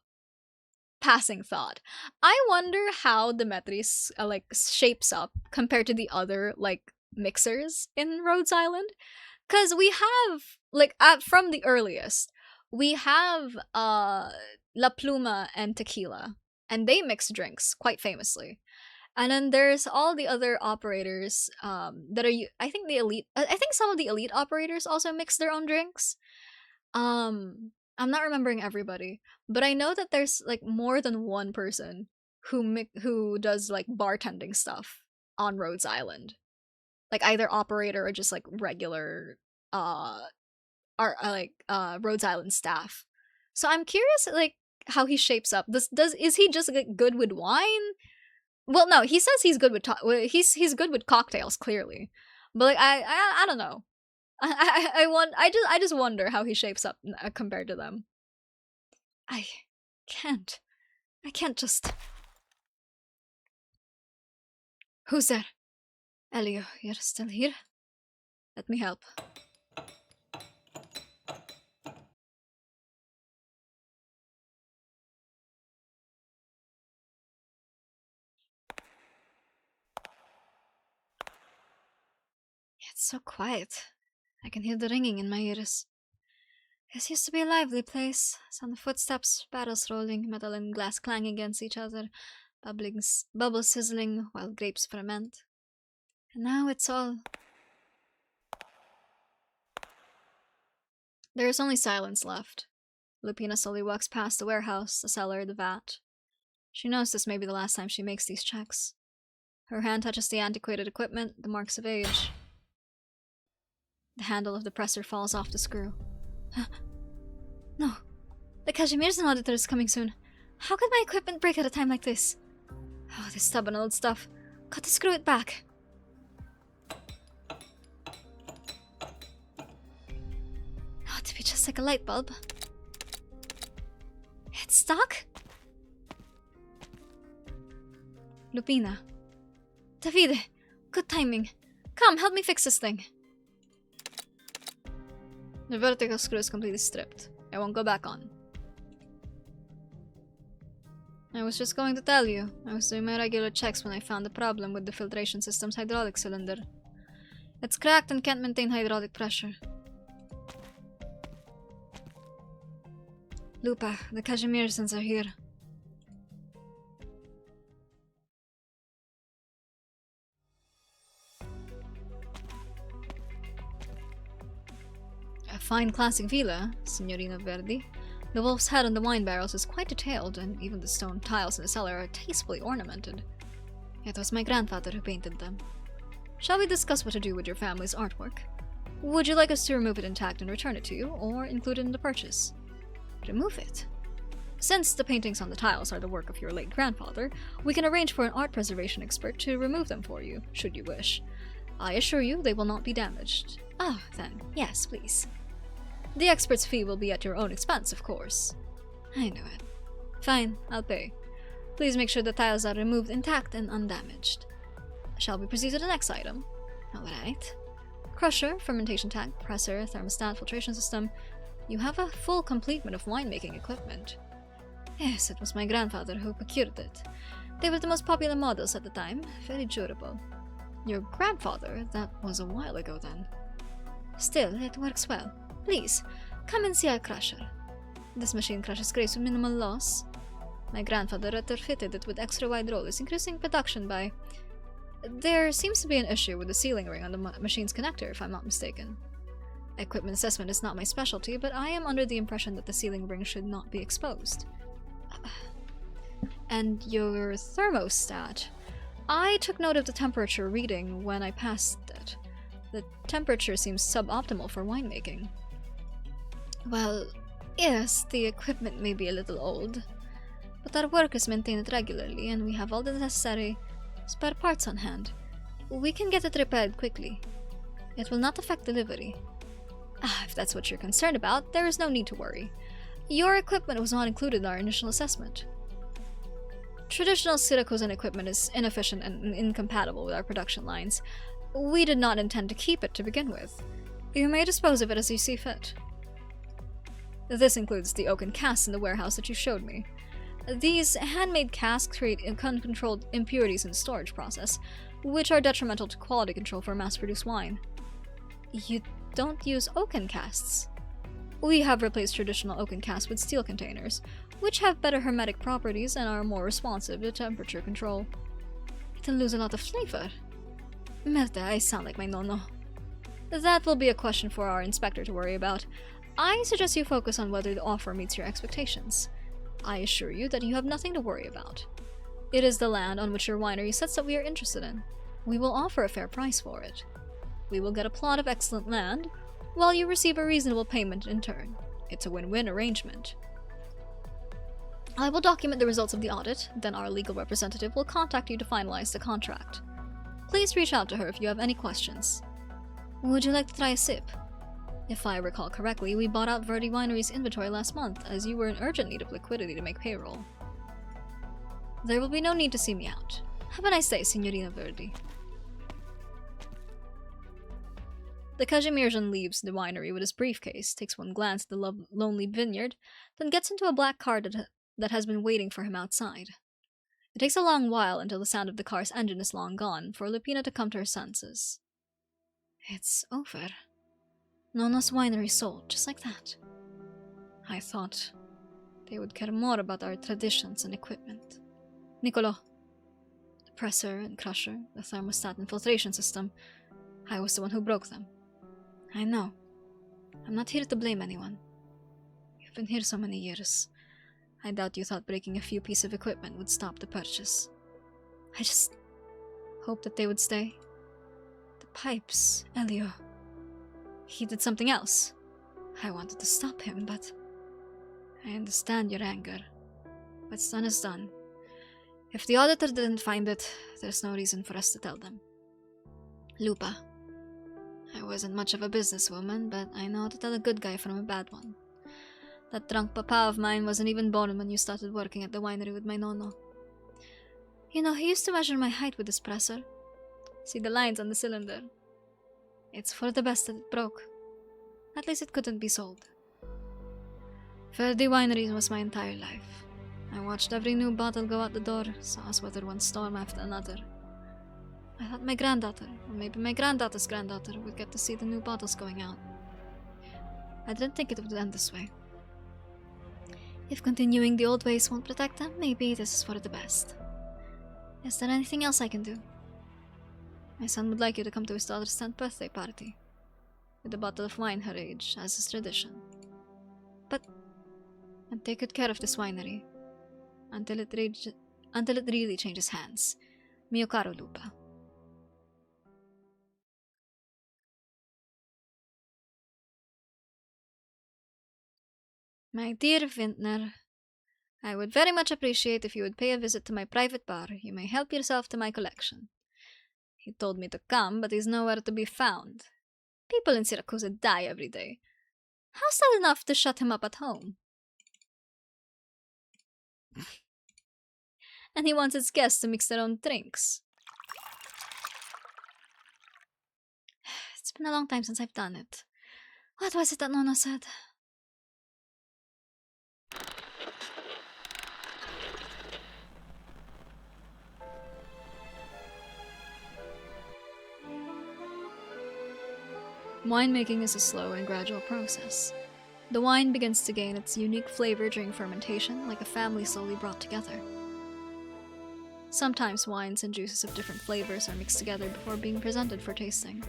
passing thought. I wonder how Demetrius like shapes up compared to the other like mixers in Rhodes Island, because we have like from the earliest we have La Pluma and Tequila, and they mix drinks quite famously. And then there's all the other operators that are I think the elite. I think some of the elite operators also mix their own drinks. I'm not remembering everybody, but I know that there's like more than one person who does like bartending stuff on Rhodes Island, like either operator or just like regular Rhodes Island staff. So I'm curious like how he shapes up. Is he just like, good with wine? Well, no, he says he's good with he's good with cocktails clearly, but like I don't know. I just wonder how he shapes up compared to them. I can't just. Who's there? Elio, you're still here? Let me help. It's so quiet. I can hear the ringing in my ears. This used to be a lively place. Sound of footsteps, barrels rolling, metal and glass clanging against each other, bubbles sizzling while grapes ferment. And now it's all... There is only silence left. Lupina slowly walks past the warehouse, the cellar, the vat. She knows this may be the last time she makes these checks. Her hand touches the antiquated equipment, the marks of age. The handle of the presser falls off the screw. No. The Cashmere's auditor is coming soon. How could my equipment break at a time like this? Oh, this stubborn old stuff. Got to screw it back. Oh, to be just like a light bulb. It's stuck? Lupina. Davide. Good timing. Come, help me fix this thing. The vertical screw is completely stripped. It won't go back on. I was just going to tell you. I was doing my regular checks when I found the problem with the filtration system's hydraulic cylinder. It's cracked and can't maintain hydraulic pressure. Lupa, the Cashmeresons are here. A fine classic villa, Signorina Verdi. The wolf's head on the wine barrels is quite detailed, and even the stone tiles in the cellar are tastefully ornamented. It was my grandfather who painted them. Shall we discuss what to do with your family's artwork? Would you like us to remove it intact and return it to you, or include it in the purchase? Remove it? Since the paintings on the tiles are the work of your late grandfather, we can arrange for an art preservation expert to remove them for you, should you wish. I assure you they will not be damaged. Ah, then, yes, please. The expert's fee will be at your own expense, of course. I know it. Fine, I'll pay. Please make sure the tiles are removed intact and undamaged. Shall we proceed to the next item? Alright. Crusher, fermentation tank, presser, thermostat, filtration system. You have a full complement of winemaking equipment. Yes, it was my grandfather who procured it. They were the most popular models at the time, very durable. Your grandfather? That was a while ago then. Still, it works well. Please, come and see our crusher. This machine crushes grapes with minimal loss. My grandfather retrofitted it with extra wide rollers, increasing production by... There seems to be an issue with the sealing ring on the machine's connector, if I'm not mistaken. Equipment assessment is not my specialty, but I am under the impression that the sealing ring should not be exposed. And your thermostat. I took note of the temperature reading when I passed it. The temperature seems suboptimal for winemaking. Well, yes, the equipment may be a little old, but our workers maintain it regularly and we have all the necessary spare parts on hand. We can get it repaired quickly. It will not affect delivery. If that's what you're concerned about, there is no need to worry. Your equipment was not included in our initial assessment. Traditional siracusan equipment is inefficient and incompatible with our production lines. We did not intend to keep it to begin with. You may dispose of it as you see fit. This includes the oaken casks in the warehouse that you showed me. These handmade casks create uncontrolled impurities in the storage process, which are detrimental to quality control for mass-produced wine. You don't use oaken casks. We have replaced traditional oaken casks with steel containers, which have better hermetic properties and are more responsive to temperature control. It'll lose a lot of flavor. Merde, I sound like my nono. That will be a question for our inspector to worry about. I suggest you focus on whether the offer meets your expectations. I assure you that you have nothing to worry about. It is the land on which your winery sits that we are interested in. We will offer a fair price for it. We will get a plot of excellent land, while you receive a reasonable payment in turn. It's a win-win arrangement. I will document the results of the audit, then our legal representative will contact you to finalize the contract. Please reach out to her if you have any questions. Would you like to try a sip? If I recall correctly, we bought out Verdi Winery's inventory last month, as you were in urgent need of liquidity to make payroll. There will be no need to see me out. Have a nice day, Signorina Verdi. The Kazimierjan leaves the winery with his briefcase, takes one glance at the lonely vineyard, then gets into a black car that has been waiting for him outside. It takes a long while until the sound of the car's engine is long gone for Lupina to come to her senses. It's over. Nono's winery sold, just like that. I thought they would care more about our traditions and equipment. Niccolo, the presser and crusher, the thermostat and filtration system, I was the one who broke them. I know. I'm not here to blame anyone. You've been here so many years. I doubt you thought breaking a few pieces of equipment would stop the purchase. I just hoped that they would stay. The pipes, Elio. He did something else. I wanted to stop him, but I understand your anger. What's done is done. If the auditor didn't find it, there's no reason for us to tell them. Lupa. I wasn't much of a businesswoman, but I know how to tell a good guy from a bad one. That drunk papa of mine wasn't even born when you started working at the winery with my nono. You know, he used to measure my height with his presser. See the lines on the cylinder? It's for the best that it broke. At least it couldn't be sold. Verdi Wineries was my entire life. I watched every new bottle go out the door, saw us weather one storm after another. I thought my granddaughter, or maybe my granddaughter's granddaughter, would get to see the new bottles going out. I didn't think it would end this way. If continuing the old ways won't protect them, maybe this is for the best. Is there anything else I can do? My son would like you to come to his daughter's 10th birthday party, with a bottle of wine her age, as is tradition. And take good care of this winery, until it really changes hands. Mio caro Lupa. My dear Vintner, I would very much appreciate if you would pay a visit to my private bar. You may help yourself to my collection. He told me to come, but he's nowhere to be found. People in Siracusa die every day. How's that enough to shut him up at home? And he wants his guests to mix their own drinks. It's been a long time since I've done it. What was it that Nono said? Winemaking is a slow and gradual process. The wine begins to gain its unique flavor during fermentation, like a family slowly brought together. Sometimes wines and juices of different flavors are mixed together before being presented for tasting.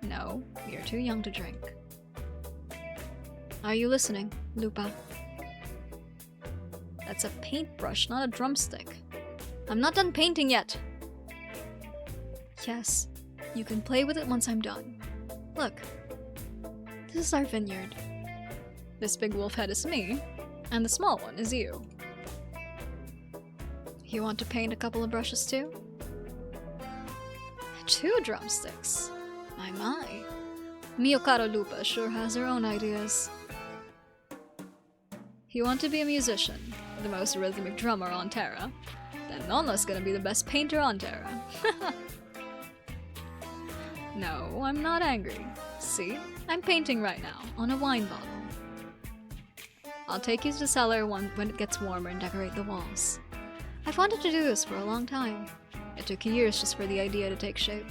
No, you're too young to drink. Are you listening, Lupa? That's a paintbrush, not a drumstick. I'm not done painting yet! Yes, you can play with it once I'm done. Look. This is our vineyard. This big wolf head is me, and the small one is you. You want to paint a couple of brushes too? 2 drumsticks? My. Mio caro Lupa sure has her own ideas. You want to be a musician, the most rhythmic drummer on Terra? Then Nono's gonna be the best painter on Terra. No, I'm not angry. See? I'm painting right now, on a wine bottle. I'll take you to the cellar when it gets warmer and decorate the walls. I've wanted to do this for a long time. It took years just for the idea to take shape.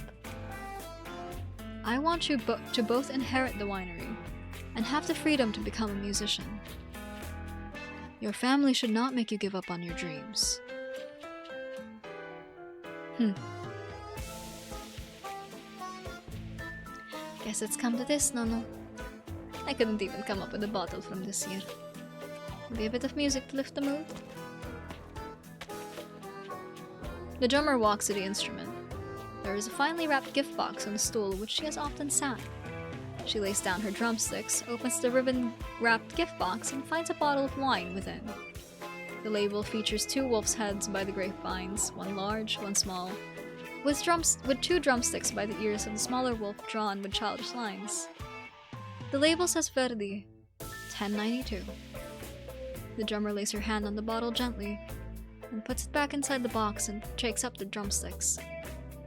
I want you to both inherit the winery and have the freedom to become a musician. Your family should not make you give up on your dreams. Guess it's come to this, Nono. I couldn't even come up with a bottle from this year. Maybe a bit of music to lift the mood? The drummer walks to the instrument. There is a finely wrapped gift box on the stool which she has often sat. She lays down her drumsticks, opens the ribbon-wrapped gift box, and finds a bottle of wine within. The label features 2 wolf's heads by the grapevines, one large, one small, with 2 drumsticks by the ears of the smaller wolf drawn with childish lines. The label says Verdi, 1092. The drummer lays her hand on the bottle gently, and puts it back inside the box and shakes up the drumsticks.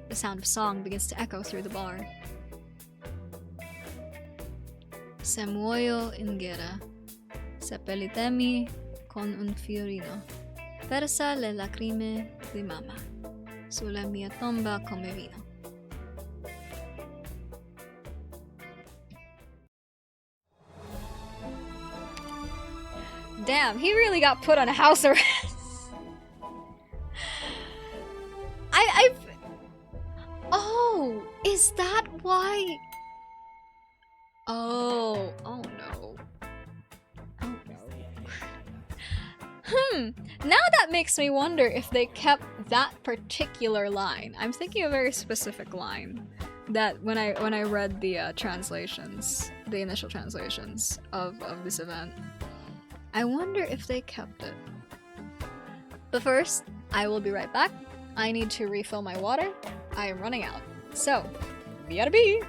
The sound of song begins to echo through the bar. Se muoio in guerra, seppellitemi con un fiorino, versa le lacrime di mamma, sulla mia tomba come vino. Damn, he really got put on house arrest. Oh, is that why? Oh no. Oh no. Now that makes me wonder if they kept that particular line. I'm thinking a very specific line that when I read the translations, the initial translations of this event, I wonder if they kept it. But first, I will be right back. I need to refill my water. I am running out. So, BRB!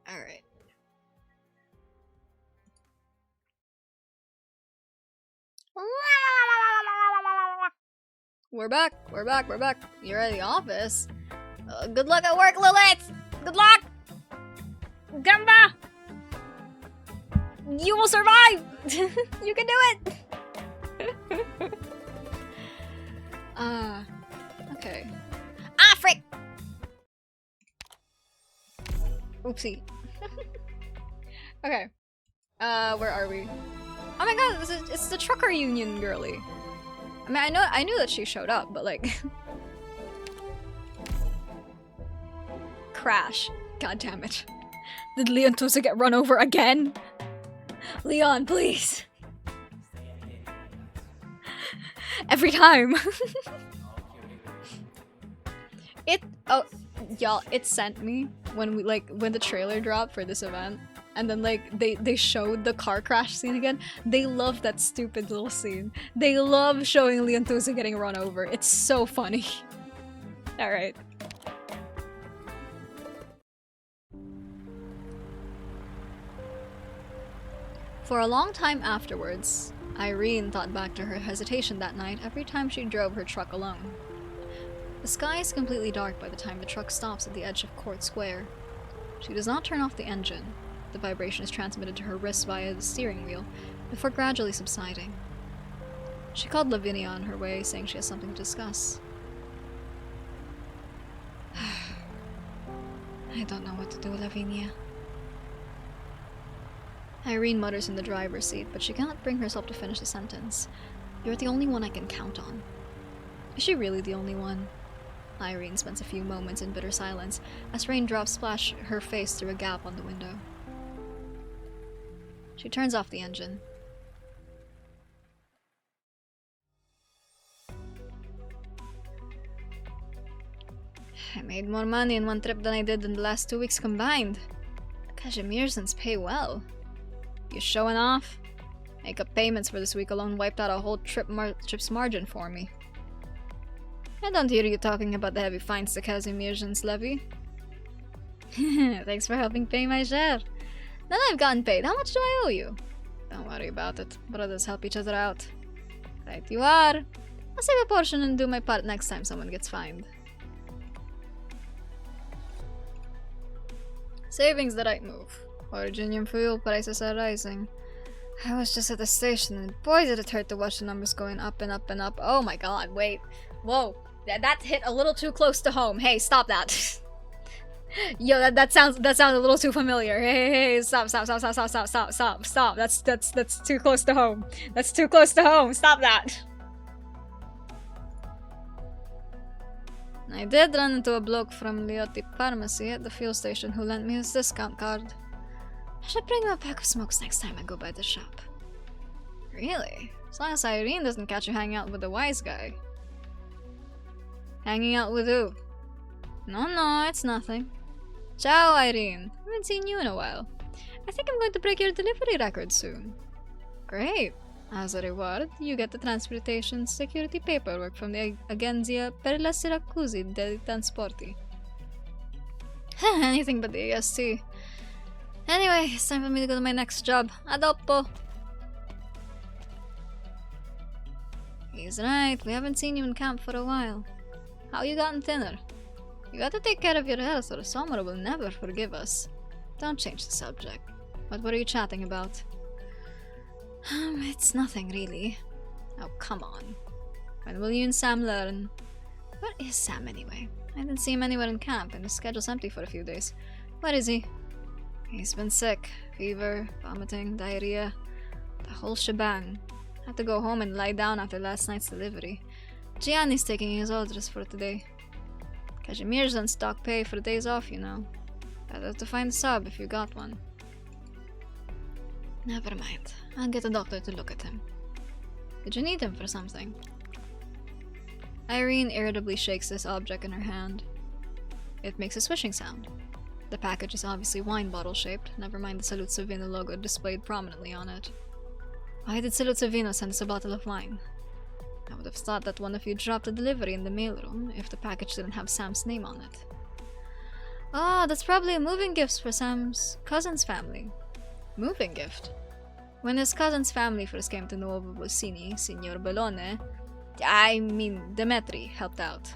Alright. We're back. You're at the office. Good luck at work, Lilith! Good luck! Gamba! You will survive! You can do it! Okay. Ah, frick! Oopsie. Okay. Where are we? Oh my god, it's the trucker union girly. I mean, I knew that she showed up, but like... Crash. God damn it. Did Leon Tosa get run over again? Leon, please. Every time. Oh, y'all, it sent me when when the trailer dropped for this event, and then like they showed the car crash scene again. They love that stupid little scene. They love showing Leon Tosa getting run over. It's so funny. Alright. For a long time afterwards, Irene thought back to her hesitation that night every time she drove her truck alone. The sky is completely dark by the time the truck stops at the edge of Court Square. She does not turn off the engine. The vibration is transmitted to her wrist via the steering wheel, before gradually subsiding. She called Lavinia on her way, saying she has something to discuss. I don't know what to do, Lavinia. Irene mutters in the driver's seat, but she cannot bring herself to finish the sentence. You're the only one I can count on. Is she really the only one? Irene spends a few moments in bitter silence as raindrops splash her face through a gap on the window. She turns off the engine. I made more money in one trip than I did in the last 2 weeks combined. Kazimierzans pay well. You showing off? Makeup payments for this week alone wiped out a whole trip's margin for me. I don't hear you talking about the heavy fines the Kazimierzans levy. Thanks for helping pay my share. Now that I've gotten paid, how much do I owe you? Don't worry about it. Brothers help each other out. Right you are. I'll save a portion and do my part next time someone gets fined. Saving's the right move. Originium fuel prices are rising. I was just at the station and boy did it hurt to watch the numbers going up and up and up. Oh my god, wait. Whoa. That hit a little too close to home. Hey, stop that. Yo, that sounds a little too familiar. Hey, stop. That's too close to home. That's too close to home. Stop that. I did run into a bloke from Liotti Pharmacy at the fuel station who lent me his discount card. I should bring him a pack of smokes next time I go by the shop. Really? As long as Irene doesn't catch you hanging out with the wise guy. Hanging out with who? No, it's nothing. Ciao, Irene. Haven't seen you in a while. I think I'm going to break your delivery record soon. Great. As a reward, you get the transportation security paperwork from the Agenzia per la Siracusi dei Trasporti. Anything but the AST. Anyway, it's time for me to go to my next job. A dopo! He's right, we haven't seen you in camp for a while. How you gotten thinner? You gotta take care of your health or Somra will never forgive us. Don't change the subject. What were you chatting about? It's nothing really. Oh, come on. When will you and Sam learn? Where is Sam anyway? I didn't see him anywhere in camp and his schedule's empty for a few days. Where is he? He's been sick. Fever, vomiting, diarrhea. The whole shebang. Had to go home and lie down after last night's delivery. Gianni's taking his orders for today. Kazimierzans stock pay for days off, you know. Better to find a sub if you got one. Never mind. I'll get a doctor to look at him. Did you need him for something? Irene irritably shakes this object in her hand. It makes a swishing sound. The package is obviously wine bottle shaped, never mind the Saluzzo Vino logo displayed prominently on it. Why did Saluzzo Vino send us a bottle of wine? I would have thought that one of you dropped a delivery in the mailroom if the package didn't have Sam's name on it. Ah, that's probably a moving gift for Sam's cousin's family. Moving gift? When his cousin's family first came to Nuovo Bolsini, Signor Bellone, I mean Demetri, helped out.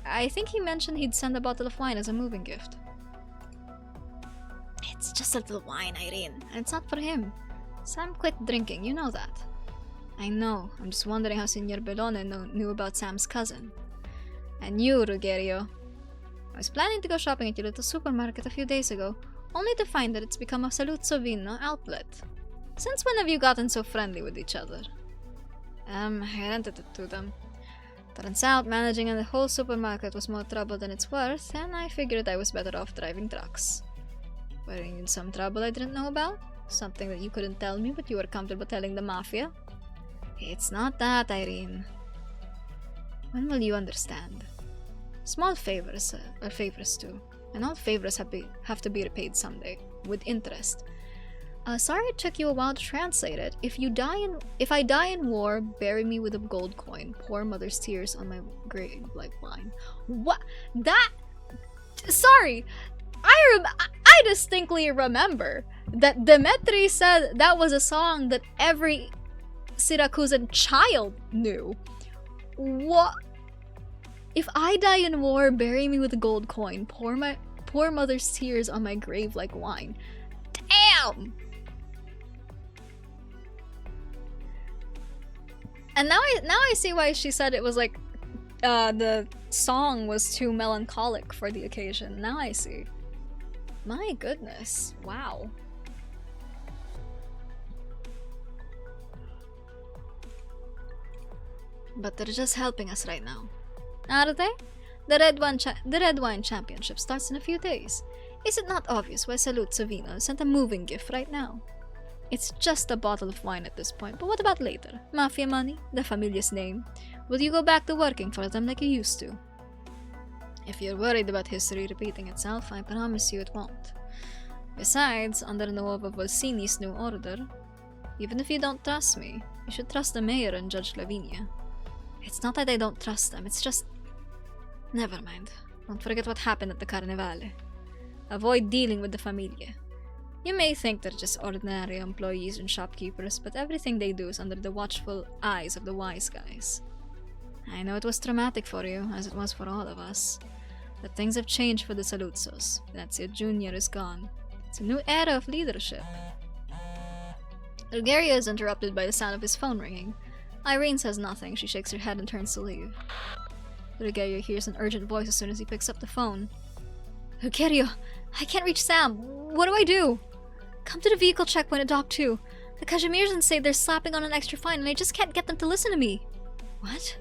I think he mentioned he'd send a bottle of wine as a moving gift. It's just a little wine, Irene, and it's not for him. Sam quit drinking, you know that. I know, I'm just wondering how Signor Bellone knew about Sam's cousin. And you, Ruggerio. I was planning to go shopping at your little supermarket a few days ago, only to find that it's become a Saluzzo Vino outlet. Since when have you gotten so friendly with each other? I rented it to them. Turns out managing the whole supermarket was more trouble than it's worth, and I figured I was better off driving trucks. Were you in some trouble I didn't know about? Something that you couldn't tell me but you were comfortable telling the Mafia? It's not that, Irene. When will you understand? Small favors are favors too, and all favors have to be repaid someday, with interest. Sorry it took you a while to translate it. If I die in war, bury me with a gold coin. Pour mother's tears on my grave like wine. What? That? Sorry, I distinctly remember that Demetri said that was a song that every Siracusan child knew. What? If I die in war, bury me with a gold coin. Pour mother's tears on my grave like wine. Damn! And now I see why she said it was like the song was too melancholic for the occasion. Now I see. My goodness. Wow. But they're just helping us right now. Are they? The Red Wine Championship starts in a few days. Is it not obvious why Saluzzo Vino sent a moving gift right now? It's just a bottle of wine at this point, but what about later? Mafia money? The Familia's name? Will you go back to working for them like you used to? If you're worried about history repeating itself, I promise you it won't. Besides, under Nuovo Bolsini's new order, even if you don't trust me, you should trust the mayor and Judge Lavinia. It's not that I don't trust them, it's just... Never mind. Don't forget what happened at the Carnevale. Avoid dealing with the Familia. You may think they're just ordinary employees and shopkeepers, but everything they do is under the watchful eyes of the wise guys. I know it was traumatic for you, as it was for all of us. But things have changed for the Saluzzos. Venezia Jr. is gone. It's a new era of leadership. Ruggerio is interrupted by the sound of his phone ringing. Irene says nothing. She shakes her head and turns to leave. Ruggerio hears an urgent voice as soon as he picks up the phone. Ruggerio, I can't reach Sam. What do I do? Come to the vehicle checkpoint at Dock 2. The Cashmereans say they're slapping on an extra fine and I just can't get them to listen to me. What?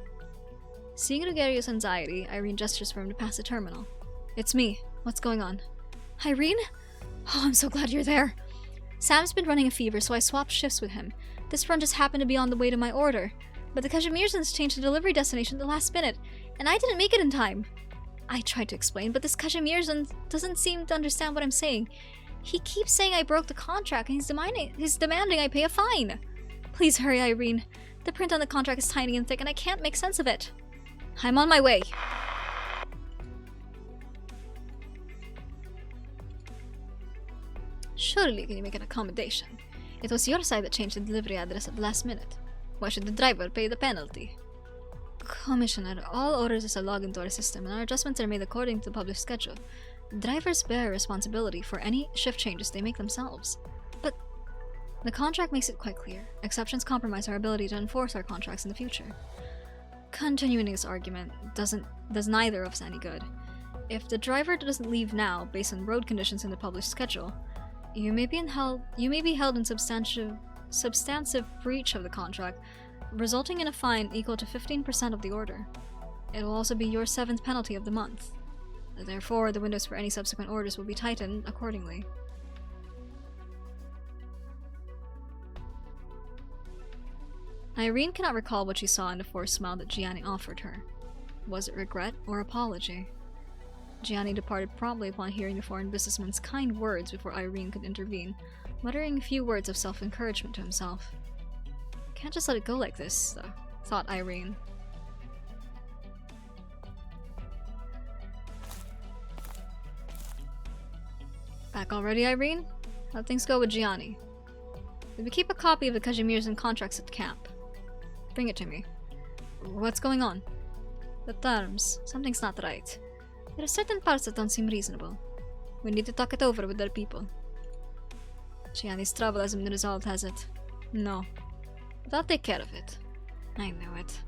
Seeing Ruggerio's anxiety, Irene gestures for him to pass the terminal. It's me. What's going on? Irene? Oh, I'm so glad you're there. Sam's been running a fever, so I swapped shifts with him. This run just happened to be on the way to my order. But the Cashmereans changed the delivery destination at the last minute, and I didn't make it in time. I tried to explain, but this Cashmerean doesn't seem to understand what I'm saying. He keeps saying I broke the contract, and he's demanding I pay a fine. Please hurry, Irene. The print on the contract is tiny and thick, and I can't make sense of it. I'm on my way. Surely can you make an accommodation? It was your side that changed the delivery address at the last minute. Why should the driver pay the penalty? Commissioner, all orders are logged into our system and our adjustments are made according to the published schedule. Drivers bear responsibility for any shift changes they make themselves. But the contract makes it quite clear. Exceptions compromise our ability to enforce our contracts in the future. Continuing this argument does neither of us any good. If the driver doesn't leave now based on road conditions in the published schedule, you may be held in substantive breach of the contract, resulting in a fine equal to 15% of the order. It will also be your 7th penalty of the month. Therefore, the windows for any subsequent orders will be tightened accordingly. Irene cannot recall what she saw in the forced smile that Gianni offered her. Was it regret or apology? Gianni departed promptly upon hearing the foreign businessman's kind words before Irene could intervene, muttering a few words of self-encouragement to himself. Can't just let it go like this, though. thought Irene. Back already, Irene? How'd things go with Gianni? Did we keep a copy of the Casimir's and contracts at camp? Bring it to me. What's going on? The terms. Something's not right. There are certain parts that don't seem reasonable. We need to talk it over with their people. Gianni's trouble hasn't been resolved, has it? No. But I'll take care of it. I knew it.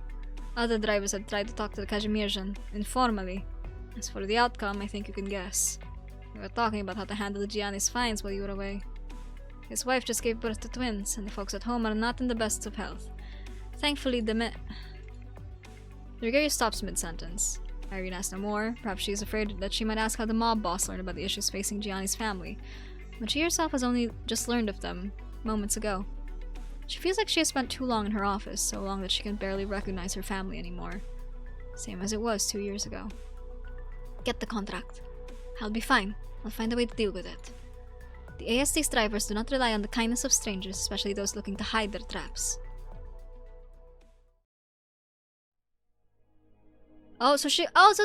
Other drivers had tried to talk to the Casimirjan, informally. As for the outcome, I think you can guess. We were talking about how to handle Gianni's fines while you were away. His wife just gave birth to twins, and the folks at home are not in the best of health. Thankfully, the brigadier stops mid-sentence. Irene asks no more. Perhaps she is afraid that she might ask how the mob boss learned about the issues facing Gianni's family, but she herself has only just learned of them moments ago. She feels like she has spent too long in her office, so long that she can barely recognize her family anymore. Same as it was 2 years ago. Get the contract. I'll be fine. I'll find a way to deal with it. The ASD's drivers do not rely on the kindness of strangers, especially those looking to hide their traps. Oh, so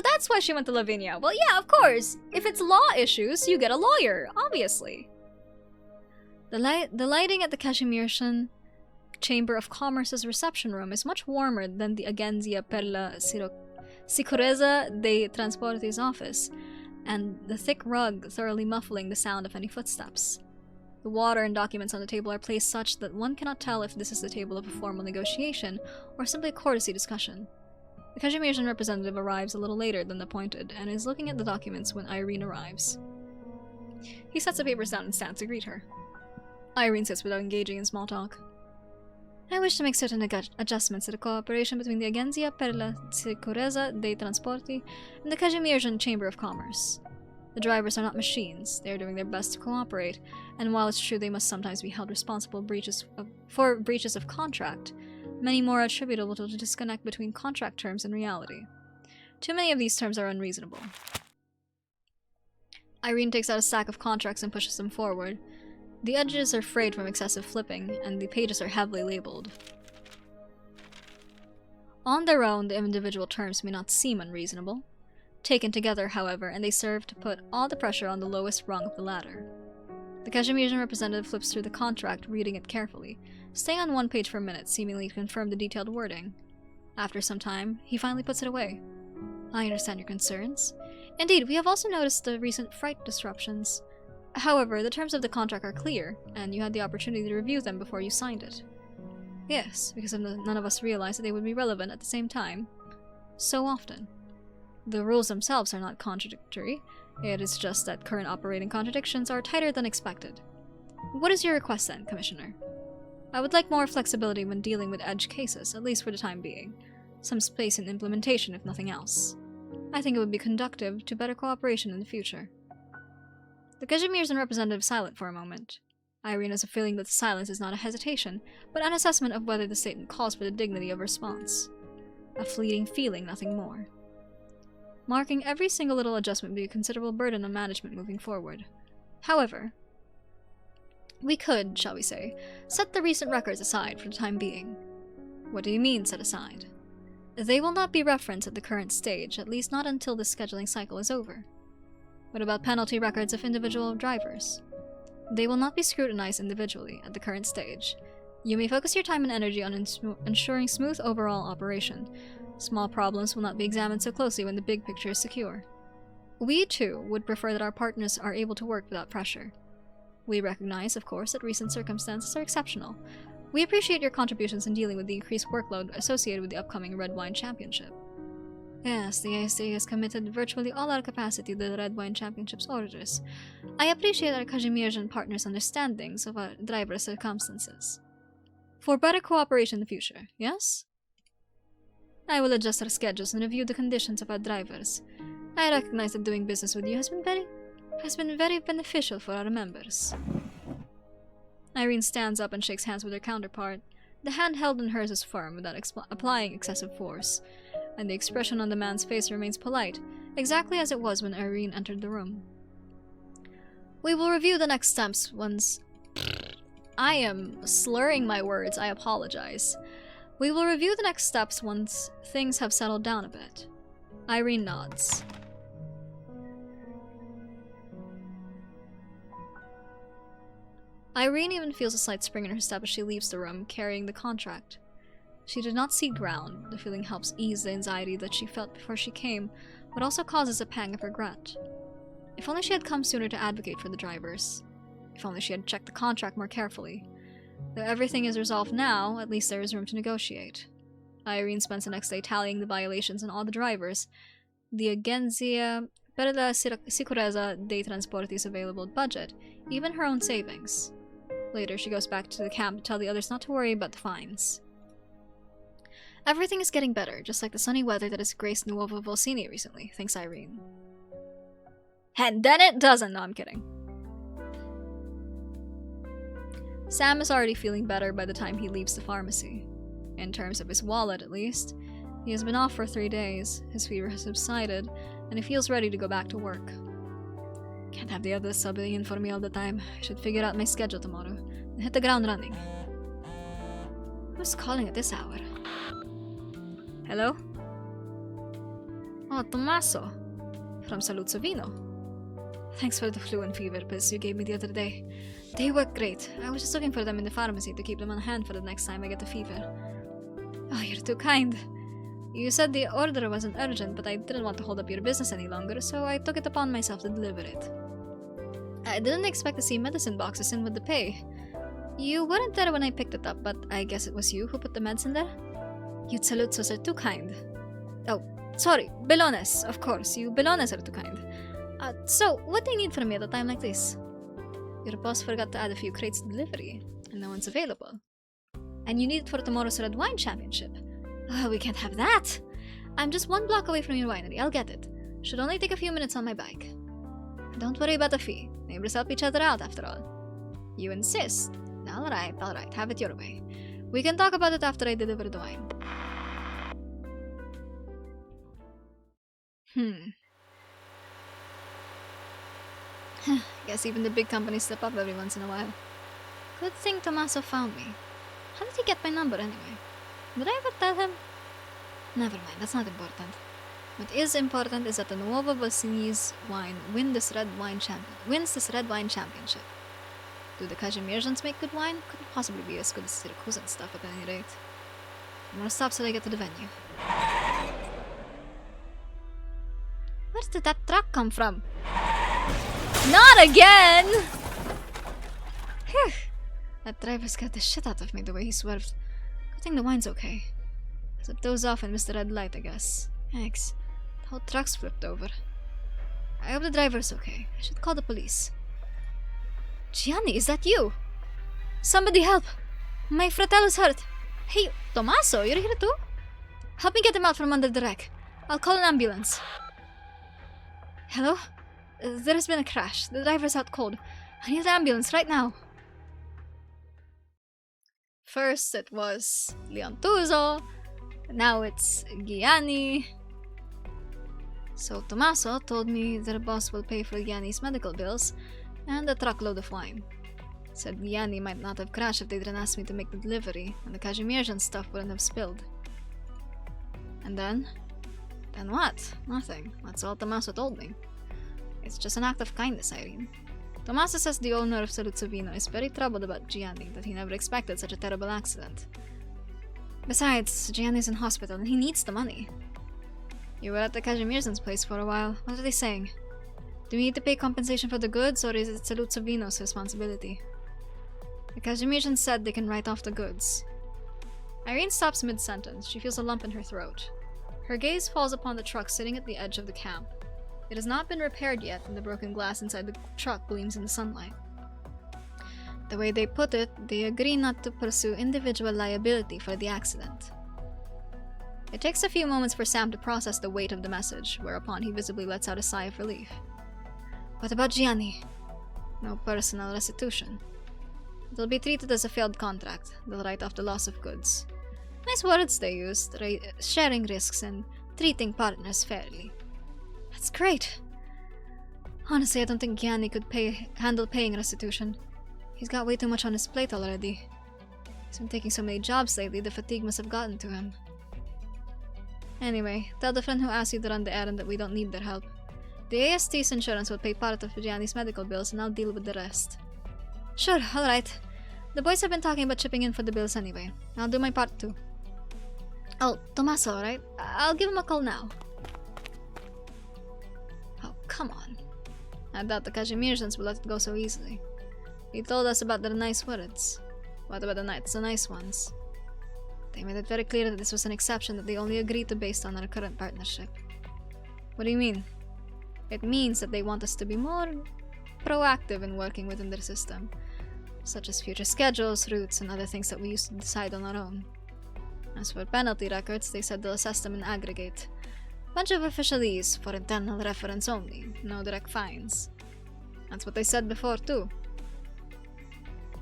that's why she went to Lavinia. Well, yeah, of course. If it's law issues, you get a lawyer, obviously. The lighting at the Casimirjan Chamber of Commerce's reception room is much warmer than the Agenzia per la Sicurezza dei Trasporti's office, and the thick rug thoroughly muffling the sound of any footsteps. The water and documents on the table are placed such that one cannot tell if this is the table of a formal negotiation or simply a courtesy discussion. The Casimirjan representative arrives a little later than appointed and is looking at the documents when Irene arrives. He sets the papers down and stands to greet her. Irene sits without engaging in small talk. I wish to make certain adjustments to the cooperation between the Agenzia per la Sicurezza dei Trasporti and the Casimirjan Chamber of Commerce. The drivers are not machines. They are doing their best to cooperate, and while it's true they must sometimes be held responsible for breaches of contract, many more are attributable to the disconnect between contract terms and reality. Too many of these terms are unreasonable. Irene takes out a stack of contracts and pushes them forward. The edges are frayed from excessive flipping, and the pages are heavily labeled. On their own, the individual terms may not seem unreasonable. Taken together, however, and they serve to put all the pressure on the lowest rung of the ladder. The Casimirjan representative flips through the contract, reading it carefully, staying on one page for a minute, seemingly to confirm the detailed wording. After some time, he finally puts it away. I understand your concerns. Indeed, we have also noticed the recent freight disruptions. However, the terms of the contract are clear, and you had the opportunity to review them before you signed it. Yes, because none of us realized that they would be relevant at the same time. So often. The rules themselves are not contradictory, it is just that current operating contradictions are tighter than expected. What is your request then, Commissioner? I would like more flexibility when dealing with edge cases, at least for the time being. Some space in implementation, if nothing else. I think it would be conducive to better cooperation in the future. The Casimirjan representative is silent for a moment. Irene has a feeling that the silence is not a hesitation, but an assessment of whether the statement calls for the dignity of response. A fleeting feeling, nothing more. Marking every single little adjustment would be a considerable burden on management moving forward. However, we could, shall we say, set the recent records aside for the time being. What do you mean, set aside? They will not be referenced at the current stage, at least not until this scheduling cycle is over. What about penalty records of individual drivers? They will not be scrutinized individually at the current stage. You may focus your time and energy on ensuring smooth overall operation. Small problems will not be examined so closely when the big picture is secure. We, too, would prefer that our partners are able to work without pressure. We recognize, of course, that recent circumstances are exceptional. We appreciate your contributions in dealing with the increased workload associated with the upcoming Red Wine Championship. Yes, the ASD has committed virtually all our capacity to the Red Wine Championship's orders. I appreciate our Casimirjan partners' understandings of our driver's circumstances. For better cooperation in the future, yes? I will adjust our schedules and review the conditions of our drivers. I recognize that doing business with you has been very beneficial for our members. Irene stands up and shakes hands with her counterpart. The hand held in hers is firm without applying excessive force, and the expression on the man's face remains polite, exactly as it was when Irene entered the room. We will review the next steps once... I am slurring my words, I apologize. We will review the next steps once things have settled down a bit. Irene nods. Irene even feels a slight spring in her step as she leaves the room, carrying the contract. She did not see ground. The feeling helps ease the anxiety that she felt before she came, but also causes a pang of regret. If only she had come sooner to advocate for the drivers. If only she had checked the contract more carefully. Though everything is resolved now, at least there is room to negotiate. Irene spends the next day tallying the violations on all the drivers. The Agenzia per la Sicurezza dei Trasporti's available budget, even her own savings. Later, she goes back to the camp to tell the others not to worry about the fines. Everything is getting better, just like the sunny weather that has graced Nuovo Volsini recently, thinks Irene. And then it doesn't! No, I'm kidding. Sam is already feeling better by the time he leaves the pharmacy. In terms of his wallet, at least. He has been off for 3 days, his fever has subsided, and he feels ready to go back to work. Can't have the others subbing in for me all the time. I should figure out my schedule tomorrow and hit the ground running. Who's calling at this hour? Hello? Oh, Tommaso. From Saluzzo Vino. Thanks for the flu and fever pills you gave me the other day. They work great. I was just looking for them in the pharmacy to keep them on hand for the next time I get the fever. Oh, you're too kind. You said the order wasn't urgent, but I didn't want to hold up your business any longer, so I took it upon myself to deliver it. I didn't expect to see medicine boxes in with the pay. You weren't there when I picked it up, but I guess it was you who put the meds in there? You Saluzzos are too kind. Oh, sorry, Bellones, of course. You Bellones are too kind. So, what do you need from me at a time like this? Your boss forgot to add a few crates to delivery, and no one's available. And you need it for tomorrow's Red Wine Championship. Oh, we can't have that! I'm just 1 block away from your winery, I'll get it. Should only take a few minutes on my bike. Don't worry about the fee. Neighbors help each other out, after all. You insist? Alright, have it your way. We can talk about it after I deliver the wine. Guess even the big companies step up every once in a while. Good thing Tommaso found me. How did he get my number anyway? Did I ever tell him? Never mind, that's not important. What is important is that the Nuovo Volsini's wine wins this Red Wine Championship. Do the Kazimierzans make good wine? Couldn't possibly be as good as siracusan stuff at any rate. I'm gonna stop till I get to the venue. Where did that truck come from? Not again! Phew. That driver scared the shit out of me the way he swerved. Good thing the wine's okay. Except those off and missed the red light, I guess. Thanks. The whole truck's flipped over. I hope the driver's okay. I should call the police. Gianni, is that you? Somebody help! My fratello's hurt. Hey, Tommaso, you're here too? Help me get him out from under the wreck. I'll call an ambulance. Hello? There has been a crash. The driver's out cold. I need an ambulance right now. First it was Leontuso. Now it's Gianni. So Tommaso told me their boss will pay for Gianni's medical bills and a truckload of wine. Said Gianni might not have crashed if they didn't ask me to make the delivery, and the Kazimierzan stuff wouldn't have spilled. And then? Then what? Nothing. That's all Tommaso told me. It's just an act of kindness, Irene. Tommaso says the owner of Saluzzo Vino is very troubled about Gianni, that he never expected such a terrible accident. Besides, Gianni's in hospital and he needs the money. You were at the Kazimierzan's place for a while. What are they saying? Do we need to pay compensation for the goods, or is it Saluzzo Vino's responsibility? The Kazimierzans said they can write off the goods. Irene stops mid-sentence. She feels a lump in her throat. Her gaze falls upon the truck sitting at the edge of the camp. It has not been repaired yet, and the broken glass inside the truck gleams in the sunlight. The way they put it, they agree not to pursue individual liability for the accident. It takes a few moments for Sam to process the weight of the message, whereupon he visibly lets out a sigh of relief. What about Gianni? No personal restitution. It'll be treated as a failed contract. They'll write off the loss of goods. Nice words they used, sharing risks and treating partners fairly. That's great. Honestly, I don't think Gianni could handle paying restitution. He's got way too much on his plate already. He's been taking so many jobs lately, the fatigue must have gotten to him. Anyway, tell the friend who asked you to run the errand that we don't need their help. The AST's insurance will pay part of Gianni's medical bills and I'll deal with the rest. Sure, alright. The boys have been talking about chipping in for the bills anyway. I'll do my part too. Oh, Tommaso, right? I'll give him a call now. Oh, come on. I doubt the Kazimierzans will let it go so easily. He told us about their nice words. What about the Knights, the nice ones? They made it very clear that this was an exception that they only agreed to based on our current partnership. What do you mean? It means that they want us to be more proactive in working within their system, such as future schedules, routes, and other things that we used to decide on our own. As for penalty records, they said they'll assess them in aggregate. Bunch of officialese for internal reference only, no direct fines. That's what they said before too.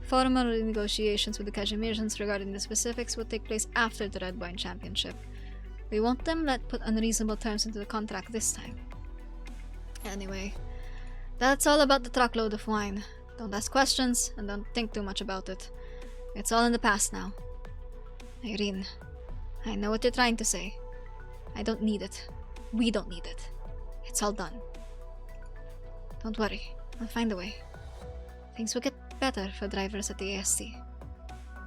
Formal negotiations with the Kazimierzans regarding the specifics will take place after the Red Wine Championship. We won't let put unreasonable terms into the contract this time. Anyway, that's all about the truckload of wine. Don't ask questions and don't think too much about it. It's all in the past now. Irene, I know what you're trying to say. I don't need it. We don't need it. It's all done. Don't worry, I'll find a way. Things will get better for drivers at the AST.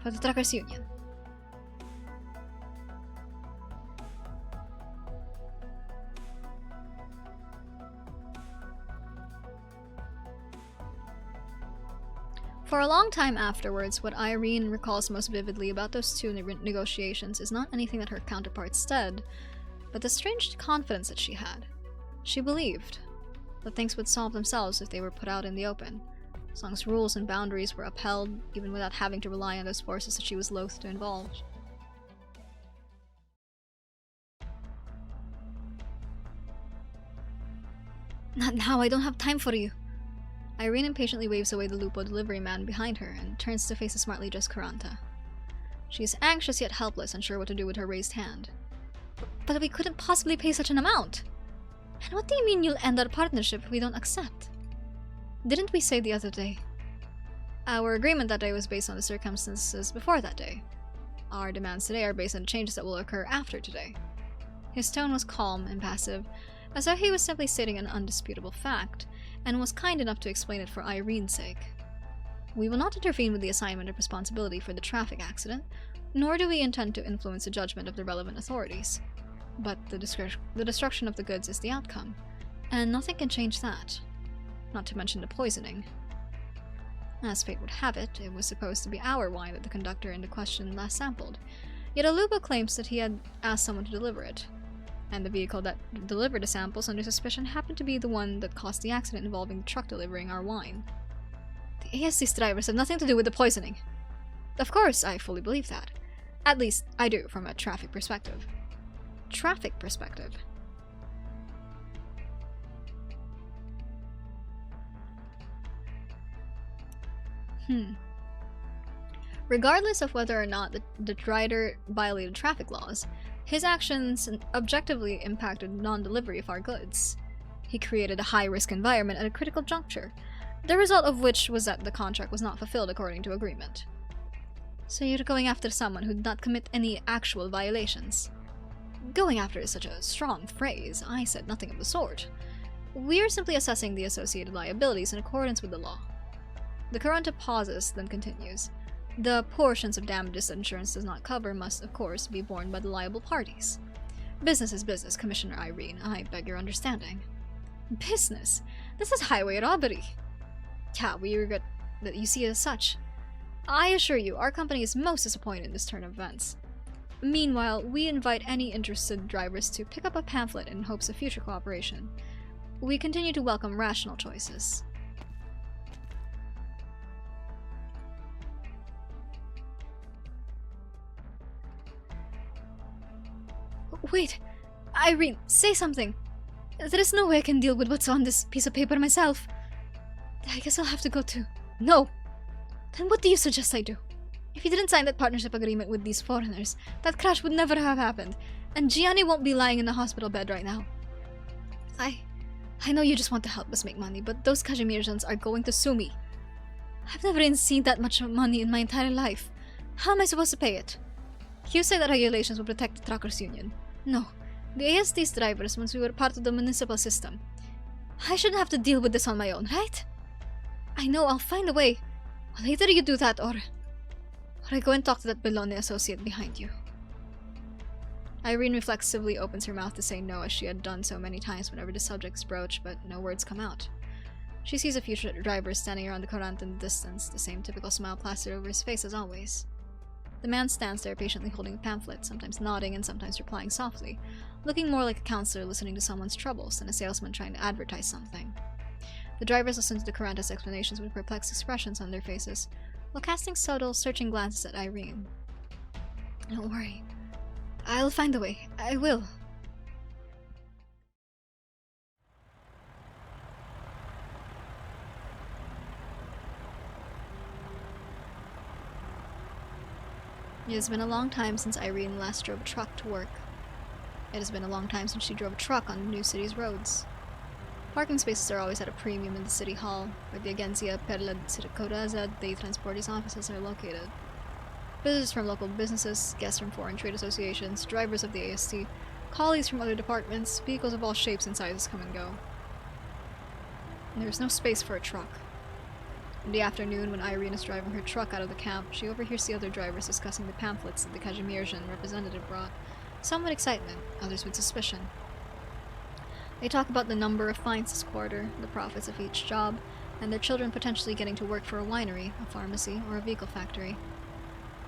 For the Truckers Union. For a long time afterwards, what Irene recalls most vividly about those two negotiations is not anything that her counterparts said, but the strange confidence that she had. She believed that things would solve themselves if they were put out in the open, as long as rules and boundaries were upheld, even without having to rely on those forces that she was loath to involve. Not now, I don't have time for you. Irene impatiently waves away the Lupo delivery man behind her and turns to face a smartly dressed Kuranta. She is anxious yet helpless, unsure what to do with her raised hand. But we couldn't possibly pay such an amount! And what do you mean you'll end our partnership if we don't accept? Didn't we say the other day? Our agreement that day was based on the circumstances before that day. Our demands today are based on changes that will occur after today. His tone was calm and passive, as though he was simply stating an undisputable fact, and was kind enough to explain it for Irene's sake. We will not intervene with the assignment of responsibility for the traffic accident, nor do we intend to influence the judgment of the relevant authorities. But the destruction of the goods is the outcome, and nothing can change that. Not to mention the poisoning. As fate would have it, it was supposed to be our wine that the conductor in the question last sampled, yet Aluba claims that he had asked someone to deliver it, and the vehicle that delivered the samples under suspicion happened to be the one that caused the accident involving the truck delivering our wine. The ASC's drivers have nothing to do with the poisoning. Of course, I fully believe that. At least, I do from a traffic perspective. Traffic perspective. Regardless of whether or not the rider violated traffic laws, his actions objectively impacted non-delivery of our goods. He created a high-risk environment at a critical juncture, the result of which was that the contract was not fulfilled according to agreement. So you're going after someone who did not commit any actual violations. Going after is such a strong phrase. I said nothing of the sort. We're simply assessing the associated liabilities in accordance with the law. The Kuranta pauses, then continues. The portions of damages that insurance does not cover must, of course, be borne by the liable parties. Business is business, Commissioner Irene. I beg your understanding. Business? This is highway robbery. Yeah, we regret that you see it as such. I assure you, our company is most disappointed in this turn of events. Meanwhile, we invite any interested drivers to pick up a pamphlet in hopes of future cooperation. We continue to welcome rational choices. Wait! Irene, say something! There is no way I can deal with what's on this piece of paper myself. I guess I'll have to go too. No! Then what do you suggest I do? If you didn't sign that partnership agreement with these foreigners, that crash would never have happened, and Gianni won't be lying in the hospital bed right now. I know you just want to help us make money, but those Kazimierzans are going to sue me. I've never even seen that much money in my entire life. How am I supposed to pay it? You say that regulations will protect the truckers' union. No. The AST's drivers once we were part of the municipal system. I shouldn't have to deal with this on my own, right? I know, I'll find a way. Well, either you do that or I go and talk to that Bellone associate behind you. Irene reflexively opens her mouth to say no, as she had done so many times whenever the subject is broached, but no words come out. She sees a few drivers standing around the current in the distance, the same typical smile plastered over his face as always. The man stands there patiently holding a pamphlet, sometimes nodding and sometimes replying softly, looking more like a counselor listening to someone's troubles than a salesman trying to advertise something. The drivers listen to the Caranta's explanations with perplexed expressions on their faces, while casting subtle, searching glances at Irene. Don't worry. I'll find a way. I will. It has been a long time since Irene last drove a truck to work. It has been a long time since she drove a truck on the new city's roads. Parking spaces are always at a premium in the city hall, where the Agencia per la Siracusa dei Transportes offices are located. Visitors from local businesses, guests from foreign trade associations, drivers of the AST, colleagues from other departments, vehicles of all shapes and sizes come and go. And there is no space for a truck. In the afternoon, when Irene is driving her truck out of the camp, she overhears the other drivers discussing the pamphlets that the Kazimierzian representative brought, some with excitement, others with suspicion. They talk about the number of fines this quarter, the profits of each job, and their children potentially getting to work for a winery, a pharmacy, or a vehicle factory.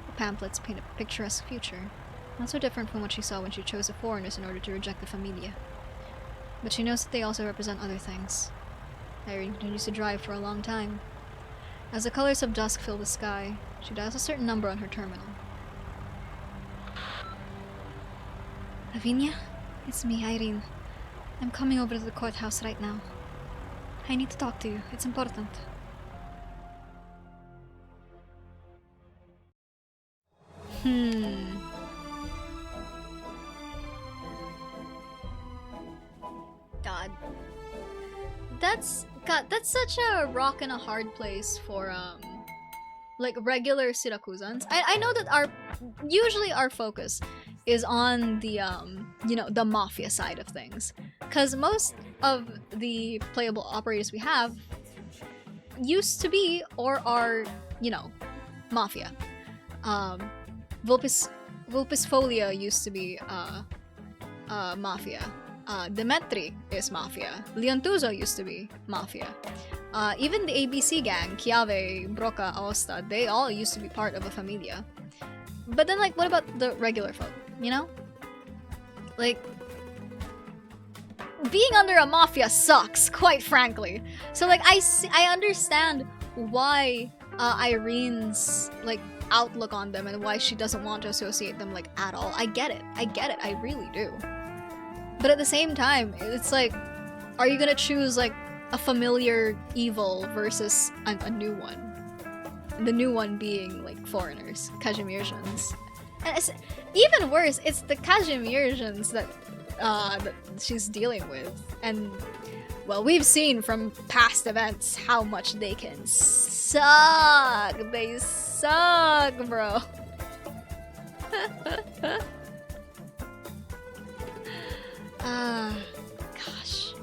The pamphlets paint a picturesque future, not so different from what she saw when she chose the foreigners in order to reject the familia. But she knows that they also represent other things. Irene continues to drive for a long time. As the colors of dusk fill the sky, she dials a certain number on her terminal. Lavinia? It's me, Irene. I'm coming over to the courthouse right now. I need to talk to you. It's important. God, that's such a rock and a hard place for like regular sirakusans. I know that usually our focus is on the you know, the mafia side of things, because most of the playable operators we have used to be or are, you know, mafia. Vulpes Folia used to be mafia. Demetri is mafia. Leontuzo used to be mafia. Even the ABC gang, Chiave, Broca, Aosta, they all used to be part of a familia. But then, like, what about the regular folk, you know? Like, being under a mafia sucks, quite frankly. So, like, I understand why Irene's, like, outlook on them and why she doesn't want to associate them, like, at all. I get it, I really do. But at the same time, it's like, are you gonna choose, like, a familiar evil versus a new one? The new one being, like, foreigners, Kazimierzians. And it's even worse, it's the Kazimierzians that she's dealing with. And, well, we've seen from past events how much they can suck. They suck, bro. Gosh.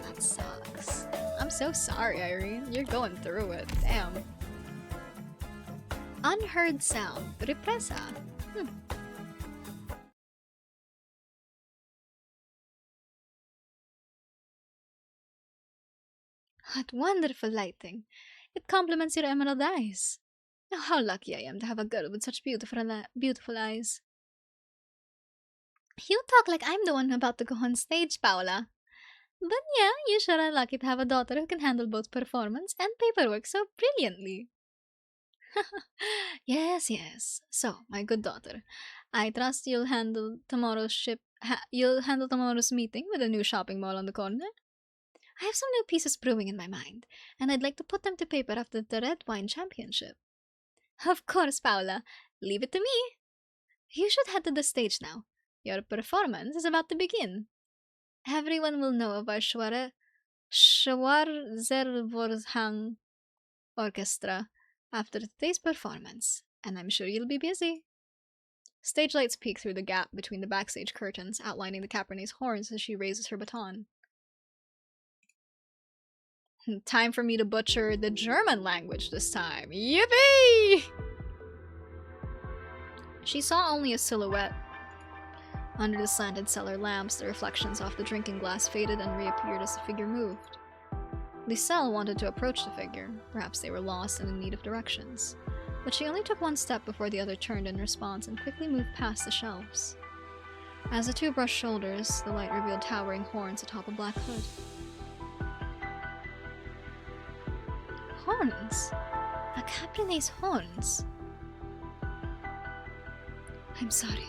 That sucks. I'm so sorry, Irene. You're going through it. Damn. Unheard Sound. Represa. What wonderful lighting. It complements your emerald eyes. Oh, how lucky I am to have a girl with such beautiful eyes. You talk like I'm the one about to go on stage, Paula. But yeah, you sure are lucky to have a daughter who can handle both performance and paperwork so brilliantly. Yes. So, my good daughter, I trust you'll handle tomorrow's meeting with a new shopping mall on the corner. I have some new pieces brewing in my mind, and I'd like to put them to paper after the Red Wine Championship. Of course, Paula. Leave it to me. You should head to the stage now. Your performance is about to begin. Everyone will know of our Schwarzervorhang Orchestra after today's performance. And I'm sure you'll be busy. Stage lights peek through the gap between the backstage curtains, outlining the Cabernet's horns as she raises her baton. Time for me to butcher the German language this time. Yippee! She saw only a silhouette. Under the slanted cellar lamps, the reflections off the drinking glass faded and reappeared as the figure moved. Liselle wanted to approach the figure. Perhaps they were lost and in need of directions. But she only took one step before the other turned in response and quickly moved past the shelves. As the two brushed shoulders, the light revealed towering horns atop a black hood. Horns? A Cabernet's horns? I'm sorry.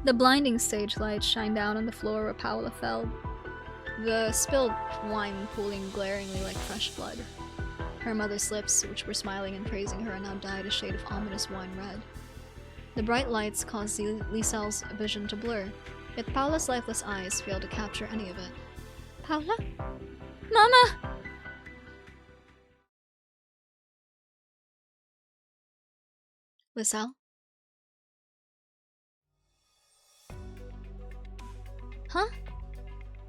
The blinding stage lights shine down on the floor where Paola fell, the spilled wine pooling glaringly like fresh blood. Her mother's lips, which were smiling and praising her, now dyed a shade of ominous wine red. The bright lights caused Liselle's vision to blur, yet Paola's lifeless eyes failed to capture any of it. Paola? Mama! Liselle? Huh?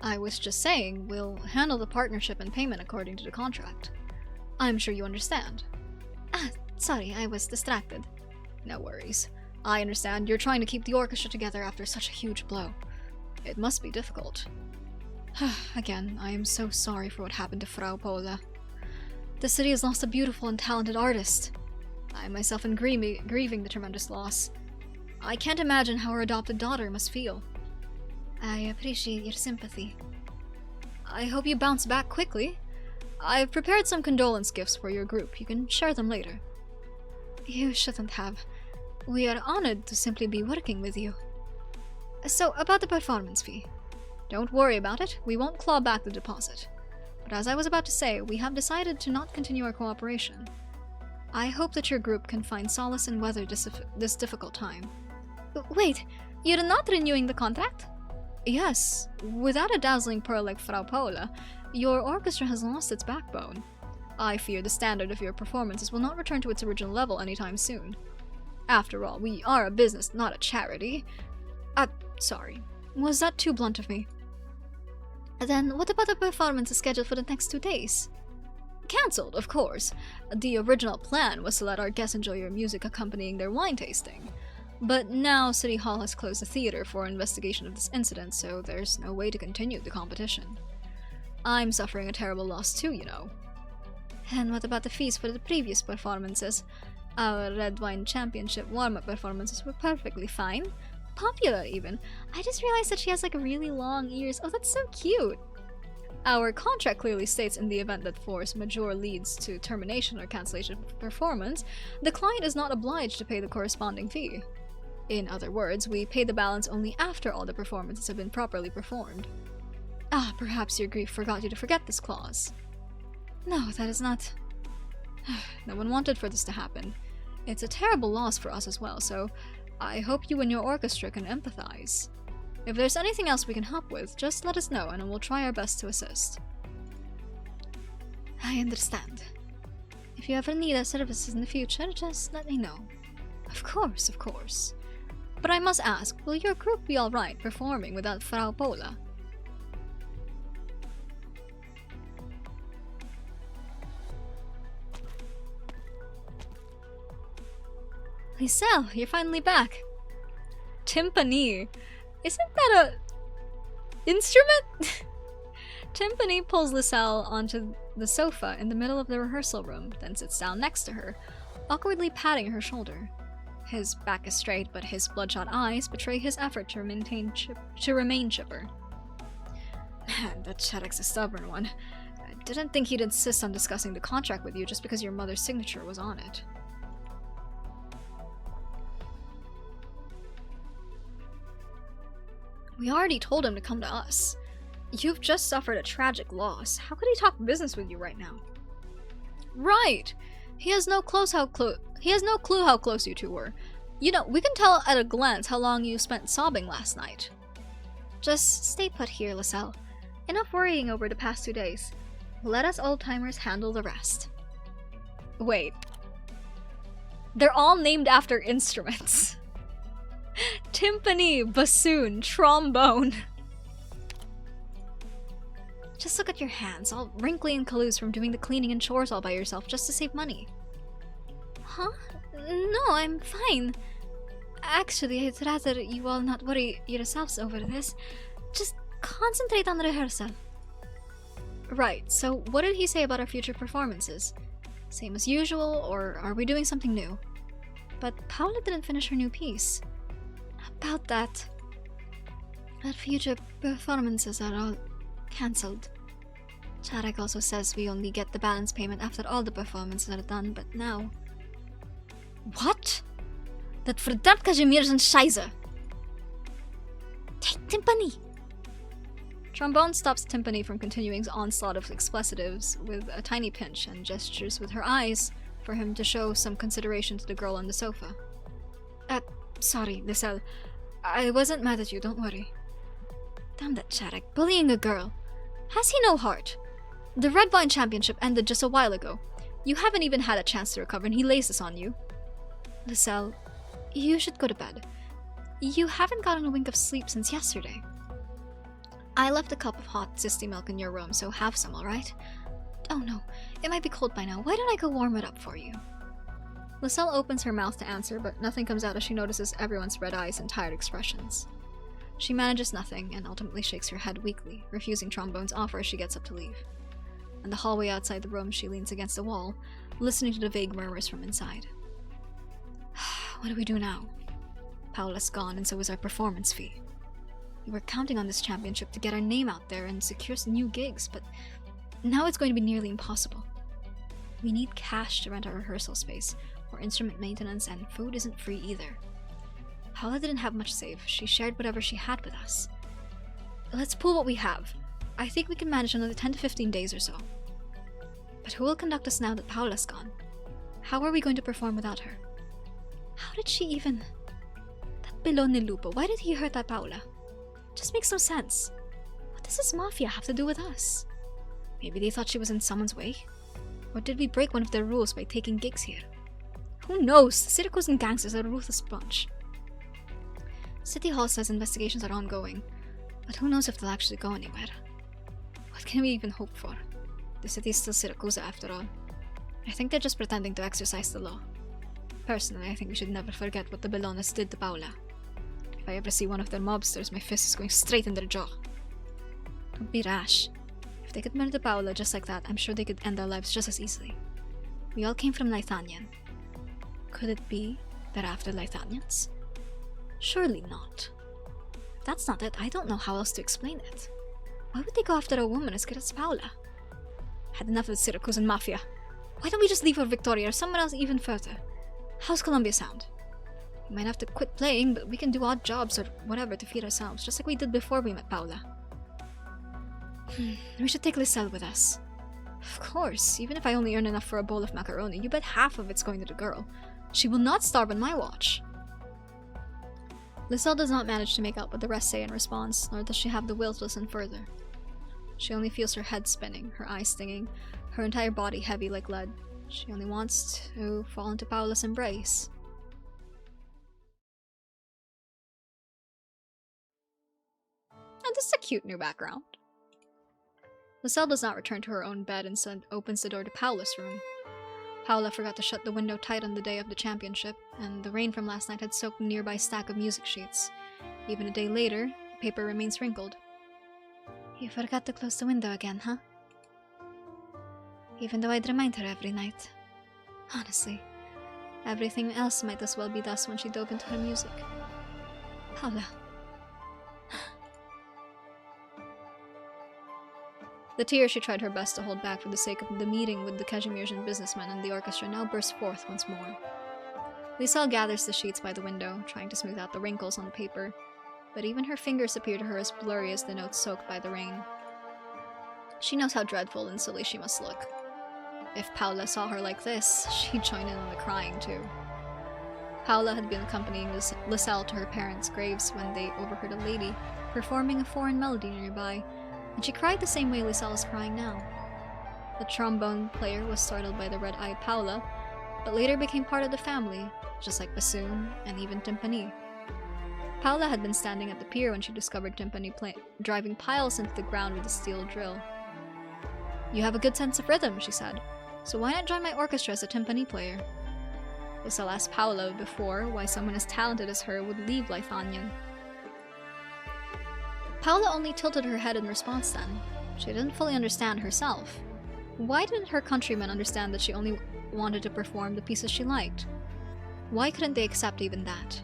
I was just saying, we'll handle the partnership and payment according to the contract. I'm sure you understand. Ah, sorry, I was distracted. No worries. I understand you're trying to keep the orchestra together after such a huge blow. It must be difficult. Again, I am so sorry for what happened to Frau Paula. The city has lost a beautiful and talented artist. I myself am grieving the tremendous loss. I can't imagine how her adopted daughter must feel. I appreciate your sympathy. I hope you bounce back quickly. I've prepared some condolence gifts for your group. You can share them later. You shouldn't have. We are honored to simply be working with you. So, about the performance fee. Don't worry about it. We won't claw back the deposit. But as I was about to say, we have decided to not continue our cooperation. I hope that your group can find solace and weather this difficult time. Wait, you're not renewing the contract? Yes, without a dazzling pearl like Frau Paula, your orchestra has lost its backbone. I fear the standard of your performances will not return to its original level anytime soon. After all, we are a business, not a charity. Sorry. Was that too blunt of me? Then what about the performances scheduled for the next 2 days? Cancelled, of course. The original plan was to let our guests enjoy your music accompanying their wine tasting. But now City Hall has closed the theater for investigation of this incident, so there's no way to continue the competition. I'm suffering a terrible loss too, you know. And what about the fees for the previous performances? Our Red Wine Championship warm-up performances were perfectly fine. Popular, even. I just realized that she has, like, really long ears. Oh, that's so cute! Our contract clearly states in the event that force majeure leads to termination or cancellation of performance, the client is not obliged to pay the corresponding fee. In other words, we pay the balance only after all the performances have been properly performed. Ah, perhaps your grief forgot you to forget this clause. No, that is not... No one wanted for this to happen. It's a terrible loss for us as well, so I hope you and your orchestra can empathize. If there's anything else we can help with, just let us know and we'll try our best to assist. I understand. If you ever need our services in the future, just let me know. Of course, of course. But I must ask, will your group be alright performing without Frau Paula? Liselle, you're finally back. Timpani. Isn't that a... instrument? Timpani pulls Liselle onto the sofa in the middle of the rehearsal room, then sits down next to her, awkwardly patting her shoulder. His back is straight, but his bloodshot eyes betray his effort to remain chipper. Man, that Chedek's a stubborn one. I didn't think he'd insist on discussing the contract with you just because your mother's signature was on it. We already told him to come to us. You've just suffered a tragic loss. How could he talk business with you right now? Right! He has no clue how close you two were. You know, we can tell at a glance how long you spent sobbing last night. Just stay put here, Lisel. Enough worrying over the past 2 days. Let us old-timers handle the rest. Wait. They're all named after instruments. Timpani, bassoon, trombone. Just look at your hands, all wrinkly and callous from doing the cleaning and chores all by yourself just to save money. Huh? No, I'm fine. Actually, I'd rather you all not worry yourselves over this. Just concentrate on rehearsal. Right, so what did he say about our future performances? Same as usual, or are we doing something new? But Paula didn't finish her new piece. About that future performances are all cancelled. Czarek also says we only get the balance payment after all the performances are done, but now... What? Dat verdammt Casimir zijn scheiße! Hey, Timpani! Trombone stops Timpani from continuing his onslaught of expletives with a tiny pinch and gestures with her eyes for him to show some consideration to the girl on the sofa. Sorry, Lisel. I wasn't mad at you, don't worry. Damn that Czarek, bullying a girl. Has he no heart? The Red Wine Championship ended just a while ago. You haven't even had a chance to recover and he lays this on you. Lisel, you should go to bed. You haven't gotten a wink of sleep since yesterday. I left a cup of hot zesty milk in your room, so have some, alright? Oh no, it might be cold by now. Why don't I go warm it up for you? Lisel opens her mouth to answer, but nothing comes out as she notices everyone's red eyes and tired expressions. She manages nothing and ultimately shakes her head weakly, refusing Trombone's offer as she gets up to leave. In the hallway outside the room, she leans against the wall, listening to the vague murmurs from inside. What do we do now? Paula's gone, and so is our performance fee. We were counting on this championship to get our name out there and secure some new gigs, but now it's going to be nearly impossible. We need cash to rent our rehearsal space, or instrument maintenance, and food isn't free either. Paula didn't have much saved. She shared whatever she had with us. Let's pool what we have. I think we can manage another 10 to 15 days or so. But who will conduct us now that Paula's gone? How are we going to perform without her? How did she even... That Bellone Lupo, why did he hurt that Paula? Just makes no sense. What does this mafia have to do with us? Maybe they thought she was in someone's way? Or did we break one of their rules by taking gigs here? Who knows? The siracusan gangsters are a ruthless bunch. City Hall says investigations are ongoing, but who knows if they'll actually go anywhere? What can we even hope for? The city's still Siracusa after all. I think they're just pretending to exercise the law. Personally, I think we should never forget what the Bellones did to Paula. If I ever see one of their mobsters, my fist is going straight in their jaw. Don't be rash. If they could murder Paula just like that, I'm sure they could end their lives just as easily. We all came from Lythanian. Could it be they're after Lythanians? Surely not. If that's not it, I don't know how else to explain it. Why would they go after a woman as good as Paula? Had enough of the Siracusan mafia. Why don't we just leave for Victoria or somewhere else even further? How's Columbia sound? We might have to quit playing, but we can do odd jobs or whatever to feed ourselves, just like we did before we met Paula. We should take Lisel with us. Of course, even if I only earn enough for a bowl of macaroni, you bet half of it's going to the girl. She will not starve on my watch. Lisel does not manage to make out what the rest say in response, nor does she have the will to listen further. She only feels her head spinning, her eyes stinging, her entire body heavy like lead. She only wants to fall into Paula's embrace. And this is a cute new background. Lisel does not return to her own bed, instead opens the door to Paula's room. Paula forgot to shut the window tight on the day of the championship, and the rain from last night had soaked a nearby stack of music sheets. Even a day later, the paper remains wrinkled. You forgot to close the window again, huh? Even though I'd remind her every night. Honestly, everything else might as well be thus when she dove into her music. Paula. The tears she tried her best to hold back for the sake of the meeting with the Casimirsian businessman and the orchestra now burst forth once more. Lisel gathers the sheets by the window, trying to smooth out the wrinkles on the paper, but even her fingers appear to her as blurry as the notes soaked by the rain. She knows how dreadful and silly she must look. If Paula saw her like this, she'd join in on the crying too. Paula had been accompanying Lisel to her parents' graves when they overheard a lady performing a foreign melody nearby, and she cried the same way Lisel is crying now. The trombone player was startled by the red-eyed Paula, but later became part of the family, just like Bassoon and even Timpani. Paula had been standing at the pier when she discovered Timpani driving piles into the ground with a steel drill. "You have a good sense of rhythm," she said, "so why not join my orchestra as a timpani player?" Lisel asked Paula before why someone as talented as her would leave Lithuanian. Paula only tilted her head in response then. She didn't fully understand herself. Why didn't her countrymen understand that she only wanted to perform the pieces she liked? Why couldn't they accept even that?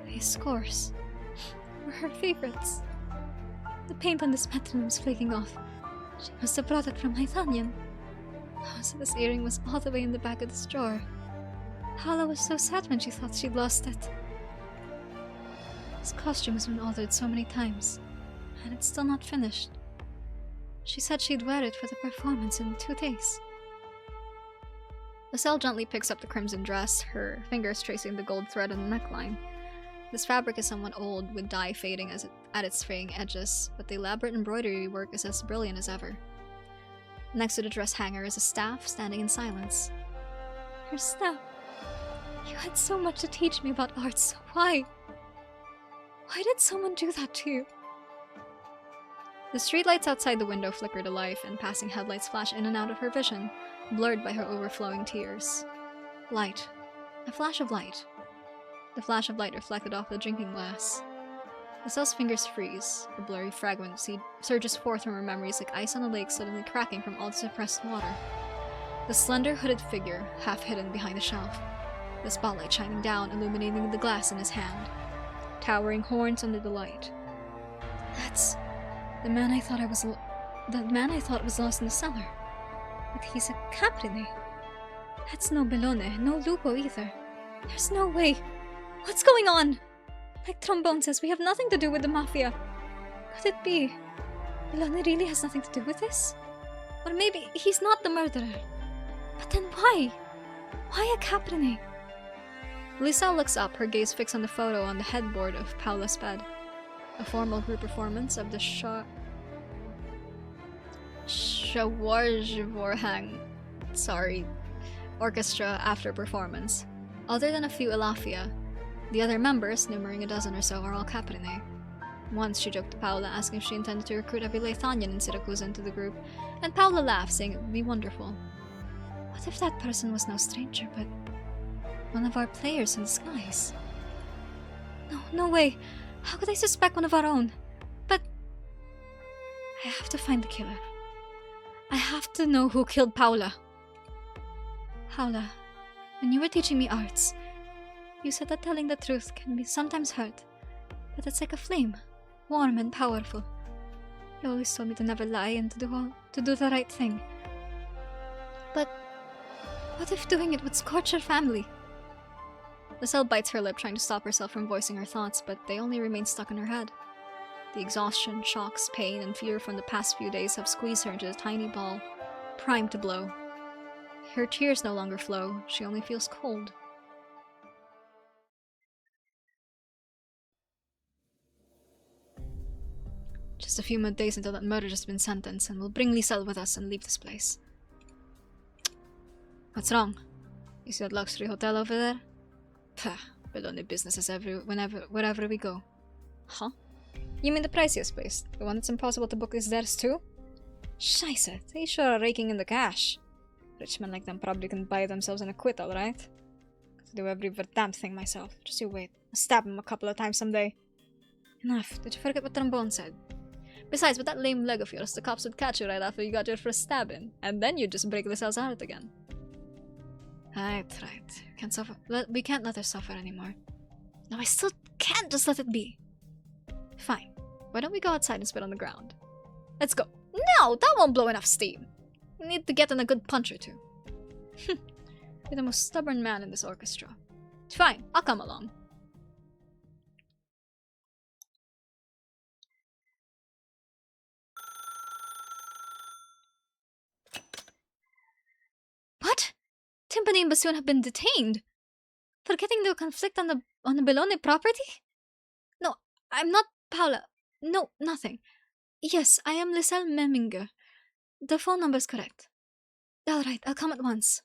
These scores were her favorites. The paint on this metronome's flaking off. She must have brought it from Lithuanian. Oh, so this earring was all the way in the back of this drawer. Paula was so sad when she thought she'd lost it. This costume has been altered so many times, and it's still not finished. She said she'd wear it for the performance in 2 days. Lisel gently picks up the crimson dress, her fingers tracing the gold thread on the neckline. This fabric is somewhat old, with dye fading at its fraying edges, but the elaborate embroidery work is as brilliant as ever. Next to the dress hanger is a staff, standing in silence. Her staff. You had so much to teach me about art, so why? Why did someone do that to you? The streetlights outside the window flicker to life, and passing headlights flash in and out of her vision, blurred by her overflowing tears. Light. A flash of light. The flash of light reflected off the drinking glass. Lisel's fingers freeze. A blurry fragment surges forth from her memories like ice on a lake suddenly cracking from all the suppressed water. The slender hooded figure, half hidden behind the shelf. The spotlight shining down, illuminating the glass in his hand. Towering horns under the light. That's the man I thought was lost in the cellar. But he's a Caprine. That's no Bellone, no Lupo either. There's no way. What's going on? Like Trombone says, we have nothing to do with the Mafia. Could it be Bellone really has nothing to do with this? Or maybe he's not the murderer. But then why? Why a Caprine? Lisel looks up, her gaze fixed on the photo on the headboard of Paula's bed. A formal group performance of the Shawarjvorhang orchestra after performance. Other than a few Elafia, the other members, numbering a dozen or so, are all Caprine. Once she joked to Paula, asking if she intended to recruit every Lithuanian in Siracusan into the group, and Paula laughed, saying it would be wonderful. What if that person was no stranger, but one of our players in disguise? No way. How could I suspect one of our own? But I have to find the killer. I have to know who killed Paula. Paula, when you were teaching me arts, you said that telling the truth can be sometimes hurt, but it's like a flame, warm and powerful. You always told me to never lie and to do the right thing. But what if doing it would scorch her family? Lisel bites her lip, trying to stop herself from voicing her thoughts, but they only remain stuck in her head. The exhaustion, shocks, pain, and fear from the past few days have squeezed her into a tiny ball, primed to blow. Her tears no longer flow, she only feels cold. Just a few more days until that murder has been sentenced, and we'll bring Lisel with us and leave this place. What's wrong? You see that luxury hotel over there? Pah, Bellone businesses wherever we go. Huh? You mean the priciest place? The one that's impossible to book is theirs too? Scheisse, they sure are raking in the cash. Rich men like them probably can buy themselves an acquittal, right? Could do every verdamn thing myself. Just you wait. I'll stab him a couple of times someday. Enough. Did you forget what Trombone said? Besides, with that lame leg of yours, the cops would catch you right after you got your first stab in, and then you'd just break Lisel's heart again. Right. We can't let her suffer anymore. No, I still can't just let it be. Fine. Why don't we go outside and spit on the ground? Let's go. No, that won't blow enough steam. We need to get in a good punch or two. You're the most stubborn man in this orchestra. Fine, I'll come along. What? Timpani and Bassoon have been detained for getting into a conflict on the Bellone property? No, I'm not Paula. No, nothing. Yes, I am Lisel Meminger. The phone number's correct. Alright, I'll come at once.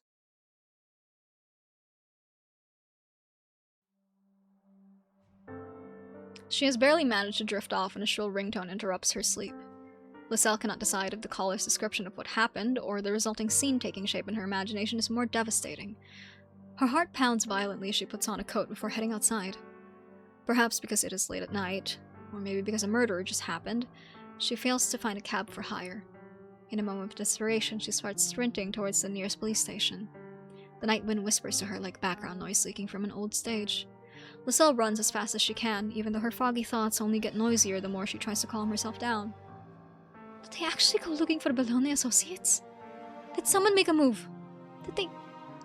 She has barely managed to drift off when a shrill ringtone interrupts her sleep. Lisel cannot decide if the caller's description of what happened or the resulting scene taking shape in her imagination is more devastating. Her heart pounds violently as she puts on a coat before heading outside. Perhaps because it is late at night, or maybe because a murder just happened, she fails to find a cab for hire. In a moment of desperation, she starts sprinting towards the nearest police station. The night wind whispers to her like background noise leaking from an old stage. Lisel runs as fast as she can, even though her foggy thoughts only get noisier the more she tries to calm herself down. Did they actually go looking for Bellone associates? Did someone make a move? Did they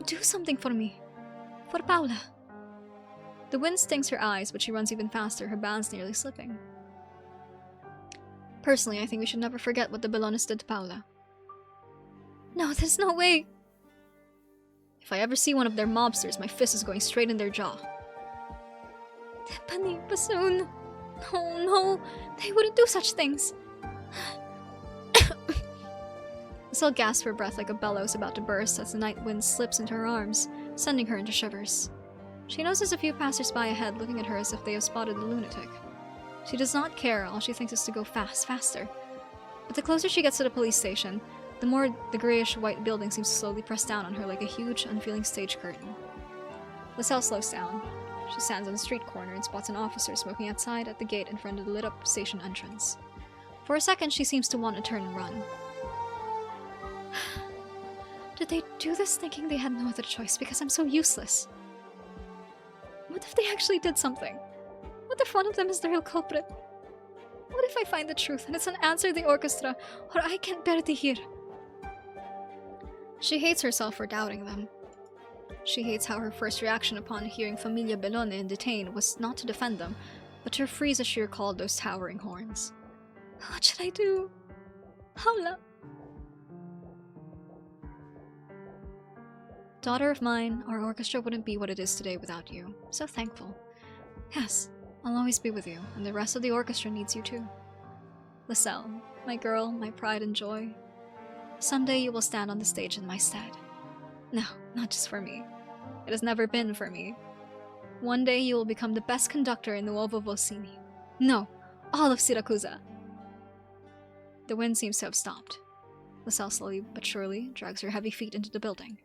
do something for me? For Paula? The wind stings her eyes, but she runs even faster, her balance nearly slipping. Personally, I think we should never forget what the Bellones did to Paula. No, there's no way! If I ever see one of their mobsters, my fist is going straight in their jaw. Timpani, bassoon! No, they wouldn't do such things! Lisel gasps for breath like a bellows about to burst as the night wind slips into her arms, sending her into shivers. She notices a few passers-by ahead looking at her as if they have spotted a lunatic. She does not care, all she thinks is to go faster. But the closer she gets to the police station, the more the grayish-white building seems to slowly press down on her like a huge, unfeeling stage curtain. Lisel slows down. She stands on a street corner and spots an officer smoking outside at the gate in front of the lit-up station entrance. For a second, she seems to want to turn and run. Did they do this thinking they had no other choice because I'm so useless? What if they actually did something? What if one of them is the real culprit? What if I find the truth and it's an answer the orchestra, or I can't bear to hear? She hates herself for doubting them. She hates how her first reaction upon hearing Familia Bellone detained was not to defend them, but to freeze as she recalled those towering horns. What should I do? Paula! Daughter of mine, our orchestra wouldn't be what it is today without you. So thankful. Yes, I'll always be with you, and the rest of the orchestra needs you too. Lisel, my girl, my pride and joy. Someday you will stand on the stage in my stead. No, not just for me. It has never been for me. One day you will become the best conductor in Nuovo Vocini. No, all of Siracusa. The wind seems to have stopped. Lisel slowly but surely drags her heavy feet into the building.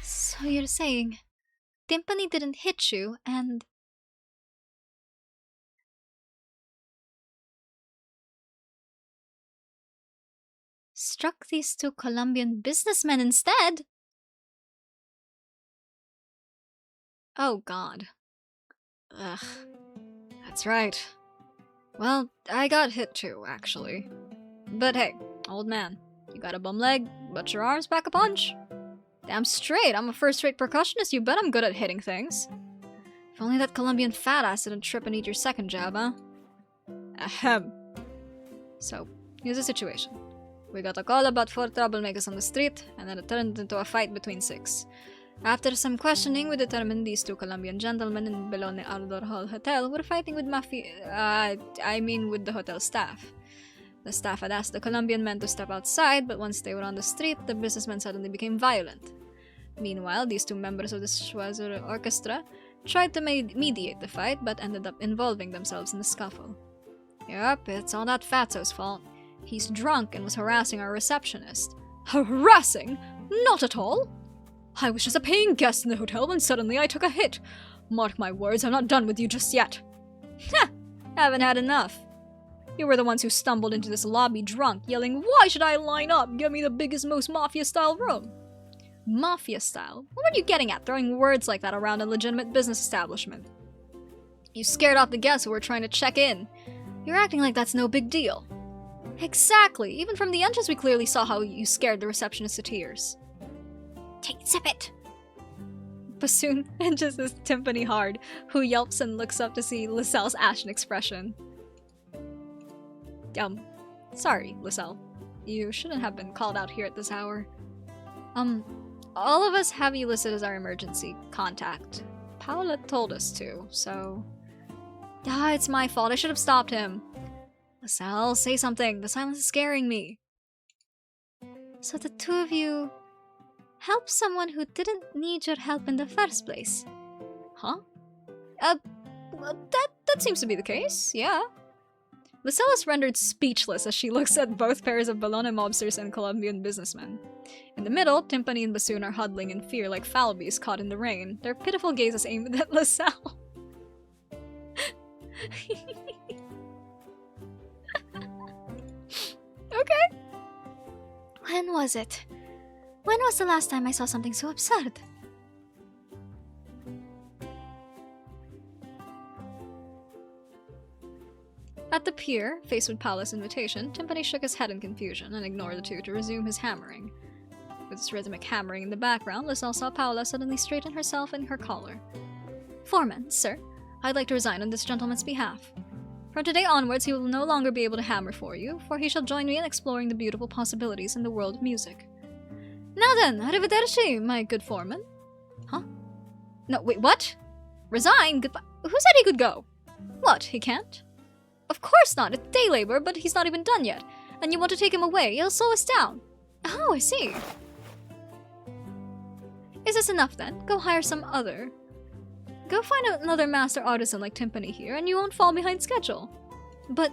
So you're saying Timpani didn't hit you and... struck these two Colombian businessmen instead? Oh god. Ugh. That's right. Well, I got hit too, actually. But hey, old man, you got a bum leg, but your arms back a punch. Damn straight, I'm a first-rate percussionist, you bet I'm good at hitting things. If only that Colombian fat ass didn't trip and eat your second jab, huh? Ahem. So, here's the situation. We got a call about 4 troublemakers on the street, and then it turned into a fight between 6. After some questioning, we determined these 2 Colombian gentlemen in Bellone Ardor Hall Hotel were fighting with with the hotel staff. The staff had asked the Colombian men to step outside, but once they were on the street, the businessmen suddenly became violent. Meanwhile, these 2 members of the Schweizer orchestra tried to mediate the fight, but ended up involving themselves in the scuffle. Yup, it's all that fatso's fault. He's drunk and was harassing our receptionist. Harassing? Not at all! I was just a paying guest in the hotel when suddenly I took a hit. Mark my words, I'm not done with you just yet. Ha! Haven't had enough. You were the ones who stumbled into this lobby drunk, yelling, "Why should I line up? Give me the biggest, most mafia-style room." Mafia-style? What were you getting at, throwing words like that around a legitimate business establishment? You scared off the guests who were trying to check in. You're acting like that's no big deal. Exactly. Even from the entrance we clearly saw how you scared the receptionist to tears. Zip it! Bassoon hinges his timpani hard, who yelps and looks up to see Laselle's ashen expression. Sorry, Laselle. You shouldn't have been called out here at this hour. All of us have you listed as our emergency contact. Paola told us to, so... it's my fault. I should have stopped him. Laselle, say something. The silence is scaring me. So the two of you... helped someone who didn't need your help in the first place? Huh? That seems to be the case, yeah. Laselle is rendered speechless as she looks at both pairs of Bellone mobsters and Colombian businessmen. In the middle, Timpani and Bassoon are huddling in fear like foul beasts caught in the rain, their pitiful gazes aimed at Laselle. Okay. When was it? When was the last time I saw something so absurd? At the pier, faced with Paola's invitation, Timpani shook his head in confusion and ignored the two to resume his hammering. With his rhythmic hammering in the background, Laselle saw Paola suddenly straighten herself in her collar. Foreman, sir, I'd like to resign on this gentleman's behalf. From today onwards, he will no longer be able to hammer for you, for he shall join me in exploring the beautiful possibilities in the world of music. Now then, arrivederci, my good foreman. Huh? No, wait, what? Resign? Goodbye? Who said he could go? What, he can't? Of course not, it's day labor, but he's not even done yet. And you want to take him away, he'll slow us down. Oh, I see. Is this enough then? Go hire some other. Go find another master artisan like Timpani here, and you won't fall behind schedule. But...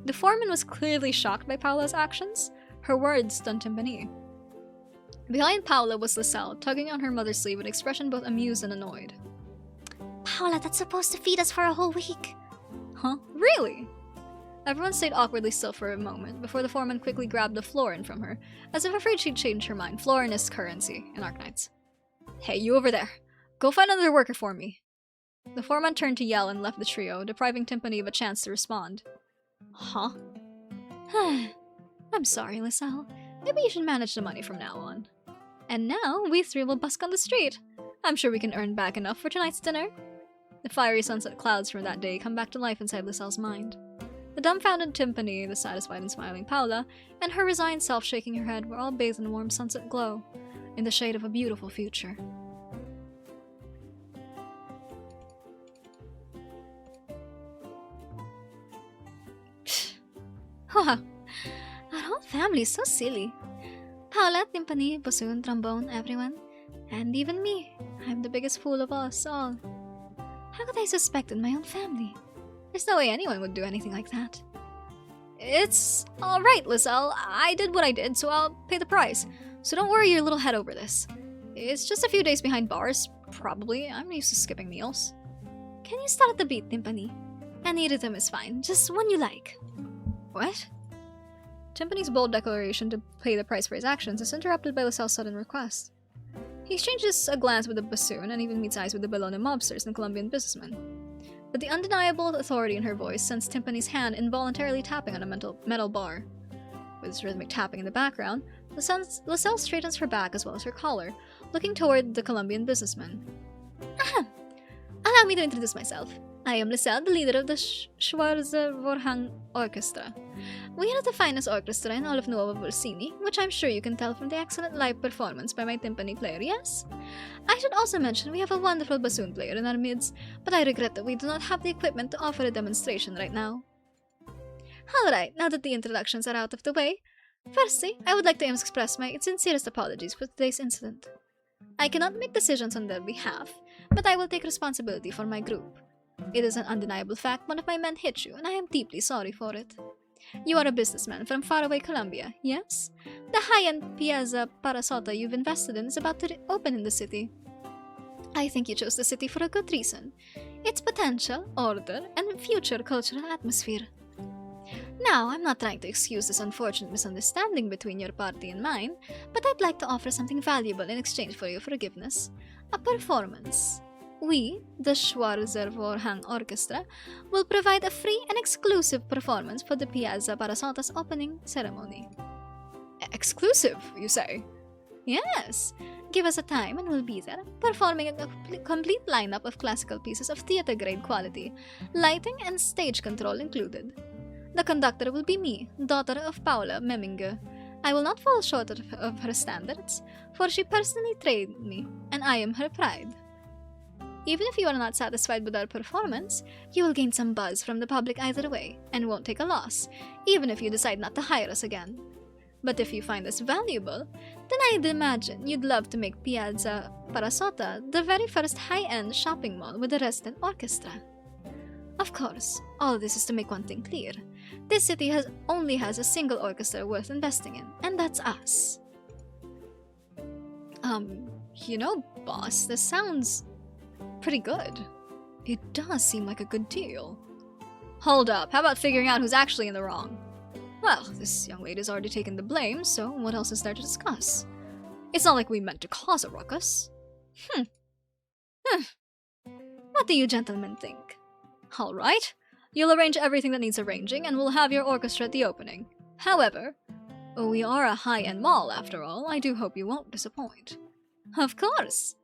The foreman was clearly shocked by Paola's actions. Her words stunned Timpani. Behind Paola was Laselle, tugging on her mother's sleeve with an expression both amused and annoyed. Paola, that's supposed to feed us for a whole week. Huh? Really? Everyone stayed awkwardly still for a moment, before the foreman quickly grabbed the florin from her, as if afraid she'd change her mind. Florin is currency in Arknights. Hey, you over there. Go find another worker for me. The foreman turned to yell and left the trio, depriving Timpani of a chance to respond. Huh? I'm sorry, Laselle. Maybe you should manage the money from now on. And now, we three will busk on the street. I'm sure we can earn back enough for tonight's dinner. The fiery sunset clouds from that day come back to life inside Laselle's mind. The dumbfounded Timpani, the satisfied and smiling Paola, and her resigned self shaking her head were all bathed in a warm sunset glow, in the shade of a beautiful future. Haha, our whole family is so silly. Paola, Timpani, Bassoon, Trombone, everyone. And even me. I'm the biggest fool of us all. How could I suspect in my own family? There's no way anyone would do anything like that. It's alright, Laselle. I did what I did, so I'll pay the price. So don't worry your little head over this. It's just a few days behind bars, probably. I'm used to skipping meals. Can you start at the beat, Timpani? Any rhythm is fine, just one you like. What? Timpani's bold declaration to pay the price for his actions is interrupted by Laselle's sudden request. He exchanges a glance with the bassoon and even meets eyes with the Bellone mobsters and Colombian businessmen. But the undeniable authority in her voice sends Timpani's hand involuntarily tapping on a metal bar. With his rhythmic tapping in the background, Laselle straightens her back as well as her collar, looking toward the Colombian businessman. Ahem! Allow me to introduce myself. I am Laselle, the leader of the Schwarze Orchestra. We are the finest orchestra in all of Nuovo Volsini, which I'm sure you can tell from the excellent live performance by my timpani player, yes? I should also mention we have a wonderful bassoon player in our midst, but I regret that we do not have the equipment to offer a demonstration right now. Alright, now that the introductions are out of the way, firstly, I would like to express my sincerest apologies for today's incident. I cannot make decisions on their behalf, but I will take responsibility for my group. It is an undeniable fact one of my men hit you, and I am deeply sorry for it. You are a businessman from faraway Colombia, yes? The high-end Piazza Parasota you've invested in is about to open in the city. I think you chose the city for a good reason. Its potential, order, and future cultural atmosphere. Now, I'm not trying to excuse this unfortunate misunderstanding between your party and mine, but I'd like to offer something valuable in exchange for your forgiveness. A performance. we, the Schwarzervorhang Orchestra, will provide a free and exclusive performance for the Piazza Parasota's opening ceremony. Exclusive, you say? Yes. Give us a time and we'll be there, performing a complete lineup of classical pieces of theater-grade quality, lighting and stage control included. The conductor will be me, daughter of Paula Memminger. I will not fall short of her standards, for she personally trained me, and I am her pride. Even if you are not satisfied with our performance, you will gain some buzz from the public either way, and won't take a loss, even if you decide not to hire us again. But if you find us valuable, then I'd imagine you'd love to make Piazza Parasota the very first high-end shopping mall with a resident orchestra. Of course, all this is to make one thing clear. This city only has a single orchestra worth investing in, and that's us. You know, boss, this sounds pretty good. It does seem like a good deal. Hold up, how about figuring out who's actually in the wrong? Well, this young lady's already taken the blame, so what else is there to discuss? It's not like we meant to cause a ruckus. What do you gentlemen think? Alright, you'll arrange everything that needs arranging, and we'll have your orchestra at the opening. However, we are a high-end mall after all. I do hope you won't disappoint. Of course!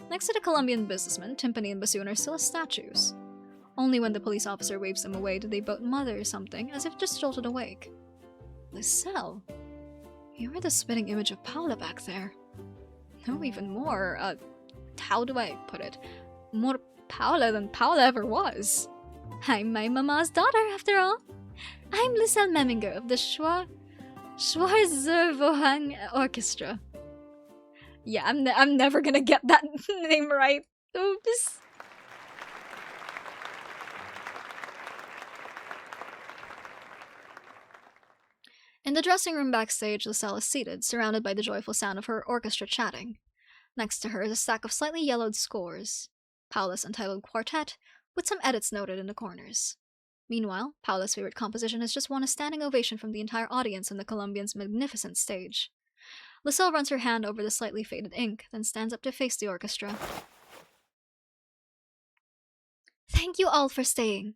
Next to the Colombian businessman, timpani and bassoon are still as statues. Only when the police officer waves them away do they both mutter something, as if just jolted awake. Lyselle, you are the spitting image of Paula back there. No, even more, how do I put it? More Paula than Paula ever was. I'm my mama's daughter, after all. I'm Lyselle Memminger of the Schwarzervorhang Orchestra. Yeah, I'm never gonna get that name right. Oops. In the dressing room backstage, Lyselle is seated, surrounded by the joyful sound of her orchestra chatting. Next to her is a stack of slightly yellowed scores. Paula's Untitled Quartet, with some edits noted in the corners. Meanwhile, Paula's favorite composition has just won a standing ovation from the entire audience on the Colombian's magnificent stage. Lyselle runs her hand over the slightly faded ink, then stands up to face the orchestra. Thank you all for staying.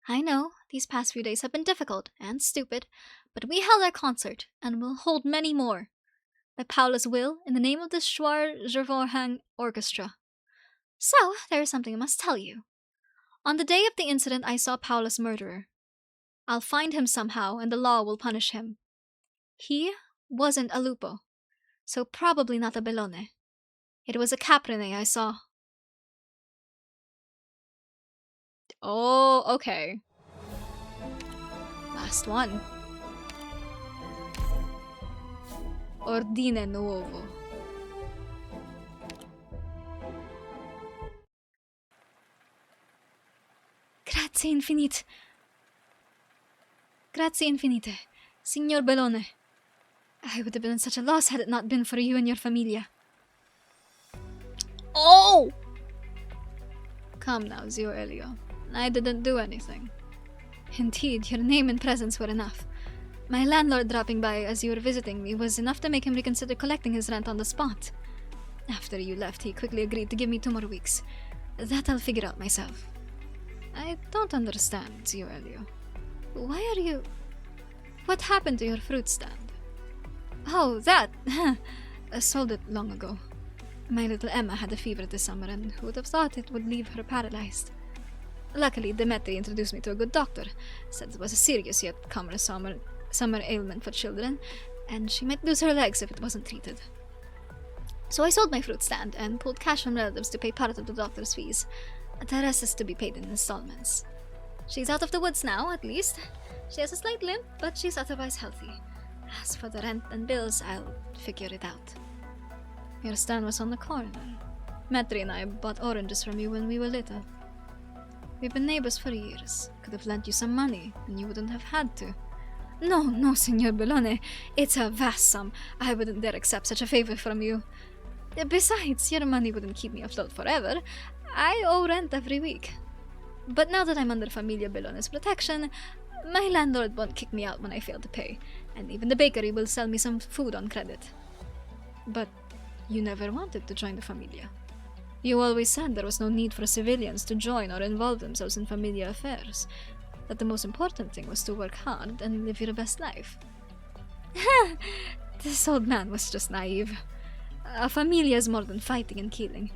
I know, these past few days have been difficult and stupid, but we held our concert, and will hold many more. By Paula's will, in the name of the Schwarzervorhang Orchestra. So, there is something I must tell you. On the day of the incident, I saw Paula's murderer. I'll find him somehow, and the law will punish him. He wasn't a lupo, so probably not a Bellone. It was a caprine I saw. Oh, okay. Last one. Ordine Nuovo. Grazie infinite. Grazie infinite, Signor Bellone. I would have been such a loss had it not been for you and your familia. Oh! Come now, Zio Elio. I didn't do anything. Indeed, your name and presence were enough. My landlord dropping by as you were visiting me was enough to make him reconsider collecting his rent on the spot. After you left, he quickly agreed to give me 2 more weeks. That I'll figure out myself. I don't understand, Zio Elio. Why are you... What happened to your fruit stand? Oh, that! I sold it long ago. My little Emma had a fever this summer, and who would have thought it would leave her paralyzed? Luckily, Demetri introduced me to a good doctor, said it was a serious yet common summer ailment for children, and she might lose her legs if it wasn't treated. So I sold my fruit stand and pulled cash from relatives to pay part of the doctor's fees. The rest is to be paid in installments. She's out of the woods now, at least. She has a slight limp, but she's otherwise healthy. As for the rent and bills, I'll figure it out. Your stand was on the corner. Metri and I bought oranges from you when we were little. We've been neighbors for years. Could have lent you some money, and you wouldn't have had to. No, Signor Bellone. It's a vast sum. I wouldn't dare accept such a favor from you. Besides, your money wouldn't keep me afloat forever. I owe rent every week. But now that I'm under Familia Bellone's protection, my landlord won't kick me out when I fail to pay, and even the bakery will sell me some food on credit. But you never wanted to join the Familia. You always said there was no need for civilians to join or involve themselves in familia affairs, that the most important thing was to work hard and live your best life. This old man was just naive. A familia is more than fighting and killing.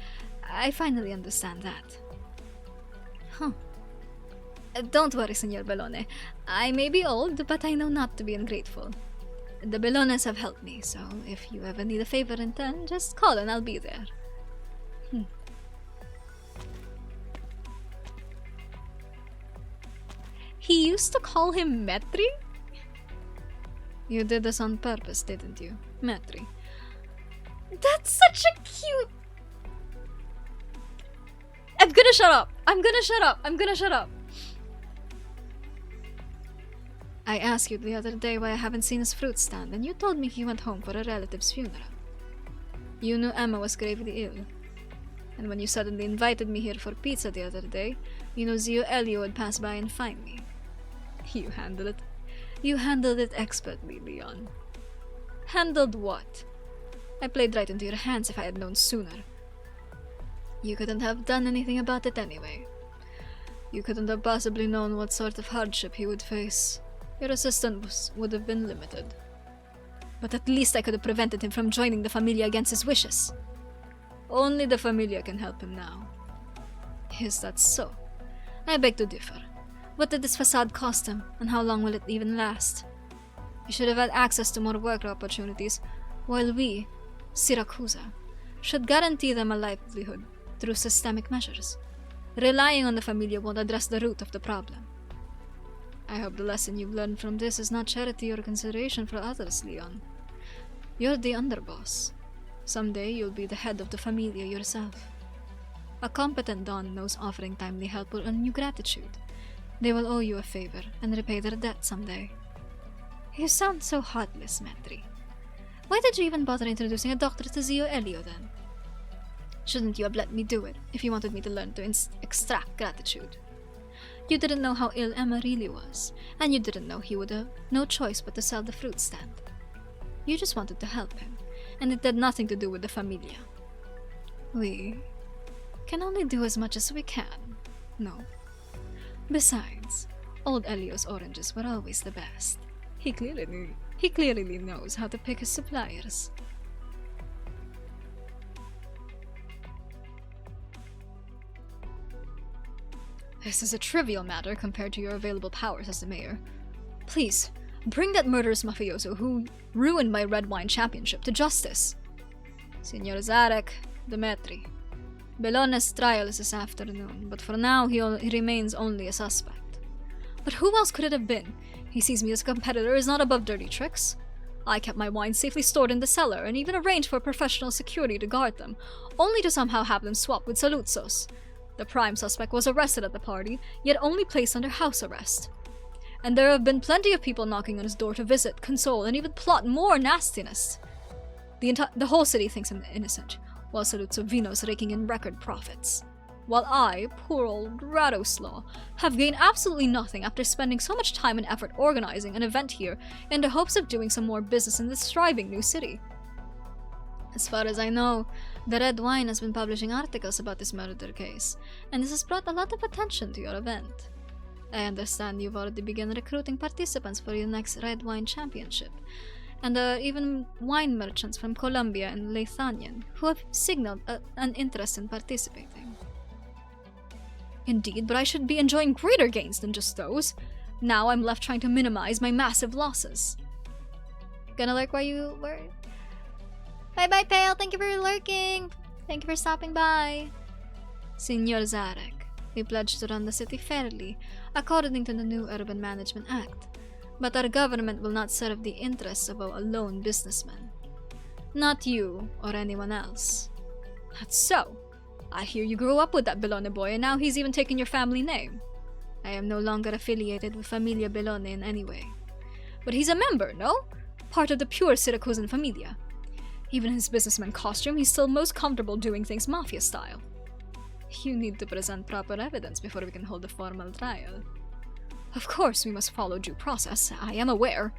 I finally understand that. Huh. Don't worry, Signor Bellone. I may be old, but I know not to be ungrateful. The Bellones have helped me, so if you ever need a favor in turn, just call and I'll be there. He used to call him Metri? You did this on purpose, didn't you? Metri. That's such a cute... I'm gonna shut up! I'm gonna shut up! I'm gonna shut up! I asked you the other day why I haven't seen his fruit stand, and you told me he went home for a relative's funeral. You knew Emma was gravely ill. And when you suddenly invited me here for pizza the other day, you know Zio Elio would pass by and find me. You handled it. You handled it expertly, Leon. Handled what? I played right into your hands if I had known sooner. You couldn't have done anything about it anyway. You couldn't have possibly known what sort of hardship he would face. Your assistance would have been limited. But at least I could have prevented him from joining the Familia against his wishes. Only the Familia can help him now. Is that so? I beg to differ. What did this facade cost him, and how long will it even last? He should have had access to more work opportunities, while we, Siracusa, should guarantee them a livelihood through systemic measures. Relying on the Familia won't address the root of the problem. I hope the lesson you've learned from this is not charity or consideration for others, Leon. You're the underboss. Someday you'll be the head of the Familia yourself. A competent Don knows offering timely help will earn you gratitude. They will owe you a favor and repay their debt someday. You sound so heartless, Metri. Why did you even bother introducing a doctor to Zio Elio then? Shouldn't you have let me do it if you wanted me to learn to extract gratitude? You didn't know how ill Emma really was, and you didn't know he would have no choice but to sell the fruit stand. You just wanted to help him, and it had nothing to do with the Familia. We can only do as much as we can, no? Besides, old Elio's oranges were always the best. He clearly knows how to pick his suppliers. This is a trivial matter compared to your available powers as the mayor. Please, bring that murderous mafioso who ruined my red wine championship to justice. Signor Zarek, Demetri. Bellone's trial is this afternoon, but for now he remains only a suspect. But who else could it have been? He sees me as a competitor is not above dirty tricks. I kept my wine safely stored in the cellar and even arranged for professional security to guard them, only to somehow have them swapped with Saluzzo's. The prime suspect was arrested at the party, yet only placed under house arrest. And there have been plenty of people knocking on his door to visit, console, and even plot more nastiness. The whole city thinks him innocent, while Saluzzo Vino's raking in record profits. While I, poor old Radoslaw, have gained absolutely nothing after spending so much time and effort organizing an event here in the hopes of doing some more business in this thriving new city. As far as I know, the Red Wine has been publishing articles about this murder case, and this has brought a lot of attention to your event. I understand you've already begun recruiting participants for your next Red Wine Championship, and there are even wine merchants from Colombia and Lithuanian who have signaled an interest in participating. Indeed, but I should be enjoying greater gains than just those. Now I'm left trying to minimize my massive losses. Gonna lurk while you were... Bye-bye, Pale. Thank you for lurking. Thank you for stopping by. Signor Zarek, we pledged to run the city fairly, according to the new Urban Management Act. But our government will not serve the interests of a lone businessman. Not you or anyone else. That's so. I hear you grew up with that Bellone boy and now he's even taken your family name. I am no longer affiliated with Familia Bellone in any way. But he's a member, no? Part of the pure Siracusan Familia. Even in his businessman costume, he's still most comfortable doing things mafia style. You need to present proper evidence before we can hold a formal trial. Of course, we must follow due process, I am aware.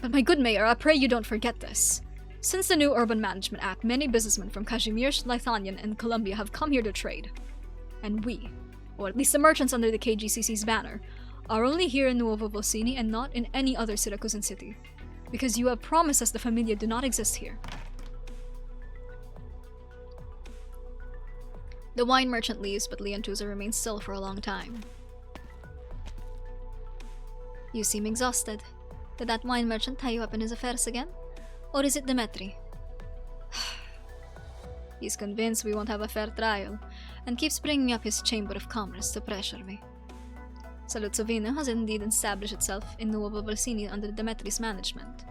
But my good mayor, I pray you don't forget this. Since the new Urban Management Act, many businessmen from Kashmir, Lithuania, and Colombia have come here to trade. And we, or at least the merchants under the KGCC's banner, are only here in Nuovo Volsini and not in any other Siracusan city, because you have promised us the Familia do not exist here. The wine merchant leaves, but Leontuza remains still for a long time. You seem exhausted. Did that wine merchant tie you up in his affairs again? Or is it Demetri? He's convinced we won't have a fair trial, and keeps bringing up his Chamber of Commerce to pressure me. Salutsovino has indeed established itself in Nuovo Volsini under Demetri's management.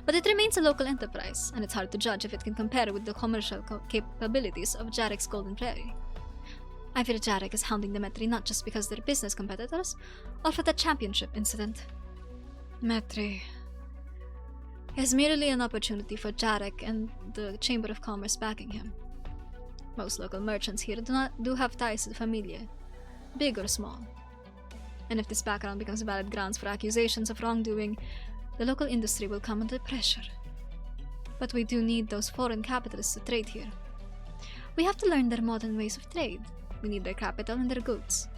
But it remains a local enterprise, and it's hard to judge if it can compare with the commercial capabilities of Jarek's Golden Prairie. I fear Jarek is hounding Demetri not just because they're business competitors, or for the championship incident. Demetri is merely an opportunity for Jarek and the Chamber of Commerce backing him. Most local merchants here do have ties to the Familia, big or small. And if this background becomes valid grounds for accusations of wrongdoing, the local industry will come under pressure. But we do need those foreign capitalists to trade here. We have to learn their modern ways of trade. We need their capital and their goods.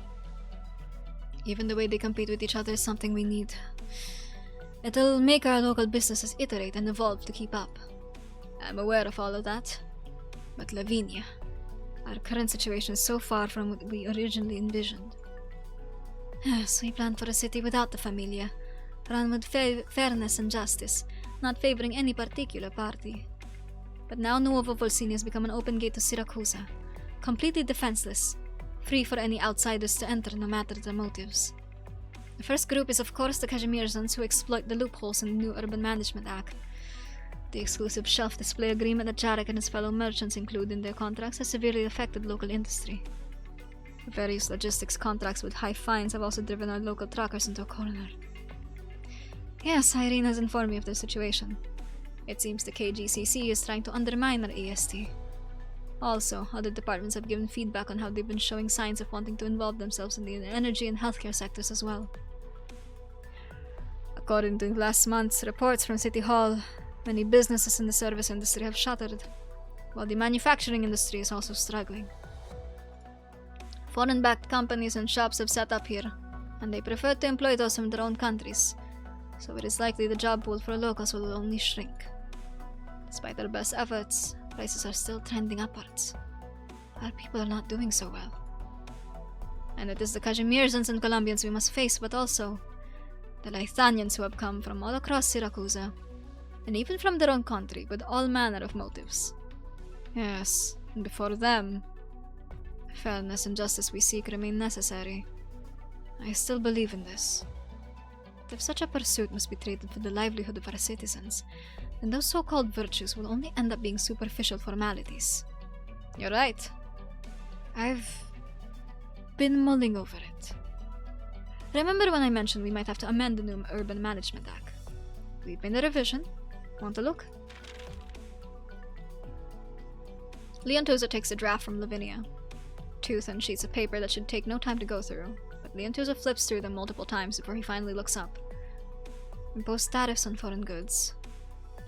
Even the way they compete with each other is something we need. It'll make our local businesses iterate and evolve to keep up. I'm aware of all of that. But Lavinia, our current situation is so far from what we originally envisioned. Yes, we planned for a city without the Familia, run with fairness and justice, not favoring any particular party. But now Nuovo Volsini has become an open gate to Siracusa, completely defenseless, free for any outsiders to enter no matter their motives. The first group is of course the Kashmirzans who exploit the loopholes in the new Urban Management Act. The exclusive shelf display agreement that Jarek and his fellow merchants include in their contracts has severely affected local industry. The various logistics contracts with high fines have also driven our local truckers into a corner. Yes, Irene has informed me of the situation. It seems the KGCC is trying to undermine our AST. Also, other departments have given feedback on how they've been showing signs of wanting to involve themselves in the energy and healthcare sectors as well. According to last month's reports from City Hall, many businesses in the service industry have shuttered, while the manufacturing industry is also struggling. Foreign-backed companies and shops have set up here, and they prefer to employ those from their own countries, so it is likely the job pool for locals will only shrink. Despite our best efforts, prices are still trending upwards. Our people are not doing so well. And it is the Kashmirzans and Colombians we must face, but also the Lithuanians who have come from all across Siracusa, and even from their own country, with all manner of motives. Yes, and before them, fairness and justice we seek remain necessary. I still believe in this. But if such a pursuit must be traded for the livelihood of our citizens, then those so-called virtues will only end up being superficial formalities. You're right. I've been mulling over it. Remember when I mentioned we might have to amend the new Urban Management Act? We've made a revision. Want a look? Leontuza takes a draft from Lavinia. 2 thin sheets of paper that should take no time to go through, but Leontuza flips through them multiple times before he finally looks up. Impose tariffs on foreign goods.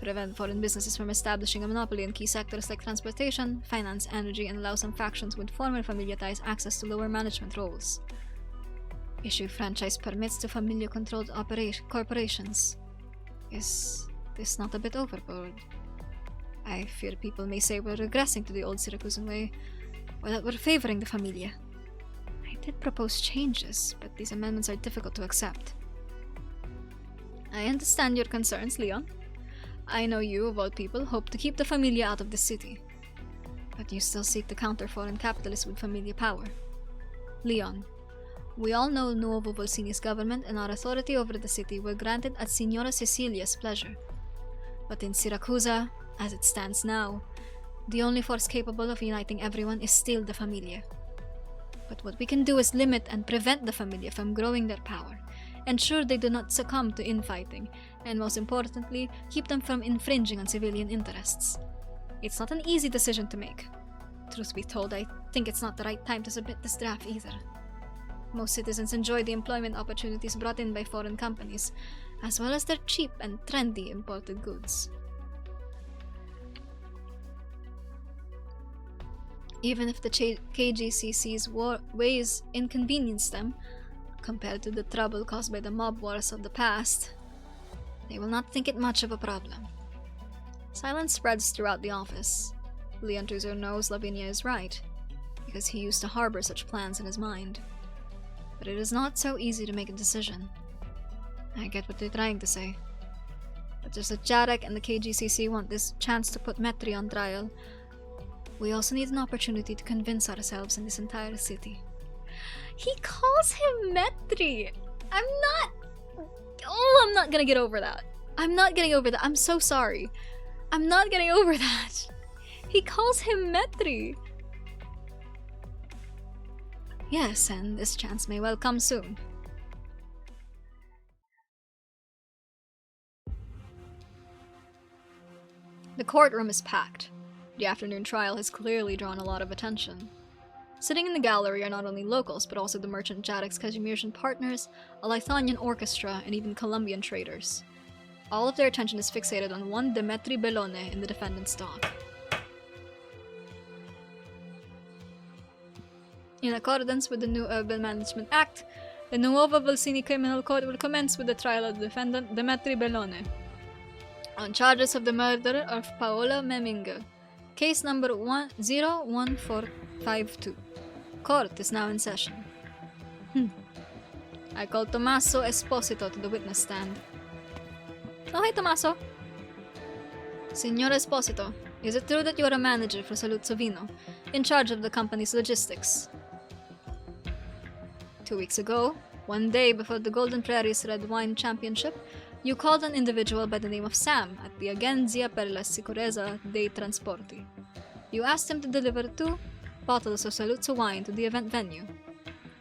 Prevent foreign businesses from establishing a monopoly in key sectors like transportation, finance, energy, and allow some factions with former Familia ties access to lower management roles. Issue franchise permits to Familia-controlled corporations. Is this not a bit overboard? I fear people may say we're regressing to the old Siracusan way, or that we're favoring the Familia. I did propose changes, but these amendments are difficult to accept. I understand your concerns, Leon. I know you, of all people, hope to keep the Familia out of the city. But you still seek to counter foreign capitalists with Familia power. Leon, we all know Nuovo Volsini's government and our authority over the city were granted at Signora Cecilia's pleasure. But in Siracusa, as it stands now, the only force capable of uniting everyone is still the Familia. But what we can do is limit and prevent the Familia from growing their power, ensure they do not succumb to infighting, and most importantly, keep them from infringing on civilian interests. It's not an easy decision to make. Truth be told, I think it's not the right time to submit this draft either. Most citizens enjoy the employment opportunities brought in by foreign companies, as well as their cheap and trendy imported goods. Even if the KGCC's ways inconvenience them, compared to the trouble caused by the mob wars of the past, they will not think it much of a problem. Silence spreads throughout the office. Leontuzo knows Lavinia is right, because he used to harbor such plans in his mind. But it is not so easy to make a decision. I get what they're trying to say. But just as Jarek and the KGCC want this chance to put Metri on trial, we also need an opportunity to convince ourselves in this entire city. He calls him Metri! I'm not gonna get over that. I'm not getting over that. I'm so sorry. I'm not getting over that. He calls him Metri! Yes, and this chance may well come soon. The courtroom is packed. The afternoon trial has clearly drawn a lot of attention. Sitting in the gallery are not only locals, but also the merchant Jarek's Kazimierzian partners, a Lithuanian orchestra, and even Colombian traders. All of their attention is fixated on one Demetri Bellone in the defendant's dock. In accordance with the new Urban Management Act, the Nuovo Volsini Criminal Court will commence with the trial of the defendant Demetri Bellone on charges of the murder of Paola Meminger. Case number 01452. Court is now in session. I call Tommaso Esposito to the witness stand. Oh, hi, Tommaso. Signor Esposito, is it true that you are a manager for Saluzzo Vino, in charge of the company's logistics? 2 weeks ago, one day before the Golden Prairie's Red Wine Championship, you called an individual by the name of Sam at the Agenzia per la Sicurezza dei Trasporti. You asked him to deliver 2 bottles of Saluzzo wine to the event venue.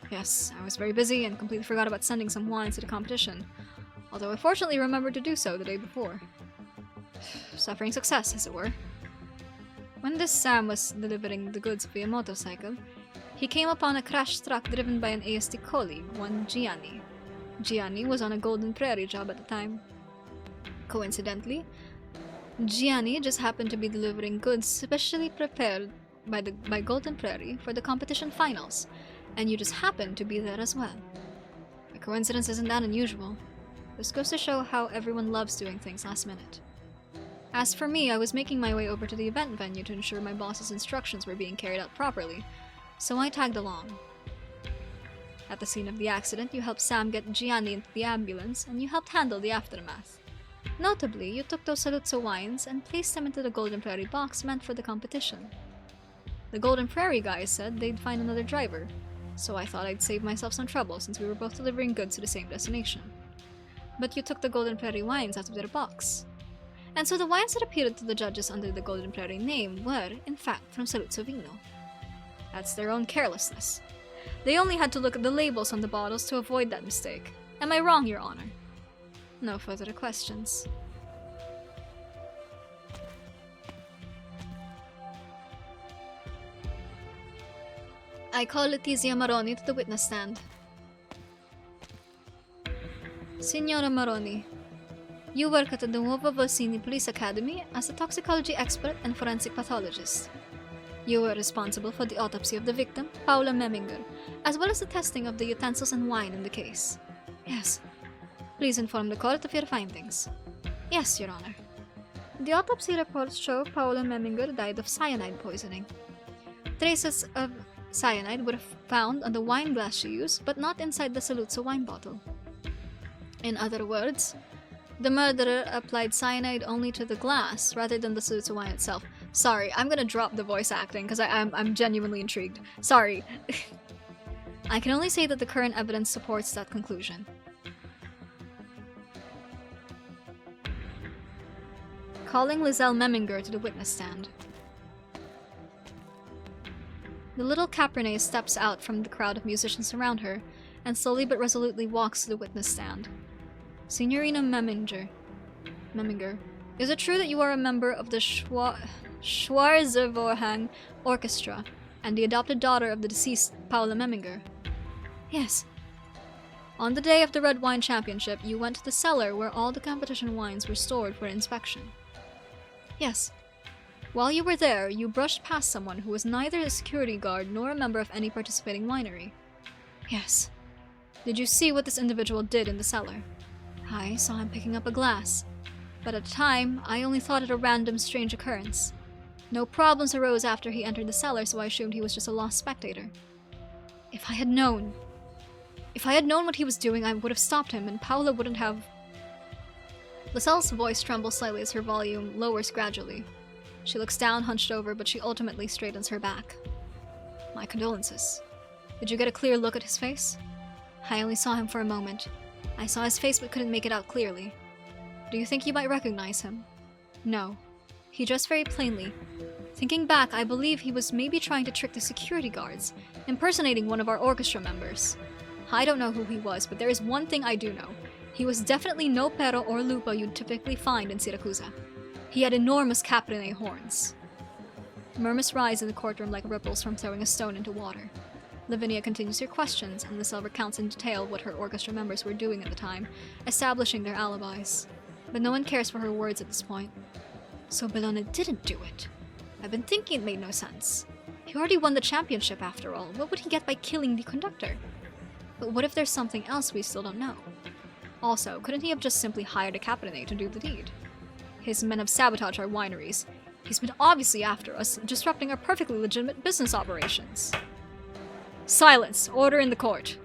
Yes, I was very busy and completely forgot about sending some wines to the competition, although I fortunately remembered to do so the day before. Suffering success, as it were. When this Sam was delivering the goods via motorcycle, he came upon a crashed truck driven by an AST colleague, one Gianni. Gianni was on a Golden Prairie job at the time. Coincidentally, Gianni just happened to be delivering goods specially prepared by Golden Prairie for the competition finals, and you just happened to be there as well. A coincidence isn't that unusual. This goes to show how everyone loves doing things last minute. As for me, I was making my way over to the event venue to ensure my boss's instructions were being carried out properly, so I tagged along. At the scene of the accident, you helped Sam get Gianni into the ambulance, and you helped handle the aftermath. Notably, you took those Saluzzo wines and placed them into the Golden Prairie box meant for the competition. The Golden Prairie guys said they'd find another driver, so I thought I'd save myself some trouble since we were both delivering goods to the same destination. But you took the Golden Prairie wines out of their box. And so the wines that appeared to the judges under the Golden Prairie name were, in fact, from Saluzzo Vino. That's their own carelessness. They only had to look at the labels on the bottles to avoid that mistake. Am I wrong, Your Honor? No further questions. I call Letizia Maroni to the witness stand. Signora Maroni, you work at the Nuovo Volsini Police Academy as a toxicology expert and forensic pathologist. You were responsible for the autopsy of the victim, Paola Meminger, as well as the testing of the utensils and wine in the case. Yes. Please inform the court of your findings. Yes, Your Honor. The autopsy reports show Paola Meminger died of cyanide poisoning. Traces of cyanide were found on the wine glass she used, but not inside the Saluzzo wine bottle. In other words, the murderer applied cyanide only to the glass rather than the Saluzzo wine itself. Sorry, I'm gonna drop the voice acting because I'm genuinely intrigued. Sorry. I can only say that the current evidence supports that conclusion. Calling Lizelle Meminger to the witness stand. The little Cabernet steps out from the crowd of musicians around her and slowly but resolutely walks to the witness stand. Signorina Meminger, is it true that you are a member of the Schwarzervorhang Orchestra and the adopted daughter of the deceased Paola Meminger? Yes. On the day of the Red Wine Championship, you went to the cellar where all the competition wines were stored for inspection. Yes. While you were there, you brushed past someone who was neither a security guard nor a member of any participating winery. Yes. Did you see what this individual did in the cellar? I saw him picking up a glass. But at the time, I only thought it a random strange occurrence. No problems arose after he entered the cellar, so I assumed he was just a lost spectator. If I had known what he was doing, I would have stopped him, and Paula wouldn't have... Laselle's voice trembles slightly as her volume lowers gradually. She looks down, hunched over, but she ultimately straightens her back. My condolences. Did you get a clear look at his face? I only saw him for a moment. I saw his face but couldn't make it out clearly. Do you think you might recognize him? No. He dressed very plainly. Thinking back, I believe he was maybe trying to trick the security guards, impersonating one of our orchestra members. I don't know who he was, but there is one thing I do know. He was definitely no pero or lupa you'd typically find in Siracusa. He had enormous caprine horns. Murmurs rise in the courtroom like ripples from throwing a stone into water. Lavinia continues her questions, and Laselle recounts in detail what her orchestra members were doing at the time, establishing their alibis. But no one cares for her words at this point. So Bellone didn't do it. I've been thinking it made no sense. He already won the championship after all. What would he get by killing the conductor? But what if there's something else we still don't know? Also, couldn't he have just simply hired a caprine to do the deed? His men have sabotaged our wineries. He's been obviously after us, disrupting our perfectly legitimate business operations. Silence! Order in the court.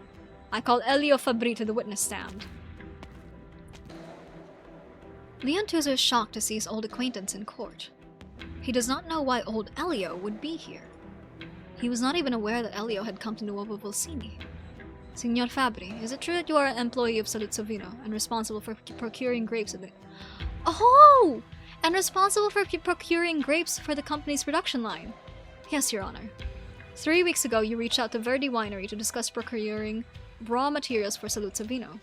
I call Elio Fabri to the witness stand. Leon Tuzo is shocked to see his old acquaintance in court. He does not know why old Elio would be here. He was not even aware that Elio had come to Nuovo Volsini. Signor Fabri, is it true that you are an employee of Soluzzovino and responsible for procuring grapes of the... Oh! And responsible for procuring grapes for the company's production line? Yes, Your Honor. 3 weeks ago, you reached out to Verdi Winery to discuss procuring raw materials for Soluzzovino.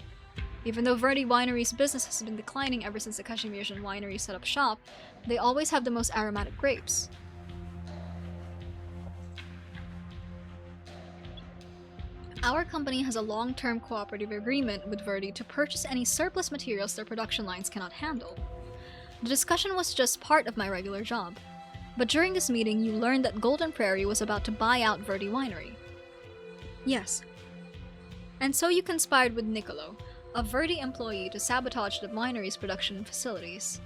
Even though Verdi Winery's business has been declining ever since the Kazimierzian winery set up shop, they always have the most aromatic grapes. Our company has a long-term cooperative agreement with Verdi to purchase any surplus materials their production lines cannot handle. The discussion was just part of my regular job. But during this meeting, you learned that Golden Prairie was about to buy out Verdi Winery. Yes. And so you conspired with Niccolo, a Verdi employee, to sabotage the winery's production facilities.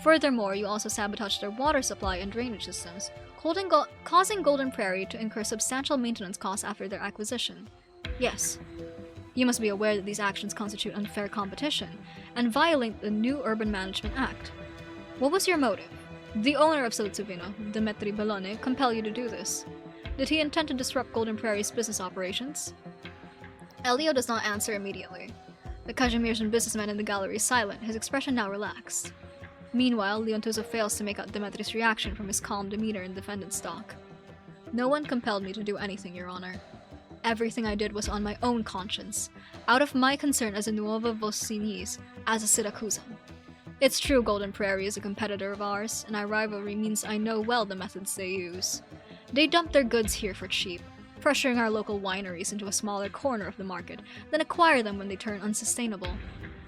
Furthermore, you also sabotaged their water supply and drainage systems, causing Golden Prairie to incur substantial maintenance costs after their acquisition. Yes. You must be aware that these actions constitute unfair competition and violate the new Urban Management Act. What was your motive? The owner of Soluzzovino, Demetri Bellone, compelled you to do this. Did he intend to disrupt Golden Prairie's business operations? Elio does not answer immediately. The Kazimierzian businessman in the gallery is silent, his expression now relaxed. Meanwhile, Leon Tuzo fails to make out Demetri's reaction from his calm demeanor in defendant's dock. No one compelled me to do anything, Your Honor. Everything I did was on my own conscience, out of my concern as a Nuovo Volsinese, as a Siracusan. It's true Golden Prairie is a competitor of ours, and our rivalry means I know well the methods they use. They dump their goods here for cheap, pressuring our local wineries into a smaller corner of the market, then acquire them when they turn unsustainable.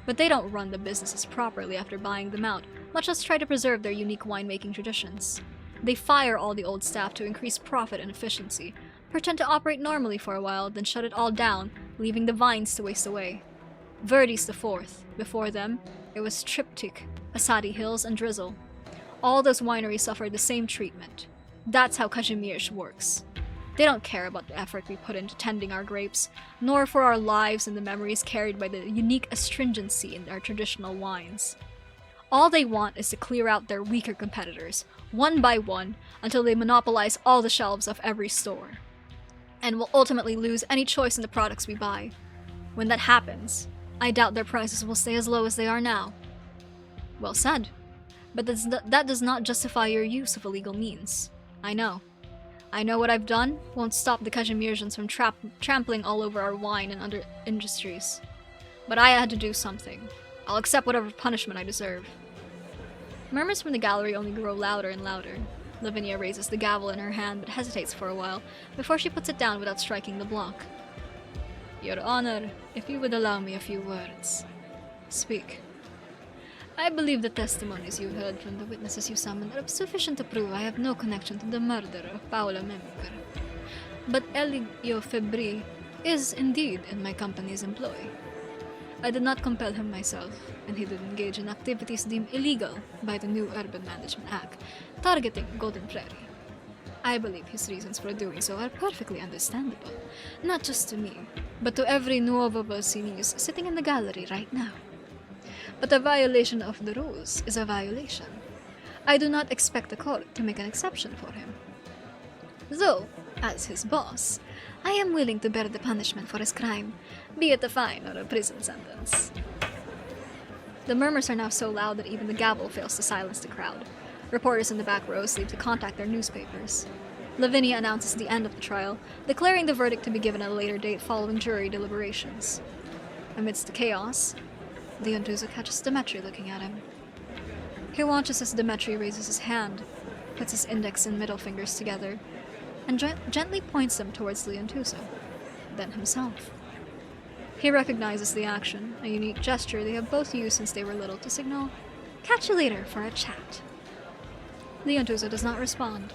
But they don't run the businesses properly after buying them out, much less try to preserve their unique winemaking traditions. They fire all the old staff to increase profit and efficiency, pretend to operate normally for a while, then shut it all down, leaving the vines to waste away. Verdi's the fourth. Before them, it was Triptych, Asadi Hills, and Drizzle. All those wineries suffered the same treatment. That's how Kazimierz works. They don't care about the effort we put into tending our grapes, nor for our lives and the memories carried by the unique astringency in our traditional wines. All they want is to clear out their weaker competitors, one by one, until they monopolize all the shelves of every store. And will ultimately lose any choice in the products we buy. When that happens, I doubt their prices will stay as low as they are now. Well said. But that does not justify your use of illegal means. I know. I know what I've done won't stop the Kazimierzians from trampling all over our wine and other industries. But I had to do something. I'll accept whatever punishment I deserve. Murmurs from the gallery only grow louder and louder. Lavinia raises the gavel in her hand but hesitates for a while before she puts it down without striking the block. Your Honor, if you would allow me a few words. Speak. I believe the testimonies you've heard from the witnesses you summoned are sufficient to prove I have no connection to the murder of Paolo Meminger. But Elio Febri is indeed in my company's employ. I did not compel him myself, and he did engage in activities deemed illegal by the new Urban Management Act, targeting Golden Prairie. I believe his reasons for doing so are perfectly understandable, not just to me, but to every Nuovo Volsinius sitting in the gallery right now. But a violation of the rules is a violation. I do not expect the court to make an exception for him. Though, as his boss, I am willing to bear the punishment for his crime, be it a fine or a prison sentence. The murmurs are now so loud that even the gavel fails to silence the crowd. Reporters in the back rows leave to contact their newspapers. Lavinia announces the end of the trial, declaring the verdict to be given at a later date following jury deliberations. Amidst the chaos, Leon Tuzo catches Demetri looking at him. He watches as Demetri raises his hand, puts his index and middle fingers together, and gently points them towards Leon Tuzo, then himself. He recognizes the action, a unique gesture they have both used since they were little to signal, "Catch you later for a chat." Leon Tuzo does not respond.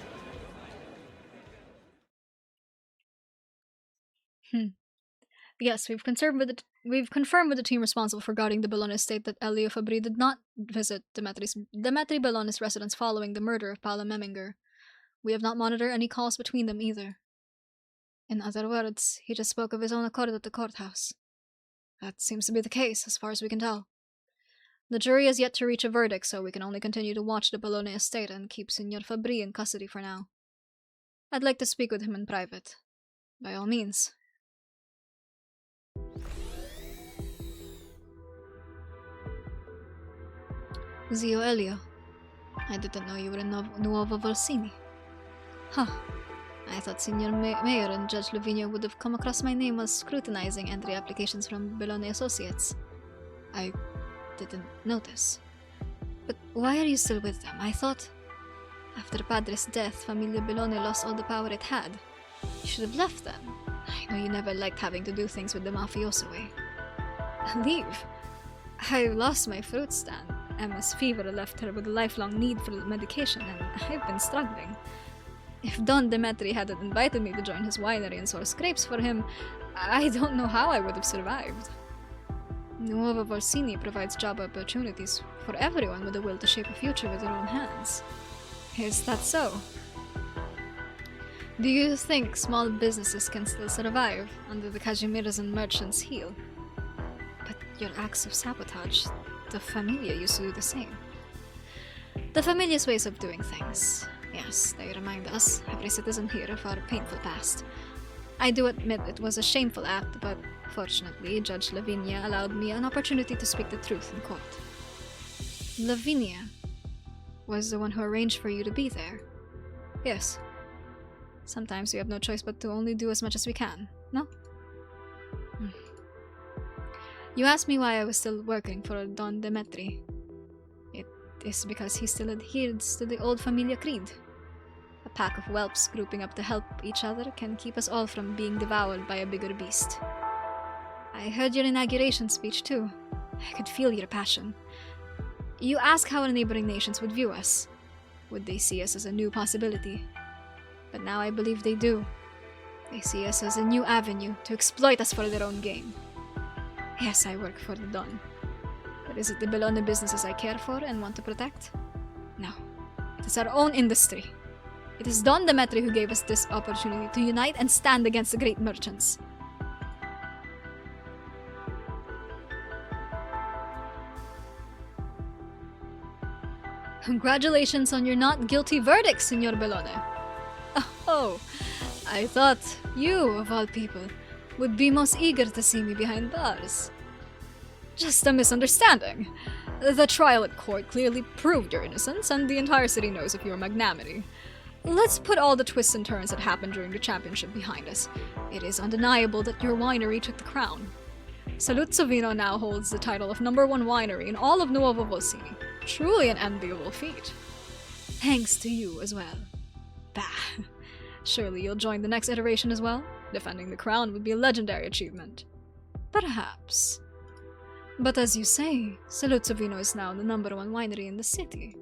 Yes, we've confirmed with the team responsible for guarding the Bellone estate that Elio Fabri did not visit Demetri Bellone's residence following the murder of Paolo Meminger. We have not monitored any calls between them either. In other words, he just spoke of his own accord at the courthouse. That seems to be the case, as far as we can tell. The jury has yet to reach a verdict, so we can only continue to watch the Bellone estate and keep Signor Fabri in custody for now. I'd like to speak with him in private. By all means. Zio Elio, I didn't know you were in Nuovo Volsini. Huh. I thought Signor Mayor and Judge Lavinia would have come across my name while scrutinizing entry applications from Bellone Associates. I didn't notice. But why are you still with them? I thought, after Padre's death, Familia Bellone lost all the power it had. You should have left them. I know you never liked having to do things with the mafioso way. Leave? I lost my fruit stand. Emma's fever left her with a lifelong need for medication, and I've been struggling. If Don Demetri hadn't invited me to join his winery and source grapes for him, I don't know how I would have survived. Nuovo Volsini provides job opportunities for everyone with a will to shape a future with their own hands. Is that so? Do you think small businesses can still survive under the Casimir's and merchants' heel? But your acts of sabotage, the Familia used to do the same. The Familia's ways of doing things. Yes, they remind us, every citizen here, of our painful past. I do admit it was a shameful act, but fortunately, Judge Lavinia allowed me an opportunity to speak the truth in court. Lavinia was the one who arranged for you to be there. Yes. Sometimes we have no choice but to only do as much as we can, no? You asked me why I was still working for Don Demetri. It is because he still adheres to the old Familia creed. A pack of whelps grouping up to help each other can keep us all from being devoured by a bigger beast. I heard your inauguration speech too. I could feel your passion. You asked how our neighboring nations would view us. Would they see us as a new possibility? But now I believe they do. They see us as a new avenue to exploit us for their own gain. Yes, I work for the Don. But is it the Bellone businesses I care for and want to protect? No. It is our own industry. It is Don Demetri who gave us this opportunity to unite and stand against the great merchants. Congratulations on your not guilty verdict, Signor Bellone. Oh, I thought you, of all people, would be most eager to see me behind bars. Just a misunderstanding. The trial at court clearly proved your innocence, and the entire city knows of your magnanimity. Let's put all the twists and turns that happened during the championship behind us. It is undeniable that your winery took the crown. Saluzzo Vino now holds the title of #1 winery in all of Nuovo Volsini. Truly an enviable feat. Thanks to you as well. Bah. Surely you'll join the next iteration as well? Defending the crown would be a legendary achievement. Perhaps. But as you say, Siracusan is now the #1 winery in the city.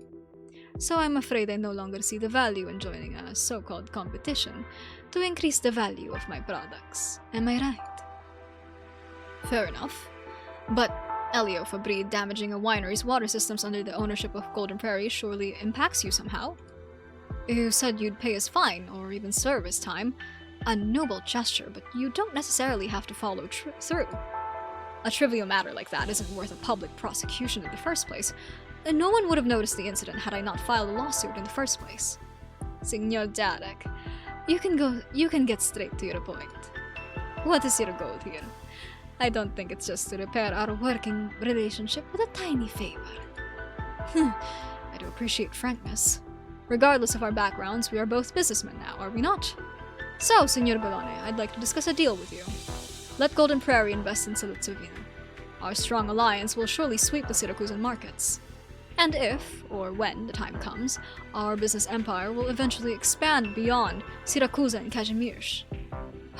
So I'm afraid I no longer see the value in joining a so-called competition to increase the value of my products. Am I right? Fair enough. But Elio Fabri damaging a winery's water systems under the ownership of Golden Prairie surely impacts you somehow. You said you'd pay his fine, or even serve his time. A noble gesture, but you don't necessarily have to follow through. A trivial matter like that isn't worth a public prosecution in the first place, and no one would have noticed the incident had I not filed a lawsuit in the first place. Signor Jarek, you can get straight to your point. What is your goal here? I don't think it's just to repair our working relationship with a tiny favor. I do appreciate frankness. Regardless of our backgrounds, we are both businessmen now, are we not? So, Signor Bellone, I'd like to discuss a deal with you. Let Golden Prairie invest in Siracusan. Our strong alliance will surely sweep the Siracusan markets. And if, or when, the time comes, our business empire will eventually expand beyond Siracusa and Kazimierz.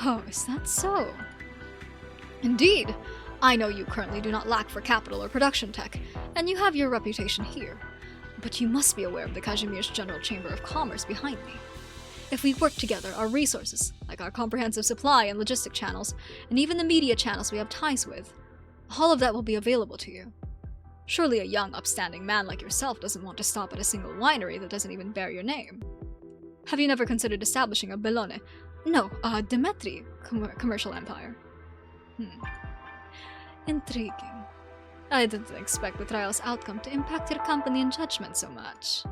Oh, is that so? Indeed! I know you currently do not lack for capital or production tech, and you have your reputation here. But you must be aware of the Kazimierz General Chamber of Commerce behind me. If we work together, our resources, like our comprehensive supply and logistic channels, and even the media channels we have ties with, all of that will be available to you. Surely a young, upstanding man like yourself doesn't want to stop at a single winery that doesn't even bear your name. Have you never considered establishing a Bellone? No, a Demetri commercial empire? Intriguing. I didn't expect the trial's outcome to impact your company and judgment so much.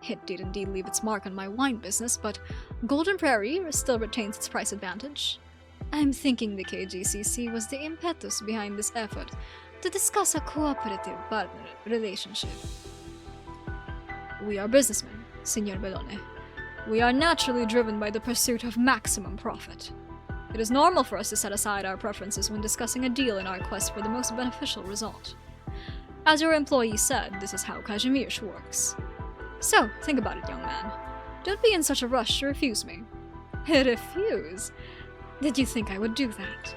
It did indeed leave its mark on my wine business, but Golden Prairie still retains its price advantage. I'm thinking the KGCC was the impetus behind this effort to discuss a cooperative partner relationship. We are businessmen, Signor Bellone. We are naturally driven by the pursuit of maximum profit. It is normal for us to set aside our preferences when discussing a deal in our quest for the most beneficial result. As your employee said, this is how Kazimierz works. So, think about it, young man. Don't be in such a rush to refuse me. Refuse? Did you think I would do that?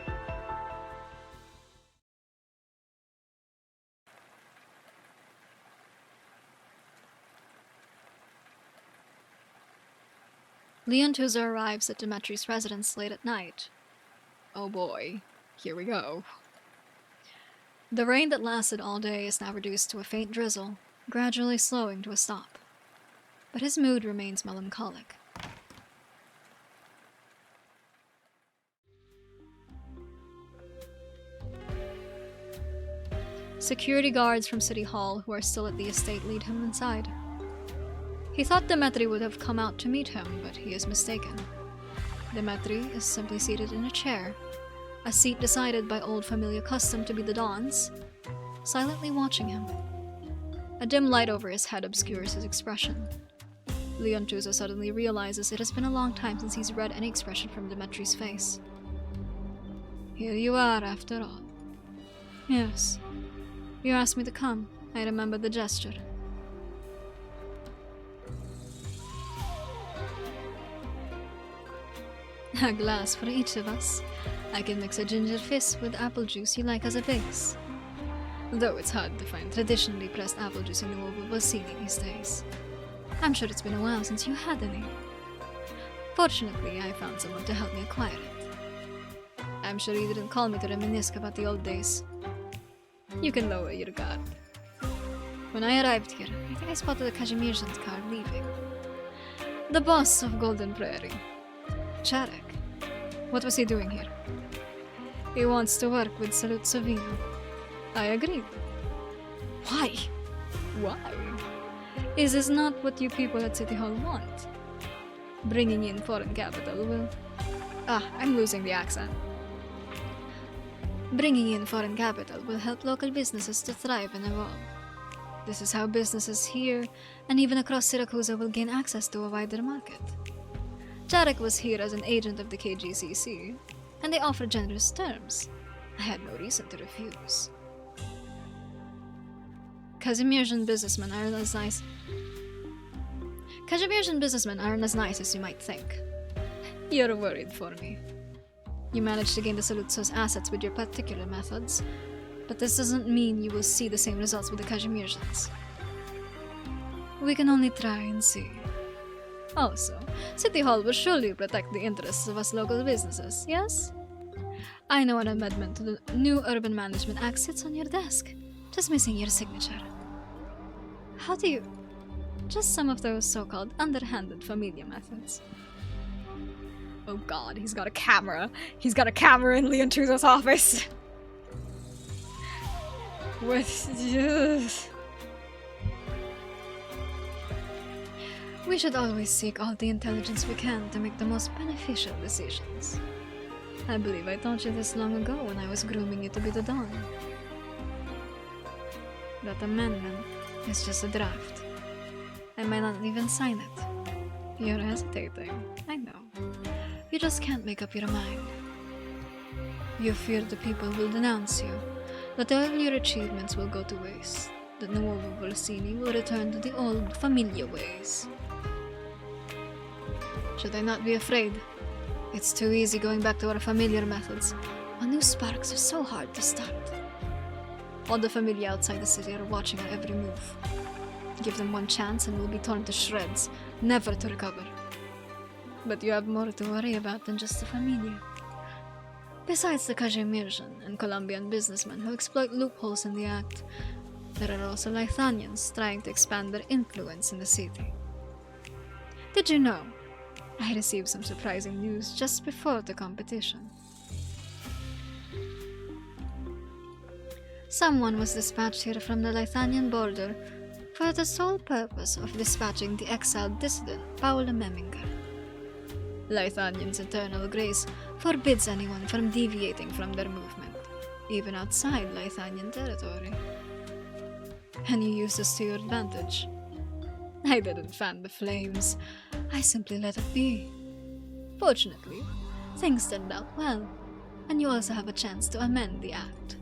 Leontuza arrives at Demetri's residence late at night. Oh boy, here we go. The rain that lasted all day is now reduced to a faint drizzle, gradually slowing to a stop. But his mood remains melancholic. Security guards from City Hall who are still at the estate lead him inside. He thought Demetri would have come out to meet him, but he is mistaken. Demetri is simply seated in a chair, a seat decided by old familiar custom to be the Don's, silently watching him. A dim light over his head obscures his expression. Leontuza suddenly realizes it has been a long time since he's read any expression from Demetri's face. Here you are, after all. Yes. You asked me to come. I remember the gesture. A glass for each of us. I can mix a ginger fizz with apple juice you like as a base. Though it's hard to find traditionally pressed apple juice in Nuovo Bolsini these days. I'm sure it's been a while since you had any. Fortunately, I found someone to help me acquire it. I'm sure you didn't call me to reminisce about the old days. You can lower your guard. When I arrived here, I think I spotted a Kazimierz's car leaving. The boss of Golden Prairie, Jarek. What was he doing here? He wants to work with Siracusan. I agree. Why? Why? Is this not what you people at City Hall want? Bringing in foreign capital will... I'm losing the accent. Bringing in foreign capital will help local businesses to thrive and evolve. This is how businesses here and even across Siracusa will gain access to a wider market. Jarek was here as an agent of the KGCC, and they offered generous terms. I had no reason to refuse. Kazimierzian businessmen aren't as nice. Kazimierzian businessmen aren't as nice as you might think. You're worried for me. You managed to gain the Saluzzo's assets with your particular methods, but this doesn't mean you will see the same results with the Kazimierzans. We can only try and see. Also, City Hall will surely protect the interests of us local businesses, yes? I know an amendment to the new Urban Management Act sits on your desk, just missing your signature. How do you... Just some of those so-called underhanded familia methods. Oh god, he's got a camera. He's got a camera in Leon Truso's office. We should always seek all the intelligence we can to make the most beneficial decisions. I believe I told you this long ago when I was grooming you to be the Dawn. That amendment is just a draft. I might not even sign it. You're hesitating, I know. You just can't make up your mind. You fear the people will denounce you, that all your achievements will go to waste, that Nuovo Volsini will return to the old familiar ways. Should I not be afraid? It's too easy going back to our familiar methods, when new sparks are so hard to start. All the familia outside the city are watching our every move. Give them one chance and we'll be torn to shreds, never to recover. But you have more to worry about than just the familia. Besides the Kazimierzan and Colombian businessmen who exploit loopholes in the act, there are also Lithanians trying to expand their influence in the city. Did you know? I received some surprising news just before the competition. Someone was dispatched here from the Lithanian border for the sole purpose of dispatching the exiled dissident Paula Memminger. Lithanian's eternal grace forbids anyone from deviating from their movement, even outside Lithanian territory. And you use this to your advantage. I didn't fan the flames, I simply let it be. Fortunately, things turned out well, and you also have a chance to amend the act.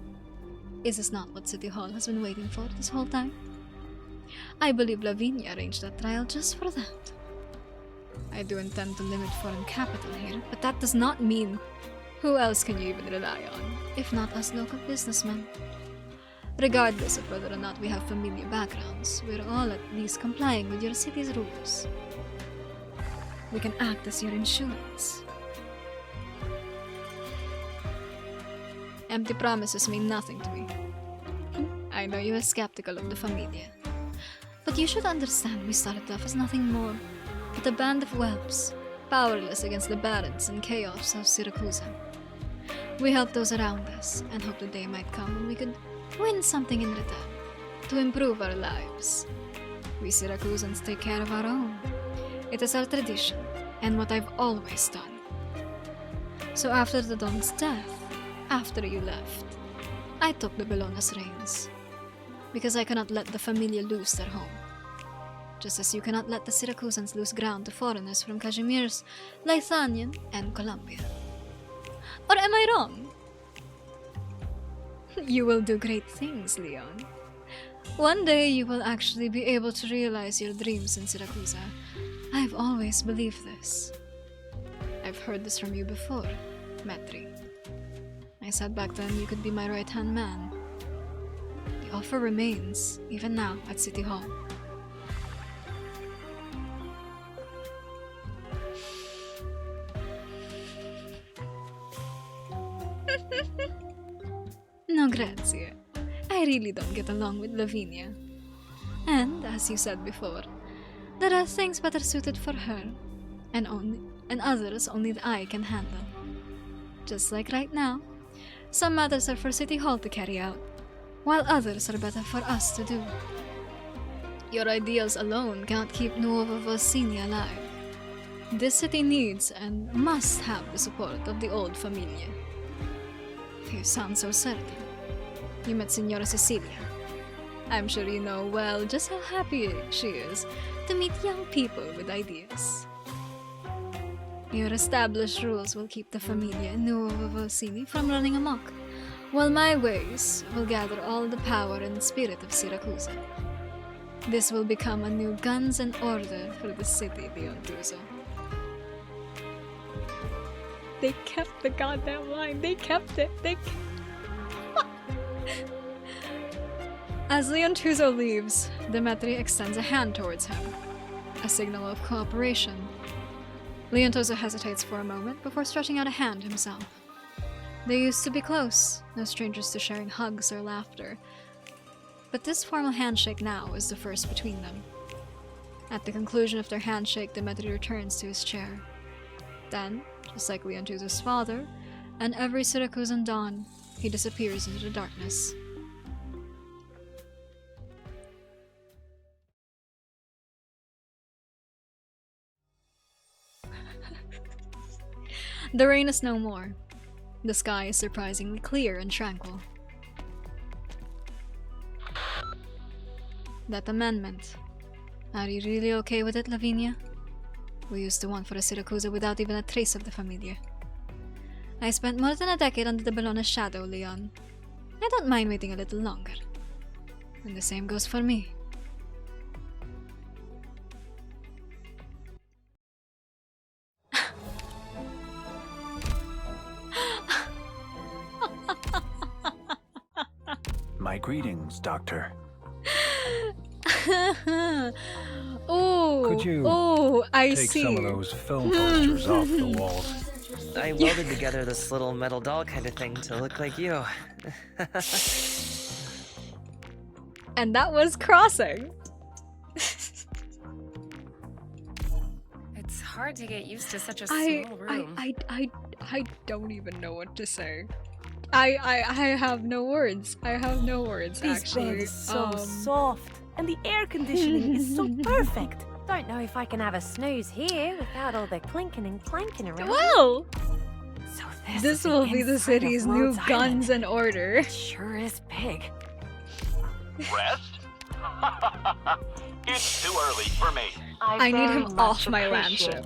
Is this not what City Hall has been waiting for this whole time? I believe Lavinia arranged that trial just for that. I do intend to limit foreign capital here, but that does not mean who else can you even rely on, if not us local businessmen. Regardless of whether or not we have familiar backgrounds, we're all at least complying with your city's rules. We can act as your insurance. Empty promises mean nothing to me. I know you are skeptical of the familia, but you should understand we started off as nothing more but a band of whelps, powerless against the barons and chaos of Siracusan. We helped those around us and hoped the day might come when we could win something in return, to improve our lives. We Siracusans take care of our own. It is our tradition, and what I've always done. So after the Don's death, after you left, I took the Bellone's reins, because I cannot let the familia lose their home. Just as you cannot let the Siracusans lose ground to foreigners from Kazimierz, Lithanian, and Colombia. Or am I wrong? You will do great things, Leon. One day you will actually be able to realize your dreams in Siracusa. I've always believed this. I've heard this from you before, Metri. I said back then you could be my right-hand man. The offer remains, even now, at City Hall. No, grazie. I really don't get along with Lavinia. And, as you said before, there are things better suited for her, and others only I can handle. Just like right now, some matters are for City Hall to carry out, while others are better for us to do. Your ideals alone cannot keep Nuovo Volsini alive. This city needs and must have the support of the old familia. You sound so certain. You met Signora Cecilia. I'm sure you know well just how happy she is to meet young people with ideas. Your established rules will keep the familia in Nuovo Volsini from running amok, while my ways will gather all the power and spirit of Siracusa. This will become a new guns and order for the city, Leon Truso. They kept the goddamn line. They kept it. As Leon Tuzo leaves, Dimitri extends a hand towards him, a signal of cooperation. Leon Tuzo hesitates for a moment before stretching out a hand himself. They used to be close, no strangers to sharing hugs or laughter. But this formal handshake now is the first between them. At the conclusion of their handshake, Dimitri returns to his chair. Then, just like Leon Tuzo's father, and every Siracusan dawn, he disappears into the darkness. The rain is no more. The sky is surprisingly clear and tranquil. That amendment. Are you really okay with it, Lavinia? We used to want for a Siracusa without even a trace of the Familia. I spent more than a decade under the Bellone's shadow, Leon. I don't mind waiting a little longer. And the same goes for me. My greetings, Doctor. Oh, Could you I take see. some of those film posters off the walls? I welded together this little metal doll kind of thing to look like you. And that was crossing. It's hard to get used to such a small room. I don't even know what to say. I have no words. I have no words, This actually. bed is so soft, and the air conditioning is so perfect. Don't know if I can have a snooze here without all the clinking and clanking around. Well, so this will be the city's new guns and order. It sure is big. Rest? It's too early for me. I need him off my landship.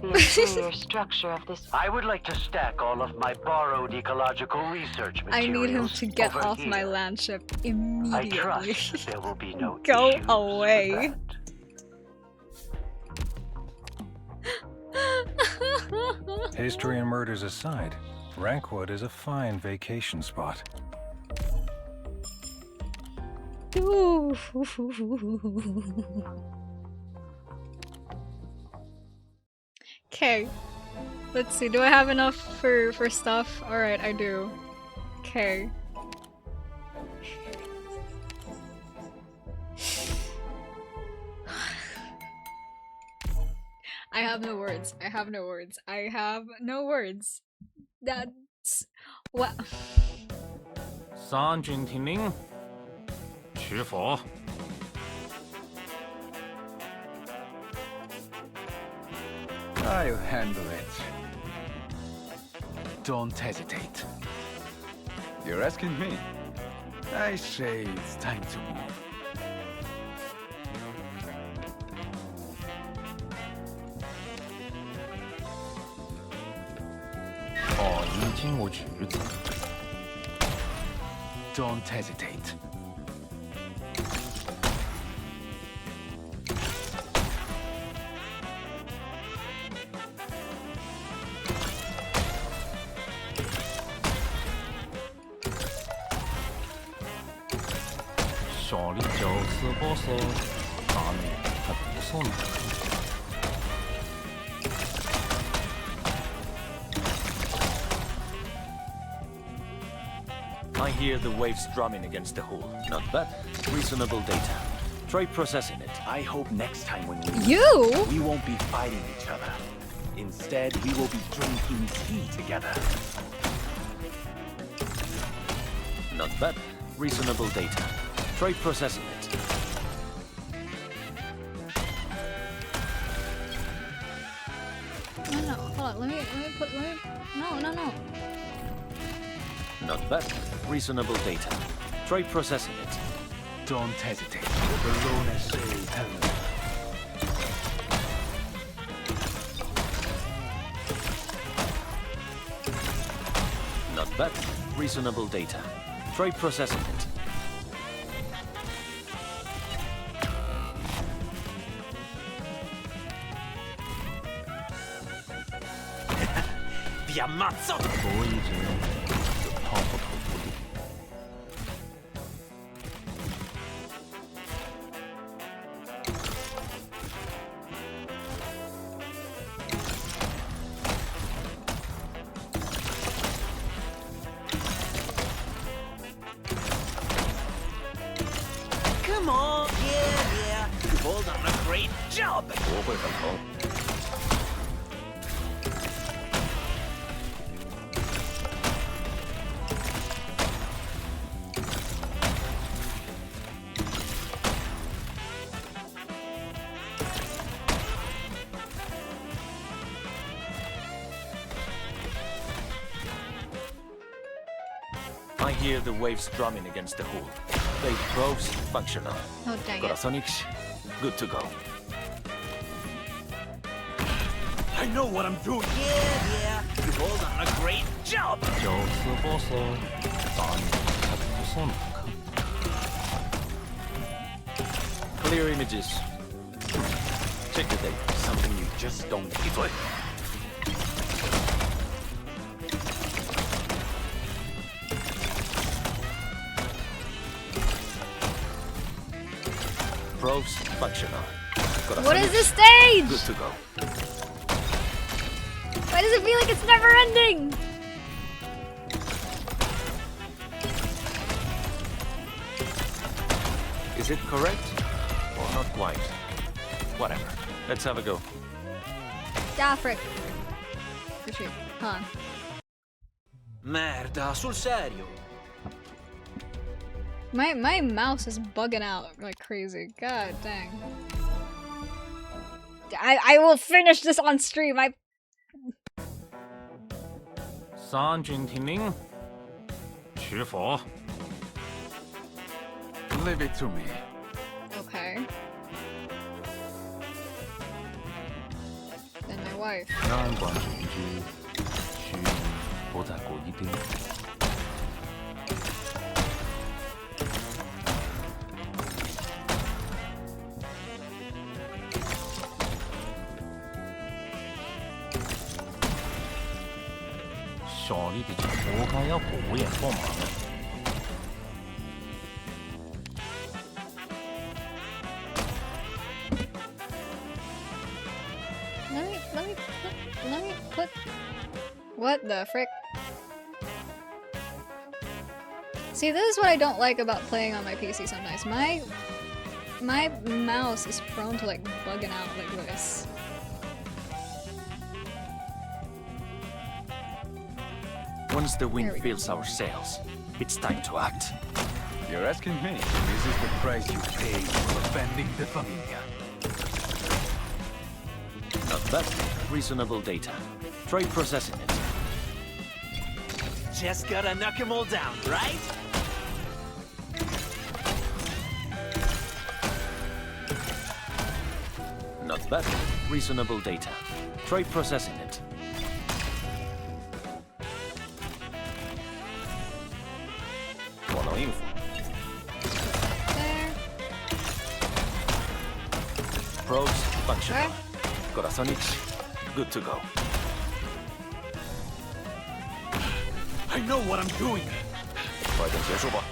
Structure of this. I would like to stack all of my borrowed ecological research I materials. need him to get over off here. my landship I immediately. trust there will be no Go issues away. History and murders aside, Rankwood is a fine vacation spot. Ooh. Okay. Let's see. Do I have enough for stuff? Alright, I do. Okay. I have no words. I have no words. I have no words. That's what. 三军听令，取佛。 I'll handle it. Don't hesitate. You're asking me? I say it's time to move. Don't hesitate. I hear the waves drumming against the hull. Not bad. Reasonable data. Try processing it. I hope next time when we You? we won't be fighting each other. Instead, we will be drinking tea together. Not bad. Reasonable data. Try processing it. No, hold on. Let me no. Not bad. Reasonable data. Try processing it. Don't hesitate. Bellone say hello. Not bad. Reasonable data. Try processing it. Vi ammazzo! Come on! Yeah. You've all done a great job! 我会很疼。 I hear the waves drumming against the hull. Blade probes functional. Oh, dang it. Corazonix, good to go. I know what I'm doing! Yeah. You've all done a great job! 就此不送，咱们还不送难看。 Clear images. Check the data. Something you just don't give away. Probes functional. What is this stage? Good to go. Why does it feel like it's never ending? Is it correct? Or not quite? Whatever. Let's have a go. Ah, frick. Appreciate. Huh. Merda, sul serio! My mouse is bugging out like crazy. God dang. I will finish this on stream. 三军听令，取佛。 Leave it to me. Okay. Then my wife. 南关城之需不在过一丁。 小李的活该要不也帮忙了。 Let me put. What the frick? See, this is what I don't like about playing on my PC sometimes. My mouse is prone to like bugging out like this. Once the wind fills our sails, it's time to act. You're asking me? This is the price you pay for offending the familia. Not bad. Reasonable data. Try processing it. Just gotta knock them all down, right? Not bad. Reasonable data. Try processing it. Follow info. There. Probes functional. Corazonix, good to go. I know what I'm doing. 快点结束吧。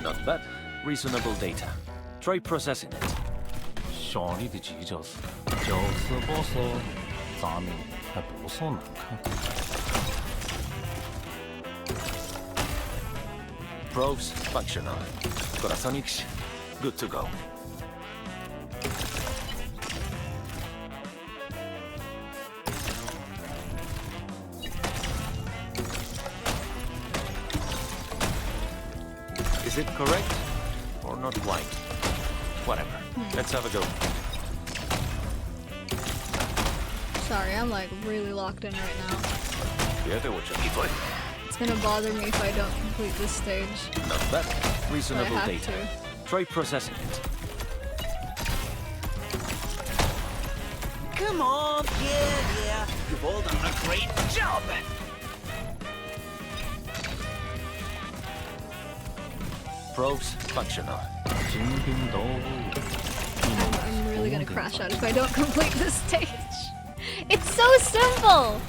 Not bad. Reasonable data. Try processing it. 小李的急救死，就此不送，咱们还不送难看。 Probes functional. Corazonix, good to go. Is it correct? Or not quite? Whatever. Let's have a go. Sorry, I'm like really locked in right now. It's gonna bother me if I don't complete this stage. Not bad. Reasonable But I have data. to. Try processing it. Come on! Yeah. You've all done a great job! Probes functional. I'm really gonna crash out if I don't complete this stage. It's so simple!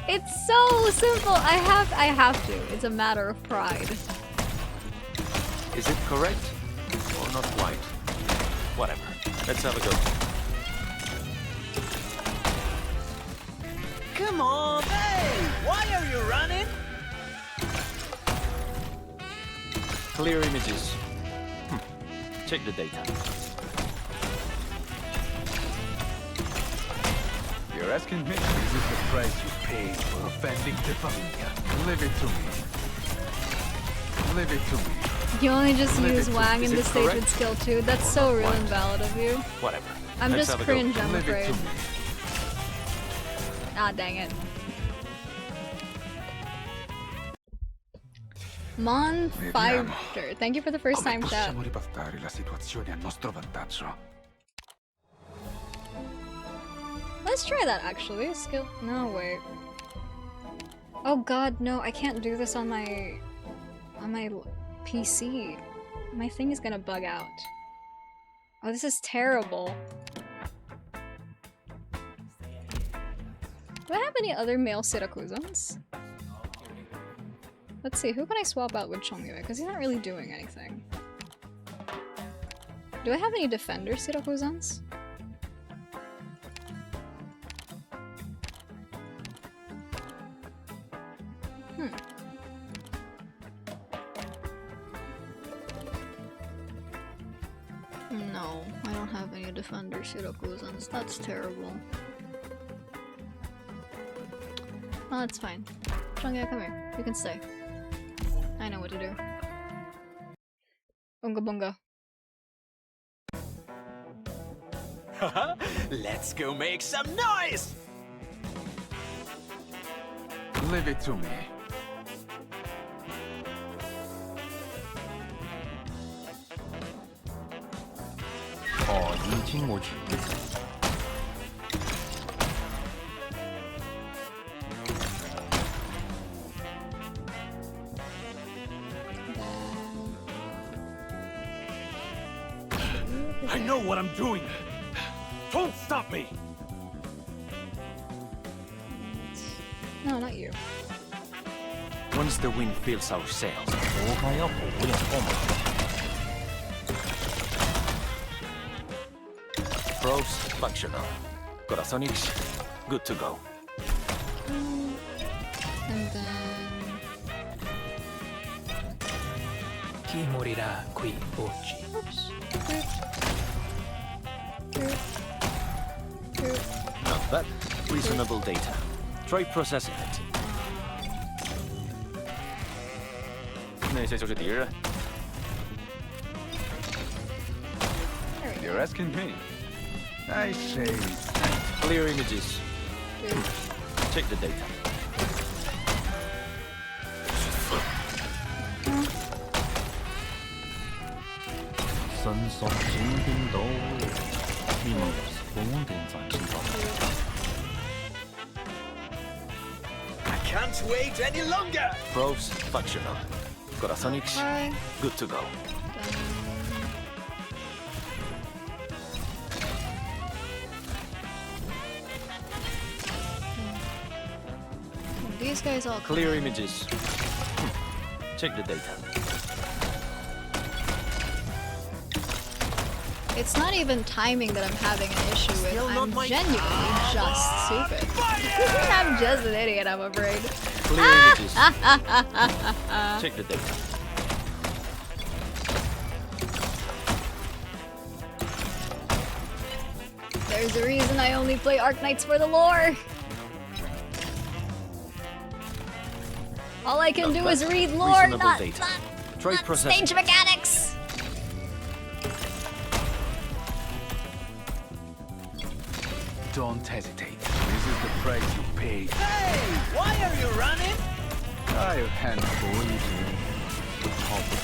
It's so simple! I have to. It's a matter of pride. Is it correct? Or not quite? Whatever. Let's have a go. Come on! Hey! Why are you running? Clear images. Check the data. You're asking me? This is the price you paid for offending the familia. Leave it to me. Leave it to me. You only just use Wang in Is the it stage correct? with skill 2. That's so real and valid of you. Whatever. I'm Let's just have a go. cringe, I'm Leave it afraid. to me. Ah, dang it. Mon Fighter, thank you for the first time chat. Possiamo ribaltare la situazione a nostro vantaggio. Let's try that actually. Skill. No, wait. Oh god, no, I can't do this on my PC. My thing is gonna bug out. Oh, this is terrible. Do I have any other male Siracusans? Let's see, who can I swap out with Chongyue? Because he's not really doing anything. Do I have any defender Siracusans? No, I don't have any defender Siracusans. That's terrible. Oh, that's fine. Chongyue, come here. You can stay. I know what to do. Bunga bunga. Let's go make some noise! Leave it to me. I know what I'm doing! Don't stop me! No, not you. Once the wind fills our sails. Probes functional. Corazonix, good to go. And then... Chi morirà qui oggi? Oops. Not bad. Reasonable data. Try processing it. 那些就是敌人。 You're asking me? I say clear images. Check the data. I can't wait any longer! Probes functional. Corazonix, good to go. These guys all clear images. Check the data. It's not even timing that I'm having an issue with. I'm genuinely just stupid. I'm just an idiot, I'm afraid. Clear images. Check the data. There's a reason I only play Arknights for the lore. All I can do is read lore, not stage mechanics. don't hesitate. This is the price you paid. Hey, why are you running? I'll handle you the top of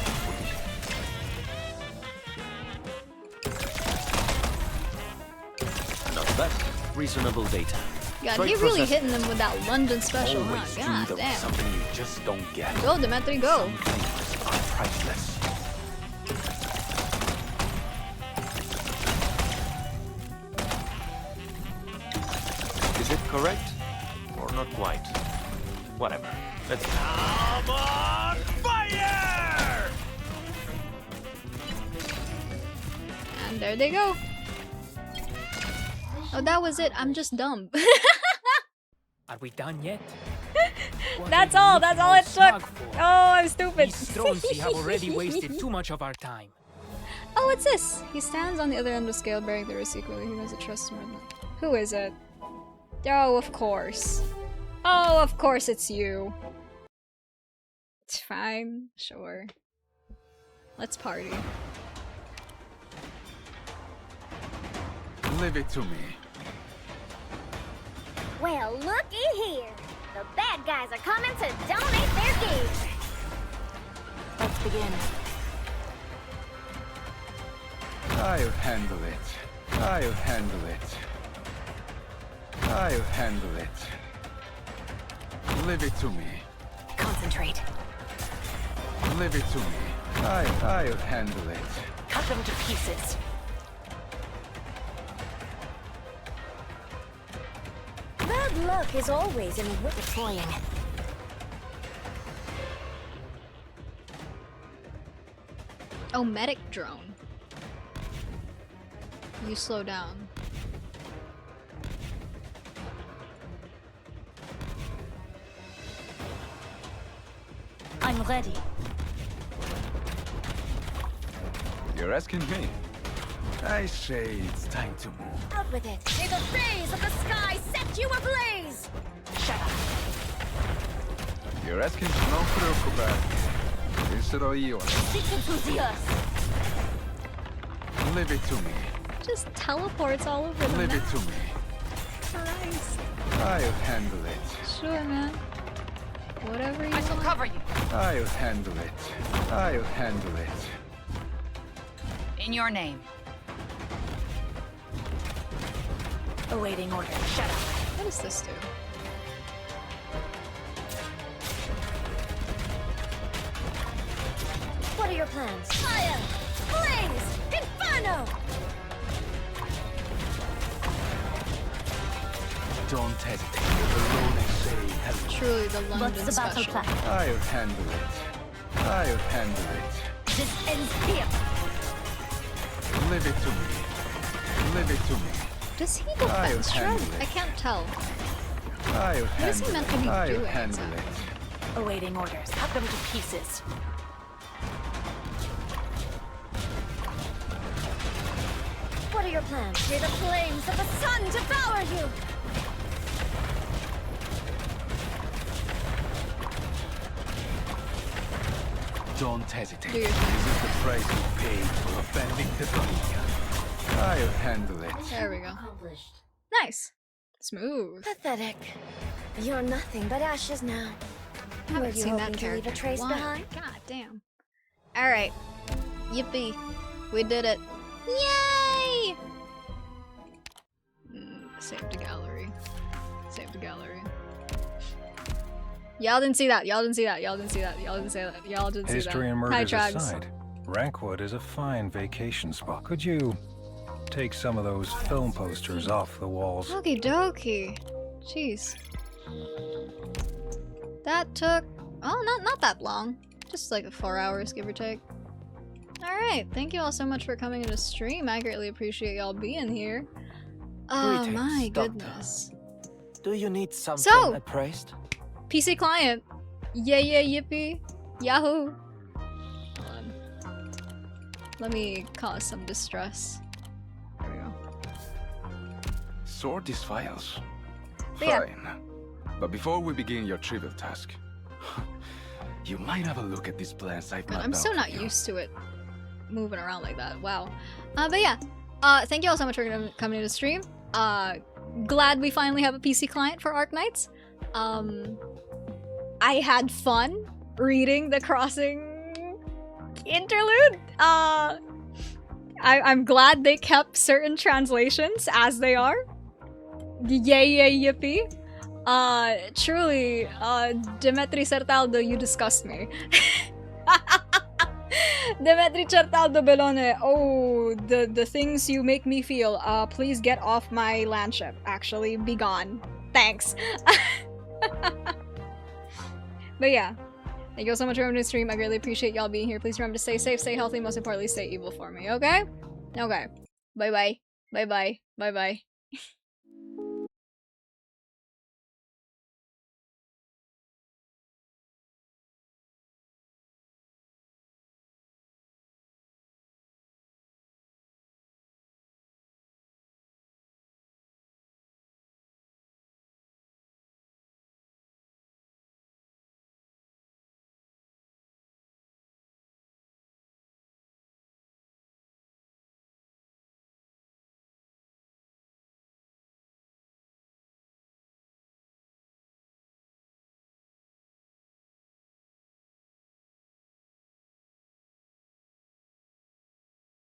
the Not bad. Reasonable data. God, he really hitting them with that London special, huh? God damn. Something you just don't get. Go, Demetri, go. Some things are priceless. Is it correct? Or not quite? Whatever. Let's go. Come on, fire! And there they go. Oh, that was it. I'm just dumb. Are we done yet? That's all it took. Oh, I'm stupid. These Stronzi have already wasted too much of our time. Oh, what's this? He stands on the other end of the scale bearing the risk equally. He knows it trusts more than... Who is it? Oh, of course. Oh, of course it's you. It's fine. Sure. Let's party. Leave it to me. Well, looky here. The bad guys are coming to donate their gauge. Let's begin. I'll handle it. I'll handle it. I'll handle it. Leave it to me. Concentrate. Leave it to me. I'll handle it. Cut them to pieces. Bad luck is always in deploying. Oh, medic drone. You slow down. I'm ready. You're asking me? I say it's time to move. Out with it. May the rays of the sky set you ablaze. Shut up. You're asking no preoccuparte. Visero io. Leave it to me. Just teleports all over the Leave map. it to me. Christ. I'll handle it. Sure, man. Whatever you I shall want. cover you. I'll handle it. I'll handle it. In your name. Awaiting order. Shut up. What does this do? What are your plans? Fire! Blaze! Inferno! Don't hesitate. The Lord is saying hello. Truly the London What's the battle special. plan? I'll handle it. I'll handle it. This ends here. Leave it to me. Leave it to me. Does he defense shred? handle it. I can't tell. I'll What is he handle meant it. to be I'll doing handle it. exactly? Awaiting orders. Cut them to pieces. What are your plans? May the flames of the sun devour you! Don't hesitate. Do your This thing. is the price you paid for offending the Dominica. I'll handle it. There we go. Nice. Smooth. Pathetic. You're nothing but ashes now. I haven't Were you seen that hoping to leave character a trace in a while. behind? God damn. Alright. Yippee. We did it. Yay! Save the gallery. Save the gallery. Y'all didn't see that. Y'all didn't see that. Y'all didn't see that. Y'all didn't see that. Y'all didn't see that. History and Hi, murders Trags. aside, Rankwood is a fine vacation spot. Could you take some of those film posters off the walls? Okie dokie. Jeez. That took, oh, not that long. Just like 4 hours, give or take. Alright, thank you all so much for coming to the stream. I greatly appreciate y'all being here. Oh Greetings, my Doctor. goodness. Do you need something So- appraised? PC client. Yeah, yippee. Yahoo. Hold on. Let me cause some distress. There we go. Sort these files. But yeah. Fine. But before we begin your trivial task, you might have a look at these plans I've God, mapped I'm so out not for you. used to it moving around like that. Wow. But yeah. Thank you all so much for coming to the stream. Glad we finally have a PC client for Arknights. I had fun reading the Crossing interlude. I'm glad they kept certain translations as they are. Yay, yippee. Truly, Demetri Certaldo, you disgust me. Demetri Certaldo Bellone, oh, the things you make me feel. Please get off my landship. Actually, be gone. Thanks. But yeah, thank you all so much for coming to the stream. I greatly appreciate y'all being here. Please remember to stay safe, stay healthy, most importantly, stay evil for me, okay? Okay. Bye-bye. Bye-bye. Bye-bye.